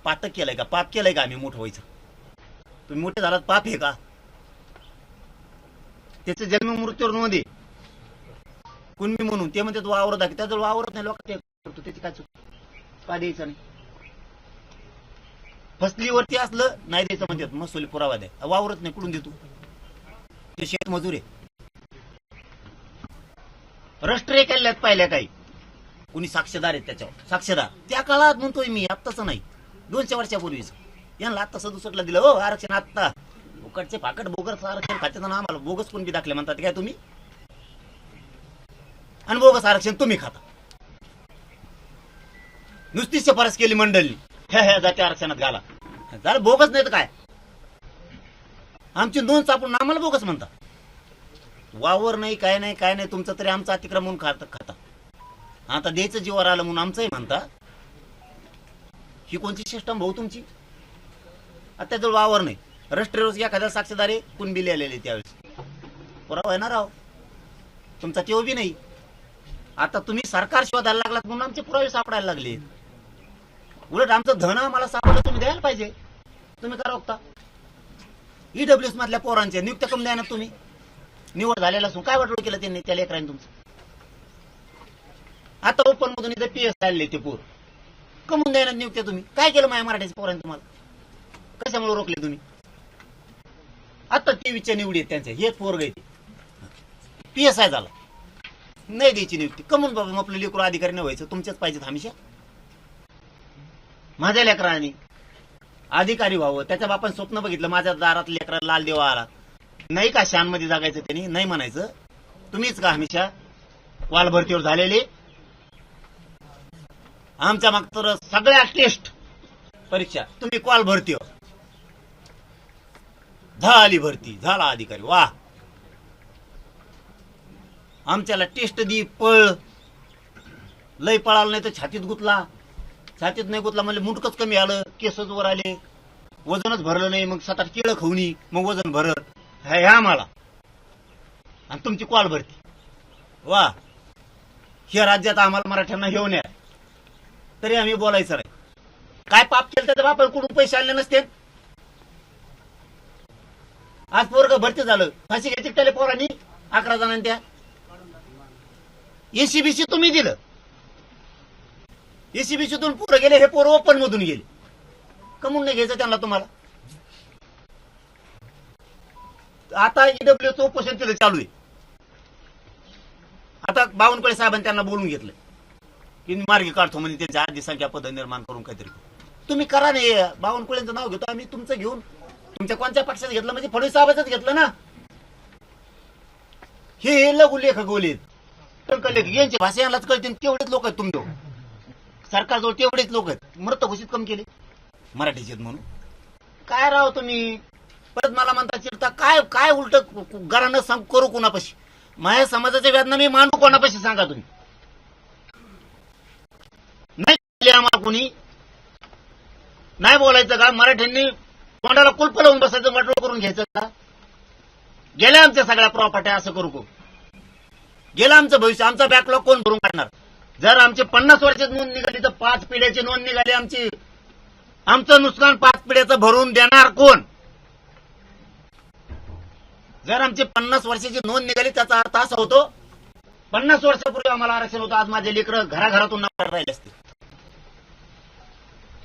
पातक केलंय का? पाप केलंय का आम्ही मोठं व्हायचं? तुम्ही मोठे झालात पाप आहे का? त्याचे जन्म मृत्यूवर नोंद आहे. कुणबी म्हणून ते म्हणतात वावर दाखव, त्याजवळ वावरत नाही, लोक ते करतो, त्याची काय चूक? का द्यायचं नाही? फसलीवरती असलं नाही द्यायचं म्हणतात, महसुली पुरावा द्या. वावरत नाही, कुठून देतो? ते शेतमजूर आहे. राष्ट्रीय केल्यात पाहिल्या काही, कुणी साक्षीदार आहेत त्याच्यावर, साक्षीदार त्या काळात म्हणतोय मी, आत्ताच नाही, 200 वर्षापूर्वीच. यांना आत्ता 67ला दिलं हो आरक्षण. आत्ता उकडचे पाकट बोगस आरक्षण खात्यात, आम्हाला बोगस कोणबी दाखले म्हणतात काय तुम्ही? आणि बोगस आरक्षण तुम्ही खाता. नुसती शिफारस केली मंडळी, ह्या जाती आरक्षणात घाला, झालं बोगस. नाही तर काय, आमची नोंद चापून आम्हाला बोगस म्हणता. वावर नाही, काय नाही, काय नाही तुमचं, तरी आमचं अतिक्रमण खाता. आता द्यायचं जीवावर आलं म्हणून आमचंही म्हणता. ही कोणती सिस्टम भाऊ तुमची? आता त्याजवळ वावर नाही, राष्ट्रीय एखाद्या साक्षीदारी कुणबी लिहिलेले त्यावेळेस पुरावा आहे ना राव तुमचा, तेव बी नाही. आता तुम्ही सरकार शोधायला लागलात म्हणून आमचे पुरावे सापडायला लागले. उलट आमचं धन आम्हाला सापडलं तुम्ही द्यायला पाहिजे. तुम्ही करा बघता ईडब्ल्यूएस मधल्या पोरांच्या नियुक्त्या कमी द्या ना तुम्ही. निवड झालेला असून काय वाटलं केलं त्यांनी त्या लेकरांनी तुमचं? आता ओपन मधून इथे पीएस आले ते पोर कमून द्यायला नियुक्त्या तुम्ही. काय केलं माझ्या मराठीच्या पोरांनी तुम्हाला? कशामुळे रोखले तुम्ही? आता टीव्हीच्या निवडी आहेत त्यांच्या, हे पोरग आहे पीएसआय झाला, नाही द्यायची नियुक्ती. कमून बाबा आपलं लेकरू अधिकारी नाही व्हायचं, तुमच्याच पाहिजेत हमेशा. माझ्या लेकरांनी अधिकारी व्हावं, त्याच्या बापाने स्वप्न बघितलं माझ्या दारात लेकरा लाल देवा आला, नाही का शानमध्ये जागायचं त्यांनी? नाही म्हणायचं. तुम्हीच का हमेशा वाल भरतीवर झालेले? आमच्या माग तर सगळ्या टेस्ट परीक्षा तुम्ही कॉल भरतीवर झाली, भरती झाला अधिकारी, वा. आमच्याला टेस्ट दी, पळ, लय पळाला नाही तर छातीत गुतला, छातीत नाही गुतला म्हणजे मुंडकच कमी आलं, केसच वर आले, वजनच भरलं नाही, मग 7-8 केळं खाऊनी मग वजन भरत, ह्या आम्हाला. आणि तुमची कॉल भरती, वा. ह्या राज्यात आम्हाला मराठ्यांना घेऊन या, तरी आम्ही बोलायचं नाही. काय पाप केलं त्याच्या बापाला कुठून पैसे आणले नसते? आज पोरग भरती झालं, फाशी घ्यायची त्याला पोरांनी 11 जणांनी. त्या एसीबीसी तुम्ही दिलं, एसीबीसीतून पोरं गेले, हे पोरं ओपन मधून गेले. कमून नाही घ्यायचं त्यांना तुम्हाला? आता ईडब्ल्यूचं उपोषण तिथं चालू आहे. आता बावनकुळे साहेबांनी त्यांना बोलून घेतलं की मार्गी काढतो म्हणजे त्यांच्या आधी संख्या पद निर्माण करून काहीतरी. तुम्ही करा नाही, बावनकुळेंचं नाव घेतो आम्ही, तुमचं घेऊन तुमच्या कोणत्या पक्षात घेतलं म्हणजे फडणवीस साहेबांच घेतलं ना. हे लघु लेखक बोलेत, टंकलेखक, यांची भाषा यांनाच कळतील. तेवढेच लोक आहेत तुमच्या सरकारजवळ, तेवढेच लोक आहेत. मृत घोषित कम केले मराठीचे म्हणून. काय राव तुम्ही परत मला म्हणता चिरता? काय काय उलट घरानं सांग करू कोणापाशी? माझ्या समाजाच्या वेदना मी मांडू कोणापाशी सांगा तुम्ही? नाही आम्हाला कोणी नाही बोलायचं का? मराठ्यांनी तोंडाला कुलप लावून बसायचं, वाटोळ करून घ्यायचं का? गेल्या आमच्या सगळ्या प्रॉपर्ट्या असं करू को गेलं आमचं भविष्य, आमचा बॅकलॉग कोण भरून काढणार? जर आमची 50 वर्षाची नोंद निघाली तर 5 पिढ्याची नोंद निघाली आमची. आमचं नुकसान 5 पिढ्याचं भरून देणार कोण? जर आमची 50 वर्षाची नोंद निघाली त्याचा अर्थ असा होतो 50 वर्षापूर्वी आम्हाला आरक्षण होतं, आज माझे लेकरं घराघरातून नाकार राहिले असते.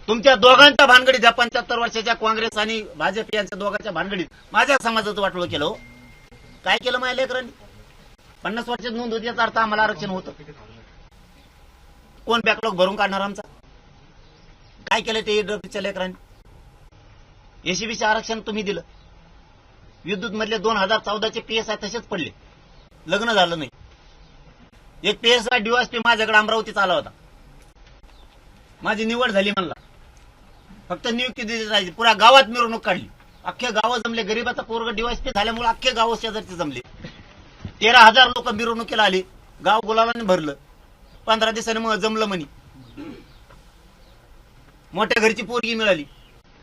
तुमच्या दोघांच्या भानगडीत, या 75 वर्षाच्या काँग्रेस आणि भाजप यांच्या दोघांच्या भानगडीत माझ्या समाजाचं वाटोळं केलं. हो काय केलं माझ्या लेकरांनी? 50 वर्षाची नोंद होती याचा अर्थ आम्हाला आरक्षण होतं. कोण बॅकलॉग भरून काढणार आमचा? काय केलं ते ईडब्ल्यूच्या लेकरांनी? एसीबीचे आरक्षण तुम्ही दिलं. विद्युत मधले 2014चे पीएसआय तसेच पडले, लग्न झालं नाही. एक पीएसआय डीवायएसपी माझ्याकडे अमरावतीत आला होता, माझी निवड झाली म्हणला, फक्त नियुक्ती दिली जायची. पुऱ्या गावात मिरवणूक काढली, अख्खे गाव जमले. गरीबाचा पोरग डीवायएसपी झाल्यामुळे अख्खे गाव शेजारचे जमले. 13,000 लोक मिरवणुकीला आले, गाव गुलालाने भरलं. 15 दिवसांनी मग जमलं म्हणी. मोठ्या घरची पोरगी मिळाली,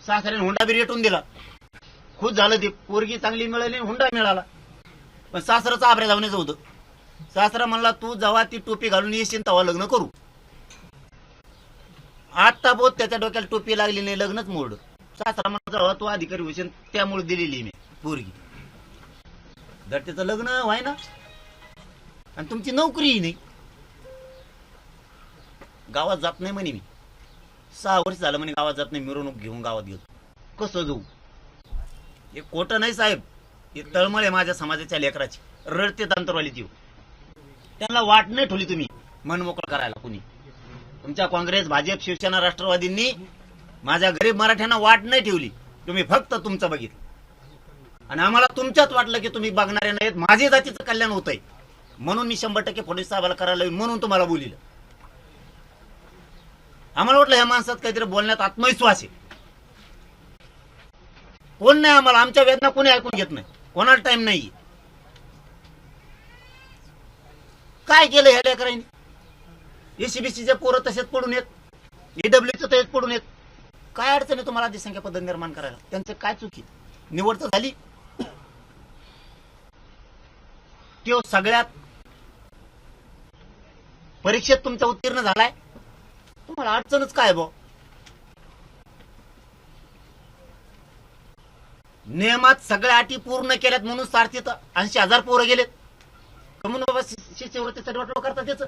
सासऱ्याने हुंडा बी रेटून दिला. खुश झालं ते, पोरगी चांगली मिळाली, हुंडा मिळाला. पण सासराचं आबऱ्या धावण्याचं होतं. सासरा म्हणला तू जेव्हा ती टोपी घालून येशील तेव्हा लग्न करू. आता बोध त्याच्या डोक्याला टोपी लागली नाही, लग्नच मोड. सासरा म्हणला तू अधिकारी होशील त्यामुळे दिलेली मी पोरगी. जर त्याचं लग्न व्हाय ना, आणि तुमची नोकरीही नाही. गावात जात नाही म्हणे मी, 6 वर्ष झालं म्हणे गावात जात नाही, मिरवणूक घेऊन गावात गेलो. कसं जाऊ? हे खोटं नाही साहेब, हे तळमळ आहे माझ्या समाजाच्या लेकराची. रडते अंतरवाली जीव. त्यांना वाट नाही ठेवली तुम्ही मन मोकळं करायला. कुणी तुमच्या काँग्रेस, भाजप, शिवसेना, राष्ट्रवादींनी माझ्या गरीब मराठ्यांना वाट नाही ठेवली. तुम्ही फक्त तुमचं बघितलं आणि आम्हाला तुमच्यात वाटलं की तुम्ही बघणारे नाहीत, माझे जातीचं कल्याण होतंय म्हणून मी 100% फडणवीस साहेबाला करायला येईल म्हणून तुम्हाला बोलिलं. आम्हाला वाटलं ह्या माणसात काहीतरी बोलण्यात आत्मविश्वास आहे. कोण नाही आम्हाला, आमच्या वेदना कोणी ऐकून घेत नाही, कोणाला टाइम नाही. काय केलं ह्या लेकरांनी? एसीबीसीचे पोरं तसेच पडून येत, ईडब्ल्यूचं तसेच पडून येत. काय अडचण आहे तुम्हाला अधिसंख्या पद्धत निर्माण करायला? त्यांचं काय चुकी? निवड तर झाली. तो सगळ्यात परीक्षेत तुमचा उत्तीर्ण झालाय, तुम्हाला अडचणच काय भाऊ? नियमात सगळ्या अटी पूर्ण केल्यात म्हणून सारथीत 80,000 पोरं गेलेत. म्हणून बाबा शिष्यवृत्तीसाठी वाटलं करता त्याचं.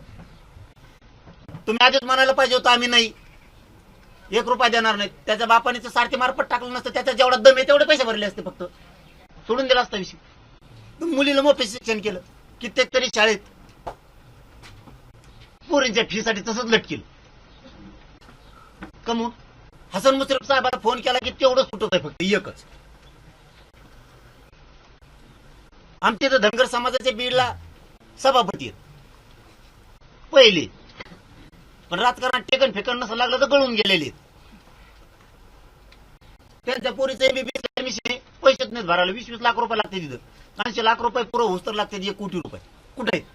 तुम्ही आधीच म्हणायला पाहिजे होतं आम्ही नाही, 1 रुपया देणार नाही. त्याच्या बापाने ते सारथी मार्फत टाकलं नसतं, त्याचा जेवढा दम आहे तेवढे पैसे भरले असते, फक्त सोडून दिला असता विषय. मुलीला मोठे शिक्षण केलं, कित्येक तरी शाळेत पोरींच्या फीसाठी तसंच लटकेल. कमून हसन मुश्रीफ साहेबाला फोन केला की तेवढं सुटत आहे, फक्त एकच. आमच्या इथं धनगर समाजाच्या बीडला सभापती आहेत पहिले, पण राजकारणात टेकन फेकन नसं लागलं तर गळून गेलेले. त्यांच्या पोरीचं एमबीबीएस ऍडमिशन पैसेच नाहीत भरायला. 20-20 लाख रुपये लागते तिथं. 80 लाख रुपये पुरं होस तर लागते 1 कोटी रुपये. कुठे आहेत?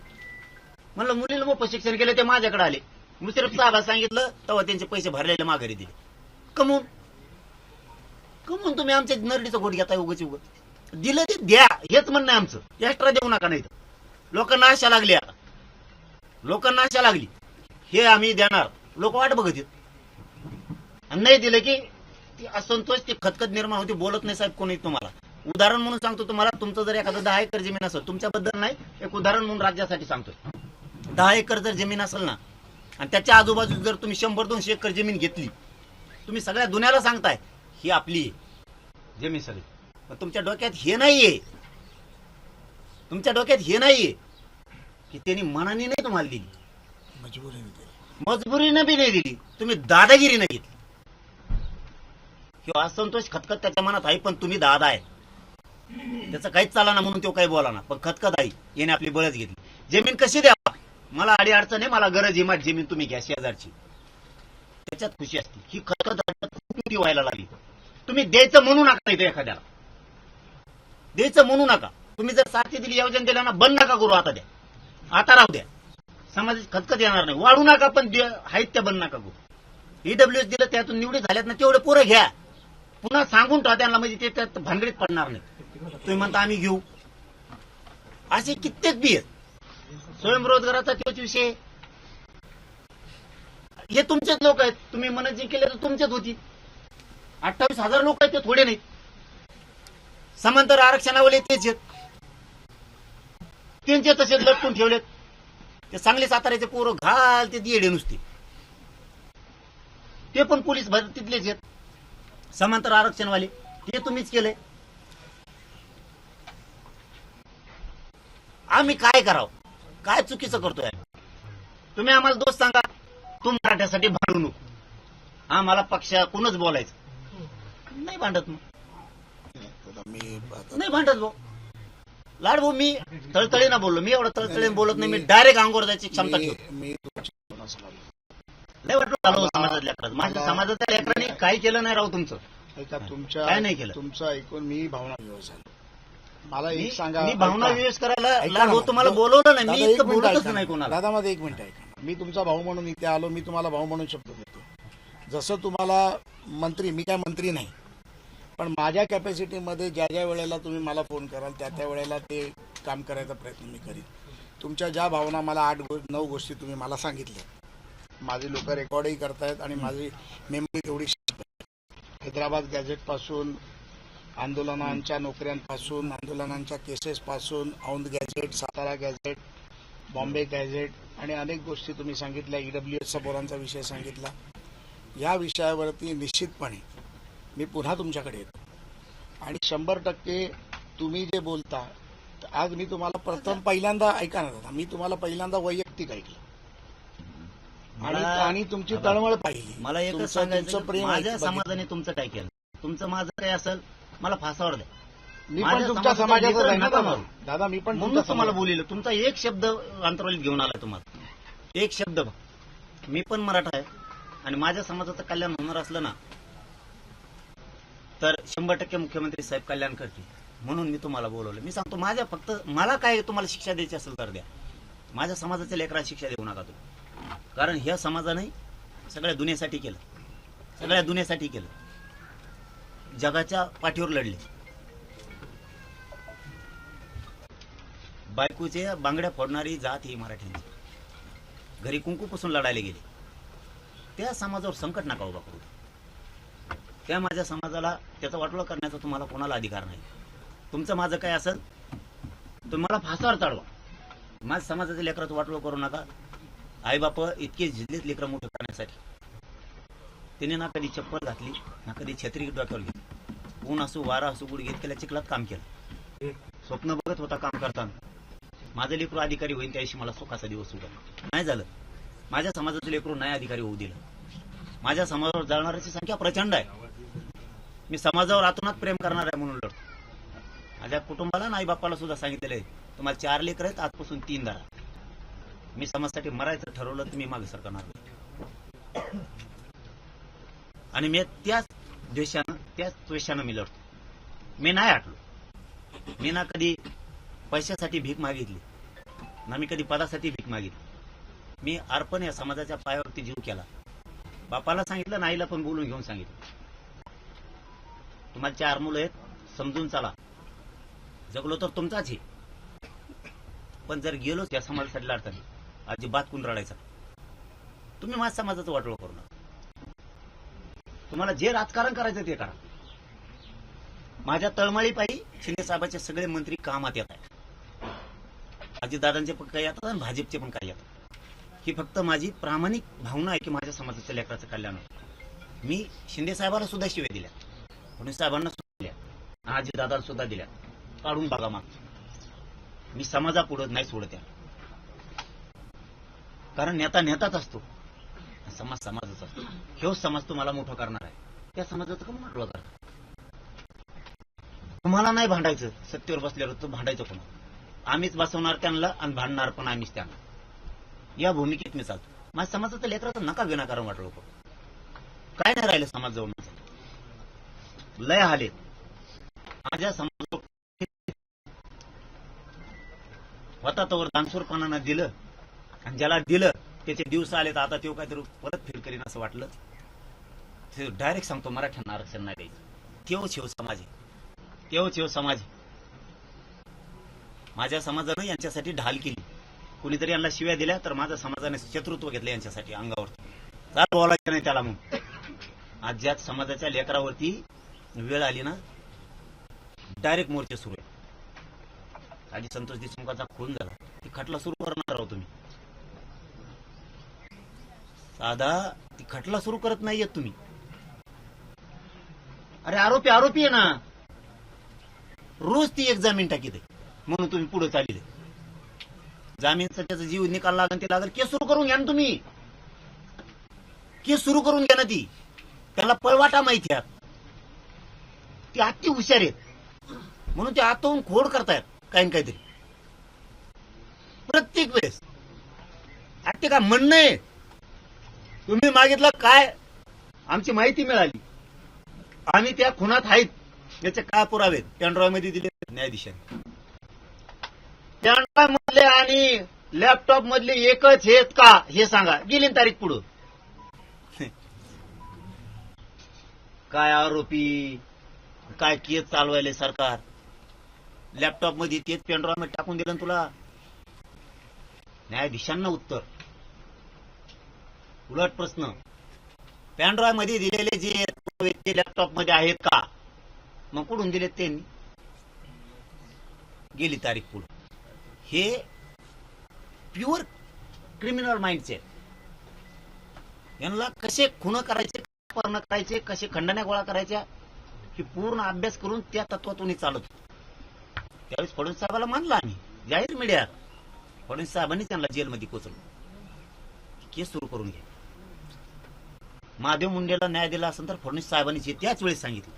म्हणलं मुलीला मोफत शिक्षण केलं, ते माझ्याकडे आले. मुश्रीफ साहेबाला सांगितलं तेव्हा त्यांचे पैसे भरलेले माघारी दिले. कमून तुम्ही आमच्या नरडीचं घोट घेताय उगाच उगाच. दिलं ते द्या, हेच म्हणणं आहे आमचं. एक्स्ट्रा देऊ नका. नाही तर लोकांना आशा लागली, आता लोकांना आशा लागली, हे आम्ही देणार. लोक वाट बघत आहेत. नाही दिलं की ती असंतोष, ती खतखत निर्माण होती. बोलत नाही साहेब कोणी तुम्हाला. उदाहरण म्हणून सांगतो तुम्हाला. तुमचं जर एखादं 10 एकर जमीन असेल, तुमच्याबद्दल नाही, एक उदाहरण म्हणून राज्यासाठी सांगतोय. 10 एकर जर जमीन असेल ना, आणि त्याच्या आजूबाजूला जर तुम्ही 100-200 एकर जमीन घेतली, तुम्ही सगळ्या दुनियाला सांगताय ही आपली जमीन सगळी. पण तुमच्या डोक्यात हे नाहीये, तुमच्या डोक्यात हे नाहीये की त्यांनी मनाने नाही तुम्हाला दिली, मजबुरीने बी नाही दिली, तुम्ही दादागिरी नाही घेतली. किंवा असंतोष खतखत त्याच्या मनात आहे, पण तुम्ही दादा आहे, त्याचं काहीच चाला ना म्हणून तो काही बोला ना, पण खतखत आहे, याने आपली बळच घेतली. जमीन कशी द्यावा? मला अडी अडचण आहे, मला गरज आहे, माझी जमीन तुम्ही घ्या शेजारची, त्याच्यात खुशी असते. ही खतखत खूप मोठी व्हायला लागली. तुम्ही द्यायचं म्हणू नका, नाही तर एखाद्याला द्यायचं म्हणू नका. तुम्ही जर साथी दिली, योजना दिला ना, बंद नका करू. आता द्या, आता राहू द्या. समाजाची खतखत येणार नाही. वाढू नका, पण आहेत त्या बंद नका करू. ईडब्ल्यूएस दिलं, त्यातून निवडी झाल्यात ना, तेवढे पोरं घ्या. पुन्हा सांगून ठेवा त्यांना, म्हणजे ते त्यात भानगडीत पडणार नाही. तुम्ही म्हणता आम्ही घेऊ, असे कित्येक बी आहेत. स्वयंरोजगाराचा तोच विषय. हे तुमचेच लोक आहेत. तुम्ही मन जे केले तर तुमचेच होती. 28,000 लोक आहेत, ते थोडे नाहीत. समांतर आरक्षणावाले तेच आहेत, त्यांचे तसेच लटकून ठेवलेत. ते सांगली साताऱ्याचे पोरं घाल ते येडे नुसते, ते पण पोलीस तिथलेच आहेत. समांतर आरक्षणवाले ते तुम्हीच केलंय. आम्ही काय करावं? काय चुकीचं करतोय? तुम्ही आम्हाला दोष सांगा. तू मराठ्यासाठी भांडू नको, आम्हाला पक्षाकडूनच बोलायचं. नाही भांडत, मग नाही भांडत भाऊ. लाड भाऊ, मी तळतळीनं बोललो. मी एवढं तळतळीनं बोलत नाही. मी डायरेक्ट अंगावर जायची क्षमता ठेवतो. नाही वाटलं झालं समाजातल्या लेकरात. माझ्या समाजातल्या लेकरांनी काय केलं नाही राव तुमचं? तुमच्या काय नाही केलं? तुमचं ऐकून मी भावना विवश झालो. मला एक सांगा, मी भावना विवेश करायला ऐका लाड ना, भाऊ तुम्हाला बोलवलं नाही. दादा, मी एक इतकं मिनिट बोलतच ऐका. नाही कोणाला. दादा, माझं 1 मिनिट ऐका. मी तुमचा भाऊ म्हणून इथे आलो. मी तुम्हाला भाऊ म्हणून शब्द देतो. जसं तुम्हाला मंत्री, मी काय मंत्री नाही, पण माझ्या कॅपॅसिटीमध्ये ज्या ज्या वेळेला तुम्ही मला फोन कराल त्या त्या वेळेला ते काम करायचा प्रयत्न मी करीन. तुमच्या ज्या भावना, मला 8-9 गोष्टी तुम्ही मला सांगितल्या, माझी लोक रेकॉर्डही करतायत आणि माझी मेमरी तेवढी हैदराबाद गॅझेटपासून, आंदोलनांच्या नोकऱ्यांपासून, आंदोलनांच्या केसेसपासून, Aundh gazette, Satara gazette, Bombay gazette आणि अनेक गोष्टी तुम्ही सांगितल्या, ईडब्ल्यूएसच्या पोरांचा विषय सांगितला. या विषयावरती निश्चितपणे मी पुन्हा तुमच्याकडे येतो आणि 100% तुम्ही जे बोलता, आज मी तुम्हाला पहिल्यांदा ऐका ना दादा, मी तुम्हाला पहिल्यांदा वैयक्तिक ऐकलं आणि तुमची तळमळ पाहिली. मला एकच तुमचं सांगायचं, प्रेम माझ्या बघितलं. समाजाने तुमचं काय केलं, तुमचं माझं काय असेल, मला फासावर द्या. मी माझ्या पण तुमच्या समाजाचं समाजाचं लेकरं आहे ना नका दादा. मारू. दादा मी पण म्हणून तुमच्या तुम्हाला समाजाचं. बोलिलं, तुमचा एक शब्द अंतरावलीत घेऊन आला तुम्हाला, एक शब्द. मी पण मराठा आहे आणि माझ्या समाजाचं कल्याण होणार असलं ना तर 100% मुख्यमंत्री साहेब कल्याण करतील. म्हणून मी तुम्हाला बोलवलं. मी सांगतो, माझ्या फक्त मला काय तुम्हाला शिक्षा द्यायची असेल तर द्या, माझ्या समाजाच्या लेकराला शिक्षा देऊ नका तुम्ही. कारण ह्या समाजाने सगळ्या दुनियेसाठी केलं, सगळ्या दुनियेसाठी केलं, जगाच्या पाठीवर लढले. बायकोचे बांगड्या फोडणारी जात ही मराठ्यांची, घरी कुंकूपासून लढायला गेले. त्या समाजावर संकट नका उभा करू. त्या माझ्या समाजाला त्याचं वाटोळं करण्याचा तुम्हाला कोणाला अधिकार नाही. तुमचं माझं काय असेल तुम्हाला फासावर चढवा. माझ्या समाजाच्या लेकराचं वाटोळं करू नका. आई बाप इतके झिजलेत लेकरं मोठं करण्यासाठी. तिने ना कधी चप्पल घातली, ना कधी छत्री डोक्यावर घेतली. ऊन असो, वारा असो, गुडघेत केल्या चिखलात काम केलं. स्वप्न बघत होता काम करताना माझं लेकरू अधिकारी होईल, त्याविषयी मला सुखाचा दिवस सुद्धा नाही झालं. माझ्या समाजाचं लेकरू नाही अधिकारी होऊ दिलं. माझ्या समाजावर जाणाऱ्याची संख्या प्रचंड आहे. मी समाजावर आतोनात प्रेम करणार आहे म्हणून लढतो. माझ्या कुटुंबाला आई बापाला सुद्धा सांगितलेलं आहे, तुम्हाला 4 लेकर आहेत, आजपासून 3 धरा. मी समाजासाठी मरायचं ठरवलं तर मी मागे सरकणार नाही. आणि मी त्याच द्वेषानं मी लढतो. मी नाही हटलो. मी ना कधी पैशासाठी भीक मागितली, ना मी कधी पदासाठी भीक मागितली. मी अर्पण या समाजाच्या पायावरती जीव केला. बापाला सांगितलं, नाईला पण बोलून घेऊन सांगितलं, तुम्हाला 4 मुलं आहेत, समजून चला. जगलो तर तुमचाच आहे, पण जर गेलोच या समाजासाठी लढताना अजिबात कोण रडायचा. तुम्ही माझ्या समाजाचं वाटोळं करू नका. तुम्हाला जे राजकारण करायचं ते करा. माझ्या तळमळी पायी शिंदे साहेबांचे सगळे मंत्री कामात येत आहेत. अजितदादांचे पण काही येतात आणि भाजपचे पण काही येतात. ही फक्त माझी प्रामाणिक भावना आहे की माझ्या समाजाच्या लेकराचं कल्याण होतं. मी शिंदे साहेबांना सुद्धा शिव्या दिल्या, फडणवीस साहेबांना सुद्धा दिल्या, अजितदादांना सुद्धा दिल्या. काढून बघा मग. मी समाजापुढं नाही सोडत त्या. कारण नेता नेताच असतो, समाज समाजच असतो. हेच समाज तुम्हाला मोठं करणार आहे. त्या समाजाचं का म्हटलं करता. तुम्हाला नाही भांडायचं, सत्तेवर बसल्यावर तर भांडायचं कोणा. आम्हीच बसवणार त्यांना आणि भांडणार पण आम्हीच त्यांना. या भूमिकेत मी चालतो. माझ्या समाजाचं लेकराचं नका विनाकारण वाटलं करू. काय नाही राहिलं समाज जवळ. लय हाले माझ्या समाज होता तवर दानशूरपणानं दिलं, आणि ज्याला दिलं त्याचे दिवस आले तर आता तो काहीतरी परत फील करीन असं वाटलं. ते डायरेक्ट सांगतो, मराठ्यांना आरक्षण नाही द्यायचं. तेव्हा शिव समाज आहे, तेव्हा शिव समाज आहे. माझ्या समाजानं यांच्यासाठी ढाल केली. कुणीतरी यांना शिव्या दिल्या तर माझ्या समाजाने शत्रुत्व घेतलं यांच्यासाठी अंगावर. चाल बोलायचं नाही त्याला. मग आज ज्या समाजाच्या लेकरावरती वेळ आली ना, डायरेक्ट मोर्चे सुरू आहे. आधी संतोष देशमुखाचा खून झाला, ती खटला सुरू करणार आहोत तुम्ही. साधा ती खटला सुरू करत नाहीयेत तुम्ही. अरे आरोपी आहे ना, रोज ती एक जामीन टाकीत आहे म्हणून तुम्ही पुढे चालले. जामीनचा त्याचा जीव निकाल लागेल ते लागेल. केस सुरू करून घ्या ना तुम्ही. केस सुरू करून घ्या ना. ती त्याला पळवाटा माहिती आहे. ती अति हुशार आहेत म्हणून ते आतून खोड करतायत काही काहीतरी प्रत्येक वेळेस. ते काय म्हणणं आहे, तुम्ही मागितलं काय, आमची माहिती मिळाली, आम्ही त्या खुनात आहेत, याचे काय पुरावे पेनड्राईव्ह मध्ये दिले न्यायाधीशांनी. पेनड्राईव्ह मधले आणि लॅपटॉप मधले एकच आहेत का हे सांगा. गेली तारीख पुढं. काय आरोपी, काय केस चालवायले सरकार. लॅपटॉप मध्ये तेच पेनड्राईव्ह मध्ये टाकून दिलं तुला. न्यायाधीशांना उत्तर. उलट प्रश्न, पेनड्राईव्ह मध्ये दिलेले जे व्यक्ती लॅपटॉप मध्ये आहेत का, मग कुठून दिलेत त्यांनी. गेली तारीख पुढे. हे प्युअर क्रिमिनल माइंडचे. यांना कसे खुन करायचे, अपहरण करायचे, कसे खंडण्या गोळा करायच्या हे पूर्ण अभ्यास करून त्या तत्वातून चालत होतो. त्यावेळेस फडणवीस साहेबाला मानलं आम्ही जाहीर मीडियात. फडणवीस साहेबांनी त्यांना जेलमध्ये कोचलं. केस सुरू करून घ्या. महादेव मुंडेला न्याय दिला असेल तर फडणवीस साहेबांनी त्याच वेळेस सांगितलं,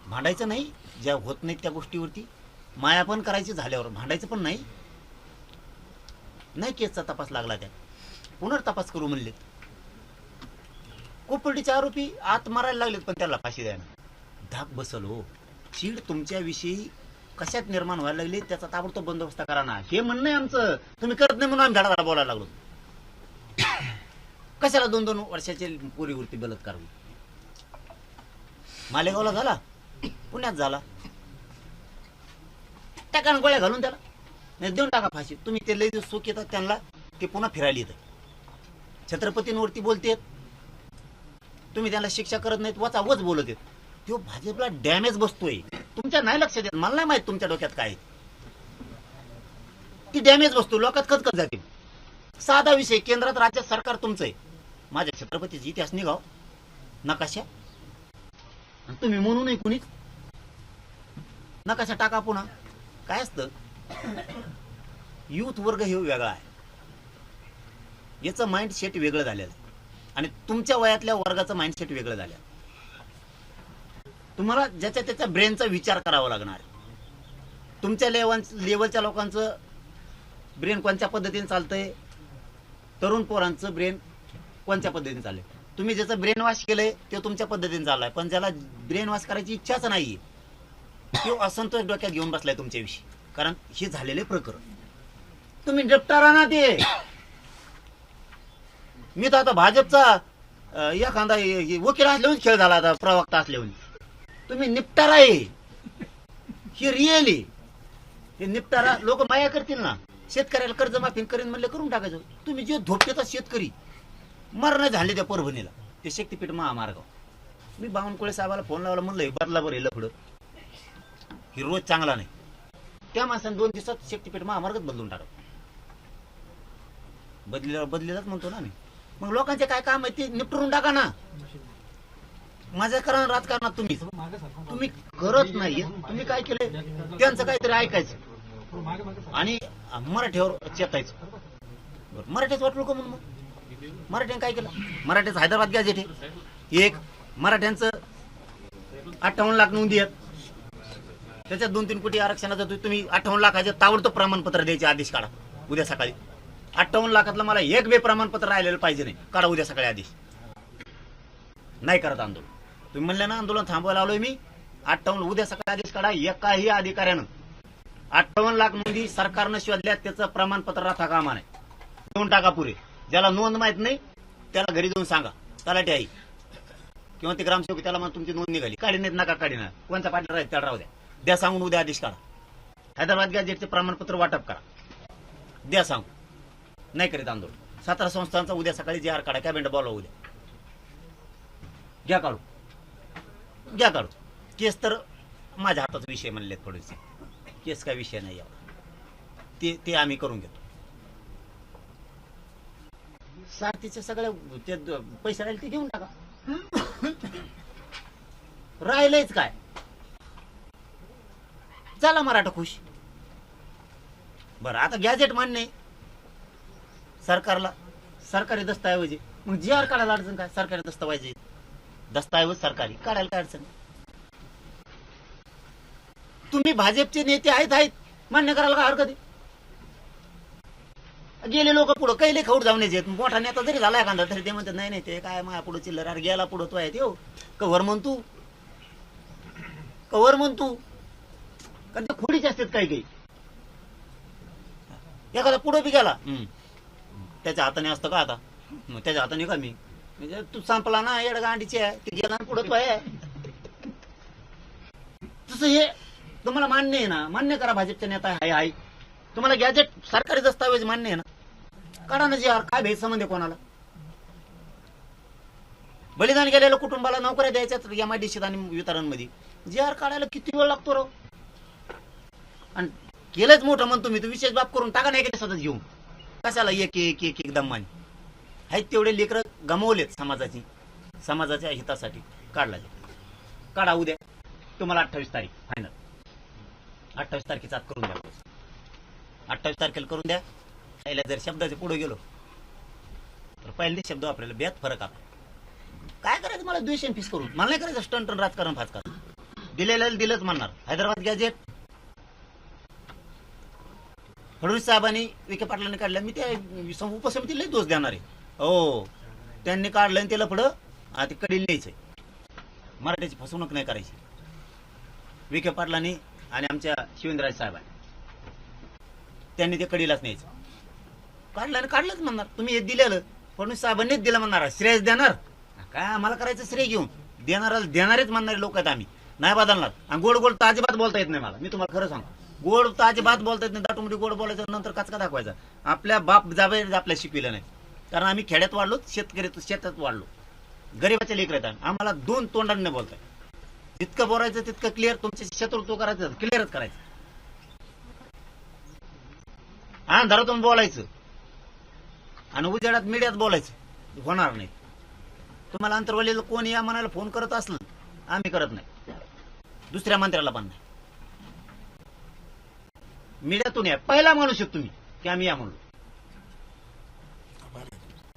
भांडायचं नाही ज्या होत नाहीत त्या गोष्टीवरती. माया पण करायची झाल्यावर भांडायचं पण नाही. नाही केसचा तपास लागला त्या पुनर्तपास करू म्हणले. कोपर्डीचे आरोपी आत मारायला लागलेत पण त्याला फाशी द्या ना. धाक बसल हो. चीड तुमच्याविषयी कशात निर्माण व्हायला लागली त्याचा ताबडतोब बंदोबस्त करा ना. हे म्हणणं आहे आमचं. तुम्ही करत नाही म्हणून आम्ही धडाधडा बोलायला लागलो. कशाला 2-2 वर्षाचे पोरीवरती बलात्कार होईल. मालेगावला झाला, पुण्यात झाला. टाका गोळ्या घालून त्याला नाही देऊन टाका फाशी. तुम्ही ते लई सुख येतात त्यांना ते पुन्हा फिरायला येतं. छत्रपतींवरती बोलतेत तुम्ही, त्यांना शिक्षा करत नाहीत, वच बोलत आहेत. तो भाजपला डॅमेज बसतोय. तुमच्या नाही लक्षात येत. मला नाही माहित तुमच्या डोक्यात काय ती डॅमेज बसतो. लोकात खतखत जाते. साधा विषय, केंद्रात राज्यात सरकार तुमचं आहे. माझ्या छत्रपतीचा इतिहास निघाव नकाशा, तुम्ही म्हणू नये कुणीच नकाशा टाका. पुन्हा काय असतं, युथ वर्ग हे वेगळा आहे. याचं माइंडसेट वेगळं झालेलं आणि तुमच्या वयातल्या वर्गाचं माइंडसेट वेगळं झालं. तुम्हाला ज्याच्या त्याच्या ब्रेनचा विचार करावा लागणार. तुमच्या लेवलच्या लोकांचं ब्रेन कोणत्या पद्धतीने चालतंय, तरुण पोरांचं ब्रेन कोणत्या पद्धतीने चाललंय. तुम्ही ज्याचं ब्रेन वॉश केलंय ते तुमच्या पद्धतीने चाललाय, पण ज्याला ब्रेन वॉश करायची इच्छाच नाहीये तो असंतोष डोक्यात घेऊन बसलाय तुमच्याविषयी. कारण हे झालेले प्रकरण तुम्ही निपटारा ना. ते मी तर आता भाजपचा एखादा वकील असल्याहून खेळ झाला, आता प्रवक्ता असल्याहून. तुम्ही निपटारा आहे हे रिअल आहे. हे निपटारा लोक माया करतील ना. शेतकऱ्याला कर्जमाफी करीन म्हणले करून टाकायचं. तुम्ही जे धोपटेचा शेतकरी मरण झाले त्या परभणीला ते शक्तीपीठ महामार्ग. मी बावनकुळे साहेबाला फोन लावला, म्हणलं हे बदला बरं हे पुढं ही रोज चांगला नाही. त्या माणसाने 2 दिवसात शक्तीपीठ महामार्गच बदलून टाका. बदलेलाच म्हणतो ना मी. मग लोकांचे काय काम आहे ते निपटून टाका ना. माझ्या करा राजकारणात तुम्ही करत नाही. तुम्ही काय केलंय, त्यांचं काहीतरी ऐकायचं आणि मराठीवर चेतायचं. मराठीच वाटलो का म्हणून मग मराठ्यानं काय केलं. मराठ्याचं हैदराबाद गॅजेट आहे एक. मराठ्यांचं 58 लाख नोंदी आहेत, त्याच्यात 2-3 कोटी आरक्षणाचं. तुम्ही 58 लाखाचे ताबडतोब प्रमाणपत्र द्यायचे आदेश काढा उद्या सकाळी. 58 लाखातलं मला एक बे प्रमाणपत्र राहिलेलं पाहिजे नाही. काढा उद्या सकाळी आदेश. नाही करत आंदोलन. तुम्ही म्हणले ना आंदोलन थांबवायला आलोय मी. 58 उद्या सकाळी आदेश काढा. एकाही अधिकाऱ्यानं 58 लाख नोंदी सरकारनं शोधल्या त्याचं प्रमाणपत्र राहता कामा नाही. देऊन टाका पुरे. ज्याला नोंद माहित नाही त्याला घरी जाऊन सांगा. तलाठी आई किंवा ते ग्रामसेवक त्याला मग तुमची नोंद निघाली. काढी नाहीत नका काढी ना. कोणता पाटील राहील त्याला राहू द्या. द्या सांगून उद्या आदेश काढा. हैदराबाद गॅजेटचे प्रमाणपत्र वाटप करा. द्या सांगू. नाही करीत आंदोलन. 17 संस्थांचा उद्या सकाळी JR काढा. कॅबिनेट बोलावा उद्या. घ्या काढू. घ्या काढू. केस तर माझ्या हाताचा विषय म्हणले थोडेसे. केस काय विषय नाही यावा. ते आम्ही करून घेतो. सारथीचे सगळे ते पैसे राहिले ते घेऊन टाका. राहिलंच काय. चला मराठा खुश. बरं आता गॅजेट मान्य आहे सरकारला. सरकारी दस्तऐवज. मग JR काढायला अडचण काय. सरकारी दस्तऐवज सरकारी काढायला काय अडचण. तुम्ही भाजपचे नेते आहेत मान्य करायला काय हरकत आहे. गेले लोक पुढं कैले खौड जाऊन येत. मोठा नेता जरी झाला एखादा तरी ते म्हणतात नाही ते काय माझ्या पुढे चिल्लर. अरे गेला पुढं तो आहे तो कव्हर म्हणतो. कारण ते खोडीचे असतात काही. एखादा पुढं बी गेला त्याच्या हाताने असतं का. आता त्याच्या हाताने का मी म्हणजे तू संपला ना येडगांडीची आहे. ते गेला पुढं तो आहे. तसं हे तुम्हाला मान्य आहे ना. मान्य करा भाजपचा नेता आहे. तुम्हाला गॅजेट सरकारी दस्तावेज मान्य आहे ना. काढा ना JR. काय भेद संबंध आहे कोणाला. बलिदान गेलेल्या कुटुंबाला नोकऱ्या द्यायच्यात MIDC आणि वितरणमध्ये. JR काढायला किती वेळ लागतो राव. आणि केलंच मोठं म्हणतो मी, तर विशेष बाब करून टाका नाही का सतत घेऊन. कशाला एक एक एक एक दम्मानी आहेत तेवढे लेकरं गमावलेत समाजाच्या हितासाठी. काढा उद्या तुम्हाला 28 तारीख फायनल. 28 तारखेचा आत करून द्या. 28 तारखेला करून द्या. पहिल्या जर शब्दाचे पुढे गेलो तर पहिले शब्द वापरायला बेत फरक आपला. काय करायचं मला द्वेषण फीस करून, मला नाही करायचं स्टंट राजकारण फाजकारण. दिलेलं दिलंच म्हणणार. हैदराबाद गॅजेट फडणवीस साहेबांनी विखे पाटलांनी काढलं, मी त्या उपसमितीला दोष देणार आहे. हो त्यांनी काढलं आणि त्याला पुढं ते कडील न्यायचंय. मराठीची फसवणूक नाही करायची. विखे पाटलांनी आणि आमच्या शिवेंद्रराज साहेबांनी त्यांनी ते कडीलाच न्यायचं. काढलं आणि काढलंच म्हणणार. तुम्ही हे दिलेलं फडणवीस साहेबांनीच दिलं म्हणणार. श्रेयस देणार काय आम्हाला करायचं श्रेय घेऊन देणारेच म्हणणारे लोक आहेत आम्ही. नाही बदलणार. आणि गोड गोड तर अजिबात बोलता येत नाही मला. मी तुम्हाला खरं सांगतो, गोड तर अजिबात बोलता येत नाही. दाटुमडी गोड बोलायचं नंतर कचका दाखवायचा. आपल्या बाप जाबे आपल्या शिकविलं नाही. कारण आम्ही खेड्यात वाढलो, शेतात वाढलो, गरीबाच्या लेकर आहेत. आम्हाला दोन तोंडांनी बोलताय. जितकं बोलायचं तितकं क्लिअर. तुमचे शत्रुत्व करायचं क्लिअरच करायचं. अंधारातून बोलायचं आणि उजेडात मीडियात बोलायचं होणार नाही. तुम्हाला अंतरवालीला कोण या म्हणायला फोन करत असलं, आम्ही करत नाही. दुसऱ्या मंत्र्याला पण नाही. मीडियातून या पहिला म्हणू शकतो तुम्ही की आम्ही या म्हणलो.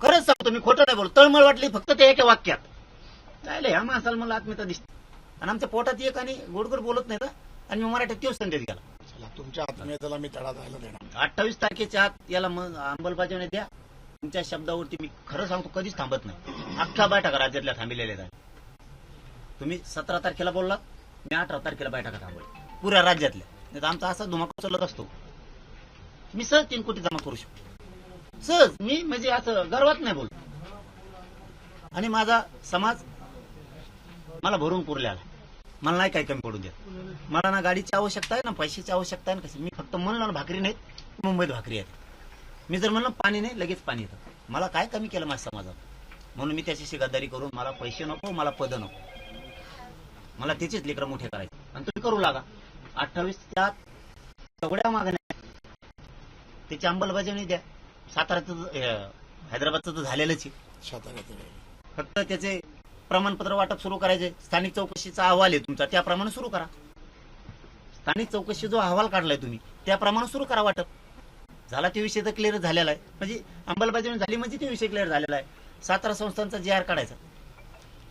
खरंच सांगतो मी, खोटं नाही बोलतो. तळमळ वाटली फक्त ते एका वाक्यात. काय ह्या माणसाला मला आत्मीयता दिसते. आणि आमच्या पोटात एक आणि गोडगोड बोलत नाही का. आणि मी मराठीत तेच संदेश गेला. चला, तुमच्या आत्मीयतेला मी तडा जायला देणार. 28 तारखेच्या आत याला अंमलबजावणी द्या. तुमच्या शब्दावरती मी खरं सांगतो कधीच थांबत नाही. अख्खा बैठका राज्यातल्या थांबलेल्या आहेत. तुम्ही 17 तारखेला बोललात, मी 18 तारखेला बैठका थांबवल्या पुऱ्या राज्यातल्या. नाही तर आमचा असा धुमाकूळ चालत असतो. मी सहज 3 कोटी जमा करू शकतो. सहज. मी म्हणजे असं गर्वात नाही बोलतो. आणि माझा समाज मला भरून पुरलेला. मला नाही काही कमी पडू द्या. मला ना गाडीची आवश्यकता आहे ना पैशाची आवश्यकता आहे ना कशी. मी फक्त म्हणलं ना भाकरी नाही, मुंबईत भाकरी आहे. मी जर म्हणलं पाणी नाही, लगेच पाणी येतं. मला काय कमी केलं माझ्या समाजात. म्हणून मी त्याच्याशी गद्दारी करून मला पैसे नको, मला पद नको. मला त्याचेच लेकरं मोठे करायचे. आणि तुम्ही करू लागा. 28च्या सगळ्या मागण्या त्याची अंमलबजावणी द्या. साताऱ्याचं हैदराबादचं तर झालेलंच आहे. फक्त त्याचे प्रमाणपत्र वाटप सुरू करायचे. स्थानिक चौकशीचा अहवाल आहे तुमचा, त्याप्रमाणे सुरू करा. स्थानिक चौकशी जो अहवाल काढलाय तुम्ही त्याप्रमाणे सुरू करा वाटप. झाला ते विषय तर क्लिअर झालेला आहे. म्हणजे अंमलबजावणी झाली म्हणजे ते विषय क्लिअर झालेला आहे. 17 संस्थांचा JR काढायचा.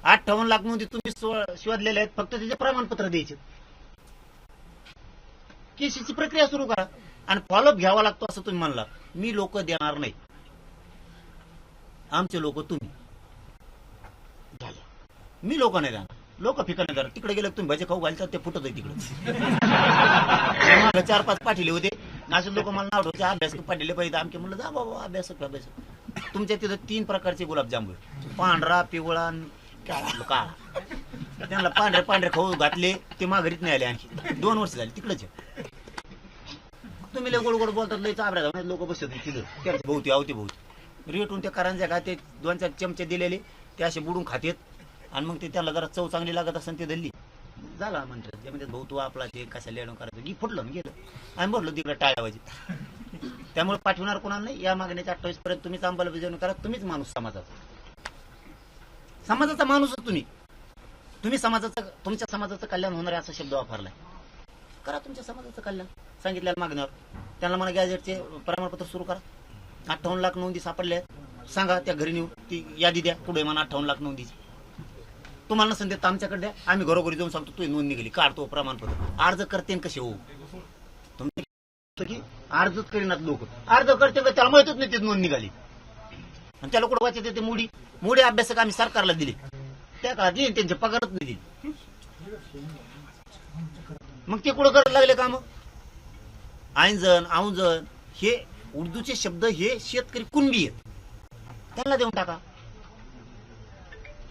58 लाख नोंदी तुम्ही शोधलेले आहेत. फक्त त्याचे प्रमाणपत्र द्यायचे. केसीची प्रक्रिया सुरू करा. आणि फॉलोअप घ्यावा लागतो असं तुम्ही म्हणला. मी लोक देणार नाही. आमचे लोक तुम्ही. मी लोक नाही देणार. लोक फिकर नाही देणार. तिकडे गेले तुम्ही भजे खाऊ घालतात ते फुटत आहे तिकडे. 4-5 पाठीले होते. असे लोक मला नाव ठेवते अभ्यास पाठीले पाहिजे. आमचे म्हणलं जा बाबा अभ्यास. तुमच्या तिथं 3 प्रकारचे गुलाबजामुन, पांढरा, पिवळा, काळा. त्यांना पांढरे खाऊ घातले. ते माघारीत नाही आले. आणखी 2 वर्ष झाली तिकडेच. तुम्ही लय गोड गोड बोलतात. लय चाबऱ्या लोक बसत तिथं त्यांच्या भोवती अवती रेटून त्या करांच्या का ते 2-4 चमचे दिलेले ते असे बुडून खातेत. आणि मग ते त्याला जरा चव चांगली लागत असेल ते दल्ली झाला म्हणतात. म्हणजे भाऊ तू आपला ते कशा लेणं करायचं की फुटलं गेलं. आम्ही बोललो तिकडे टाळ्यावाजी. त्यामुळे पाठवणार कोणाला नाही. या मागण्याच्या 28 पर्यंत तुम्हीच अंमलबजावणी करा. तुम्हीच माणूस समाजाचा माणूसच तुम्ही समाजाचं, तुमच्या समाजाचं कल्याण होणार आहे असा शब्द वापरलाय. करा तुमच्या समाजाचं कल्याण. सांगितलेल्या मागण्यावर त्यांना मला गॅजेटचे प्रमाणपत्र सुरू करा. 58 लाख नोंदी सापडल्या आहेत. सांगा त्या घरी नेऊन ती यादी द्या. पुढे म्हणा 58 लाख नोंदीची. तुम्हाला नसेल देत आमच्याकडे द्या. आम्ही घरोघरी जाऊन सांगतो तू नोंद निघाली काढतो प्रमाणपत्र. अर्ज करते कसे हो तुम्ही की अर्जच करीनात लोक. अर्ज करते त्याला माहितच नाही ते नोंद निघाली. आणि त्याला कुठं वाचत येते. मोडी अभ्यासक आम्ही सरकारला दिले. त्या काळात त्यांचे पगारच नाही दिले. मग ते कुठं करायला लागले काम. आयंजण औंजण हे उर्दूचे शब्द हे शेतकरी कुणबी आहेत. त्यांना देऊन टाका.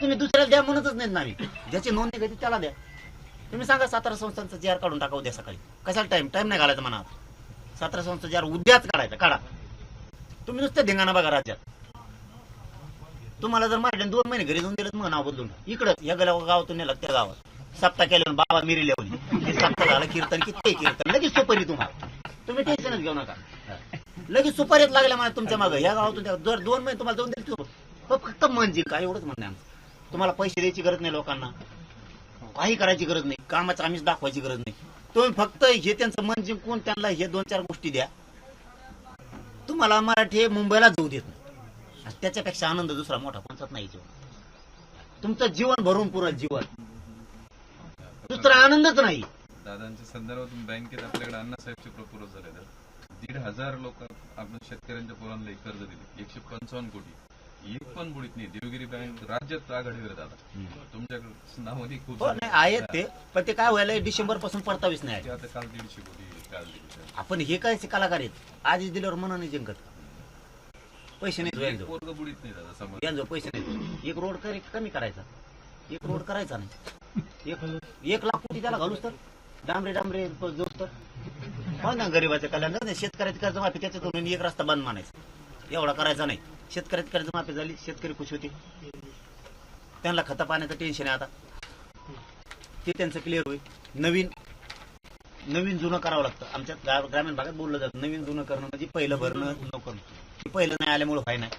तुम्ही दुसऱ्याला द्या म्हणतच नाहीत ना. आम्ही ज्याची नोंद निघाली त्याला द्या. तुम्ही सांगा 17 संस्थांचा JR काढून टाका उद्या सकाळी. कशाला टाइम नाही घालायचा म्हणा. 17 संस्था JR उद्याच काढायचा. काढा. तुम्ही नुसतं धिंगाणा बघा राज्यात. तुम्हाला जर मारले 2 महिने घरी जाऊन दिलं मग नाव बदलून इकडं या गावातून नेलं त्या गावात सप्ताह केल्यावर बाबा मिरी लावली. ते सप्ताह झालं कीर्तन की ते कीर्तन लगेच सोपरी तुम्हाला. तुम्ही टेन्शनच घेऊ नका. लगेच सुपारीत लागल्या मला तुमच्या मागं. ह्या गावातून जर 2 महिने तुम्हाला जाऊन दिली फक्त मन जिंका, एवढंच म्हणणं आहे आमचं. तुम्हाला पैसे द्यायची गरज नाही, लोकांना काही करायची गरज नाही, कामाचं आम्हीच दाखवायची गरज नाही. तुम्ही फक्त हे त्यांचं मन जिंकून त्यांना हे 2-4 गोष्टी द्या. तुम्हाला मराठी मुंबईला जाऊ देत नाही. त्याच्यापेक्षा आनंद दुसरा मोठा कोणताच नाही जीवन. तुमचं जीवन भरून पुरं जीवन, दुसरा आनंदच नाही. दादांच्या संदर्भातून बँकेत आपल्याकडे अण्णासाहेबचे प्रपोज झाले तर 1,500 लोक आपण शेतकऱ्यांच्या पोरांना कर्ज दिले, 155 कोटी. एक पण बुडीत नाही. देवगिरी बँक राज्यात आघाडीवर दादा. तुमच्याकडे नावाने खूप हो नाही आहेत ते, पण ते काय व्हायला डिसेंबर पासून परतावीस नाही आहे. आता काल 150 कोटी काल दिले. आपण हे काय कलाकार आहेत, आधीच दिल्यावर मनाने जिंकत. पैसे नाही एक पोरग बुडीत नाही दादा समज. यांजो पैसे नाही. एक रोड कमी करायचा, एक रोड करायचा नाही. 1 लाख कोटी त्याला घालूच तर डांबरे जोस तर हो ना. गरीबाच्या कल्याण शेतकऱ्याची कर्जमाफी त्याच्यातून एक रस्ता बंद मानायचा, एवढा करायचा नाही. शेतकऱ्याची कर्जमाफी झाली, शेतकरी खुश होते. त्यांना खता पाण्याचं टेन्शन आहे आता, ते त्यांचं क्लिअर होईल. नवीन जुनं करावं लागतं. आमच्या ग्रामीण भागात बोललं जातं नवीन जुनं करणं म्हणजे पहिलं भरणं नको. पहिलं नाही आल्यामुळे व्हाय नाही,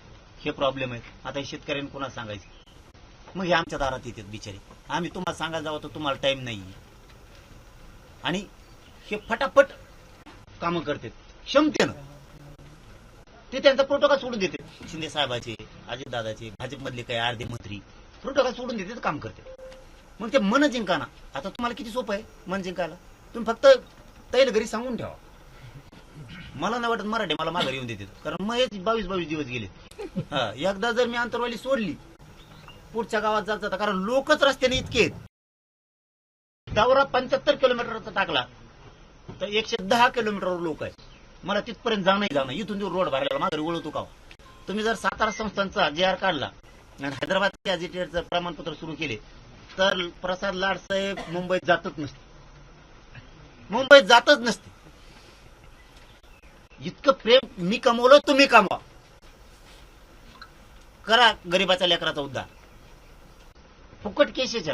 हे प्रॉब्लेम आहे. आता हे शेतकऱ्यांनी कुणाला सांगायचं? मग हे आमच्या दारात येतात बिचारे. आम्ही तुम्हाला सांगायला जावं तर तुम्हाला टाइम नाही. आणि हे फटाफट कामं करतात क्षमतेनं. ते त्यांचा प्रोटोकॉल सोडून देते. शिंदे साहेबाचे, अजितदादाचे, भाजपमधले काही अर्धे मंत्री प्रोटोकॉल सोडून देते, काम करते. मग ते मन जिंकाना. आता तुम्हाला किती सोपं आहे मन जिंकायला. तुम्ही फक्त तैल घरी सांगून ठेवा. मला नाही वाटत मराठी मला माघारी येऊन देते, कारण मग 22 दिवस गेले. एकदा जर मी आंतरवाली सोडली पुढच्या गावात जात जाता, कारण लोकच रस्त्याने इतके आहेत. दौरा 75 किलोमीटरचा टाकला तर 110 किलोमीटरवर लोक आहेत. मला तिथपर्यंत जाणं इथून दूर रोड भरलेला माघारी वळवतो का? तुम्ही जर सातारा संस्थांचा JR काढला आणि हैदराबाद गॅझेटेडचं प्रमाणपत्र सुरू केले तर प्रसाद लाड साहेब मुंबईत जातच नसते. इतकं प्रेम मी कमवलं, तुम्ही कमवा. करा गरीबाच्या लेकराचा उद्धार. फुकट केसेस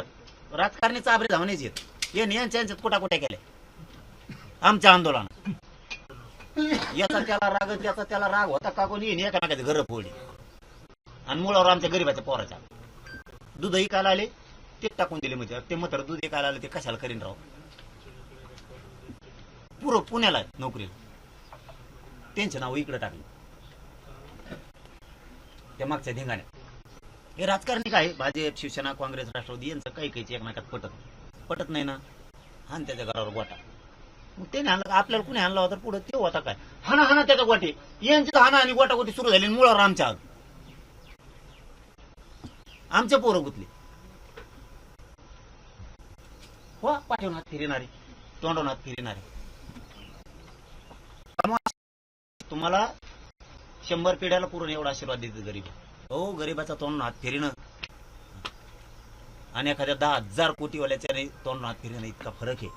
राजकारणी चाबरे धावण्याचे आहेत. यांच्यात कुठा केल्या आमच्या आंदोलनात. याचा त्याला राग, त्याचा त्याला राग होता का कोणी एकामेकाचे घर फोडली आणि मुळावर आमच्या गरीबाच्या पोराच्या दूध ऐकायला आले ते टाकून दिले. म्हणजे ते मात्र दूध ऐकायला आले ते कशाला करीन राव. पुरं पुण्याला नोकरीला त्यांचं नाव इकडे टाकलं त्या मागच्या धिंगाण्यात. हे राजकारणी काय भाजप, शिवसेना, काँग्रेस, राष्ट्रवादी यांचं काही एकमेकात पटत नाही ना. आणि त्याच्या घरावर गोटा. मग त्याने आणलं आपल्याला कुणी आणला होता पुढे ते होता काय हाना त्याचा गोटे. यांची हाना आणि गोटागोटी सुरू झाली. मुळावर आमचे पोरं गुतले. हो पाठवून हात फिरणारे, तोंडून हात फिरणारे. तुम्हाला 100 पिढ्याला पुरून एवढा आशीर्वाद देते गरीब. हो गरीबाचा तोंड हात फिरणं आणि एखाद्या 10,000 कोटीवाल्याच्या तोंड हात फिरणं इतका फरक आहे.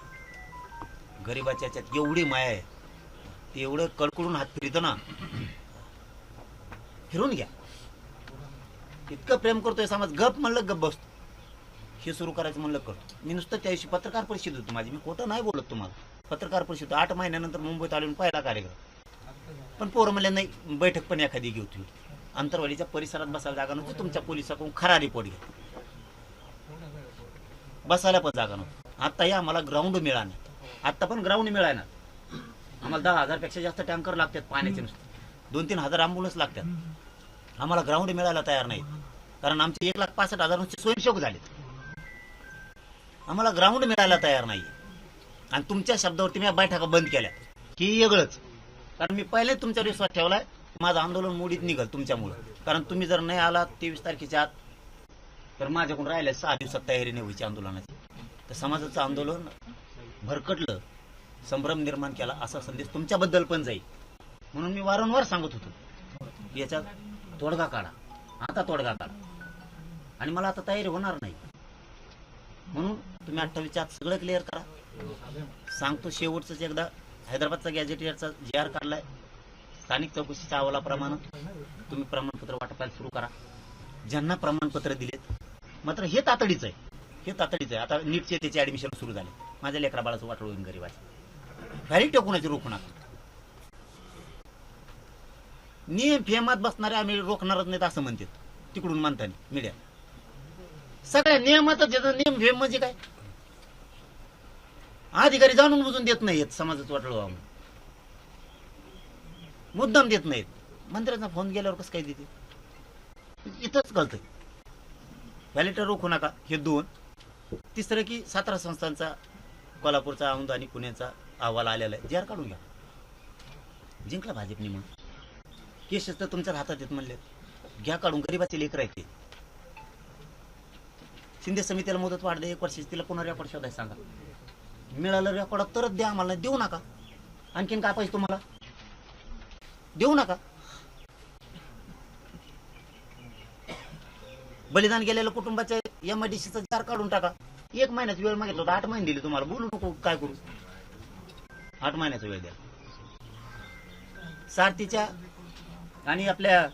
गरीबाच्या याच्यात एवढी माया आहे, ते एवढं कळकळून हात फिरतं ना. फिरून घ्या. इतकं प्रेम करतोय समाज. गप म्हणलं गप बसतो. हे सुरू करायचं म्हणलं करतो. मी नुसतं त्या दिवशी पत्रकार परिषद होती माझी. मी खोटं नाही बोलत तुम्हाला. पत्रकार परिषद 8 महिन्यानंतर मुंबईत आलो पहिला कार्यक्रम. पण पोरं म्हणले नाही बैठक पण एखादी घेऊ. तुम्ही अंतरवाडीच्या परिसरात बसायला जागा नव्हती. तुमच्या पोलिसाकडून खरा रिपोर्ट घ्या. बसायला पण जागा नव्हती. आता या आम्हाला ग्राउंड मिळालं. आता पण ग्राउंड मिळायना. आम्हाला 10,000 पेक्षा जास्त टँकर लागतात पाण्याचे. नुसते 2-3 हजार अँब्युलन्स लागतात. आम्हाला ग्राउंड मिळायला तयार नाही, कारण आमचे 1,65,000 नुसते स्वयंसेवक झालेत. आम्हाला ग्राउंड मिळायला तयार नाही. आणि तुमच्या शब्दावरती मी बैठका बंद केल्या की वेगळंच. कारण मी पहिले तुमच्या विश्वास ठेवलाय माझं आंदोलन मोडीत निघल तुमच्यामुळं. कारण तुम्ही जर नाही आलात 23 तारखेच्या आत तर माझ्याकडून राहिल्या 6 दिवसात तयारी नाही व्हायची आंदोलनाची. तर समाजाचं आंदोलन भरकटलं, संभ्रम निर्माण केला असा संदेश तुमच्याबद्दल पण जाईल. म्हणून मी वारंवार सांगत होतो याच्यात तोडगा काढा. आता तोडगा काढा. आणि मला आता तयारी होणार नाही. म्हणून तुम्ही 28च्या आत सगळं क्लिअर करा. सांगतो शेवटच एकदा हैदराबादचा गॅझेटियरचा JR काढलाय. स्थानिक चौकशीच्या अहवालाप्रमाणे तुम्ही प्रमाणपत्र वाटपायला सुरू करा. ज्यांना प्रमाणपत्र दिलेत मात्र हे तातडीचं आहे. आता नीटचे त्याचे ऍडमिशन सुरू झाले. माझ्या लेकरा बाळाचं वाटोळून गरीबाचे घरी टेकुणाचे रोखू नका. नियम फेमात बसणारे आम्ही रोखणारच नाहीत असं म्हणतात तिकडून म्हणताना मीडिया. सगळ्या नियमातच येतं. नियम फेम म्हणजे काय? अधिकारी जाणून बुजून देत नाहीत समाजाचं वाटलं व्हावं म्हणून. मुद्दाम देत नाहीत. मंत्र्यांचा फोन गेल्यावर कसं काय देते? इथंच कळतंय. व्हॅलिटर रोखू नका हे 2. तिसरं की 17 संस्थांचा कोल्हापूरचा औंध आणि पुण्याचा अहवाल आलेला आहे. जी काढून घ्या. जिंकला भाजपने मग. केसेस तर तुमच्या हातात येत म्हणले. घ्या काढून. गरीबाचे लेकर आहेत ते. शिंदे समितीला मुदत वाढले 1 वर्ष. तिला पुन्हा रेकॉर्ड शोधायला सांगा. मिळालं रेकॉर्ड तरच द्या आम्हाला. देऊ नका. आणखीन काय पाहिजे तुम्हाला? देऊ नका. बलिदान गेलेल्या कुटुंबाच्या MIDCचा जार काढून टाका. 1 महिन्याचा वेळ मागितला होता. 8 महिने दिले तुम्हाला. बोलू नको काय करू. 8 महिन्याचा वेळ द्या. सारथीच्या आणि आपल्या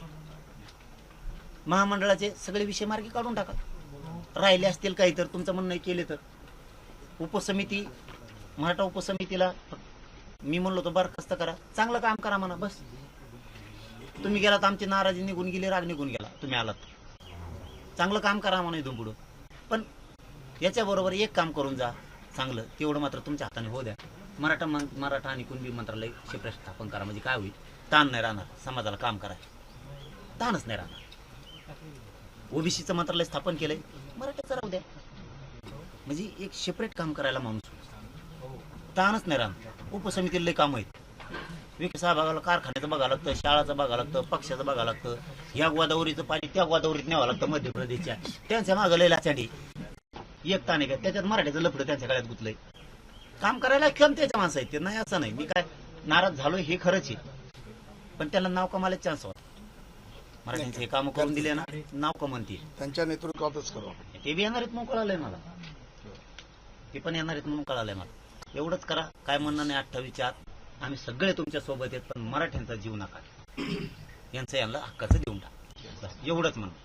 महामंडळाचे सगळे विषय मार्गी काढून टाका. राहिले असतील काही तर तुमचं म्हणणं केले तर. उपसमिती मराठा उपसमितीला मी म्हणलो तो बरखास्त करा. चांगलं काम करा म्हणा. बस तुम्ही गेलात आमची नाराजी निघून गेली. राग निघून गेला. तुम्ही आलात. चांगलं काम करा म्हणा इथून पुढं. पण याच्याबरोबर एक काम करून जा चांगलं. तेवढं मात्र तुमच्या हाताने होऊ द्या. मराठा आणि कुणबी मंत्रालय सेपरेट स्थापन करा. म्हणजे काय होईल? ताण नाही राहणार. समाजाला काम करायला ताणच नाही राहणार. ओबीसीचं मंत्रालय स्थापन केलंय. मराठ्याचं राहू द्या. म्हणजे एक सेपरेट काम करायला माणूस ताणच नाही राहणार. उपसमितीला लय काम आहेत. विकास विभागाला कारखान्याचं बघावं लागतं. शाळाचं बघावं लागतं. पक्षाचं बघावं लागतं. या गोदावरीचं पाणी त्या गोदावरीत न्यावं लागतं. मध्य प्रदेशच्या त्यांच्या मागं लय लाचांडी. एक ताणे काय त्याच्यात मराठ्याचं लफडं त्यांच्या गळ्यात गुतलंय. काम करायला क्षमतेच्या माणसं आहेत ते. नाही असं नाही. मी काय नाराज झालोय हे खरंच आहे. पण त्याला नाव कमायला चान्स होता. मराठ्यांचे हे काम करून दिले ना नाव कमवते. त्यांच्या नेतृत्वातच करू. ते बी येणार आहेत म्हणून कळालंय मला. ते पण येणार आहेत म्हणून कळालंय मला. एवढंच करा. काय म्हणणं नाही 28च्या आत. आम्ही सगळे तुमच्या सोबत आहेत. पण मराठ्यांचा जीव नका. यांचं यांना हक्काचं देऊन टाका. एवढंच म्हणून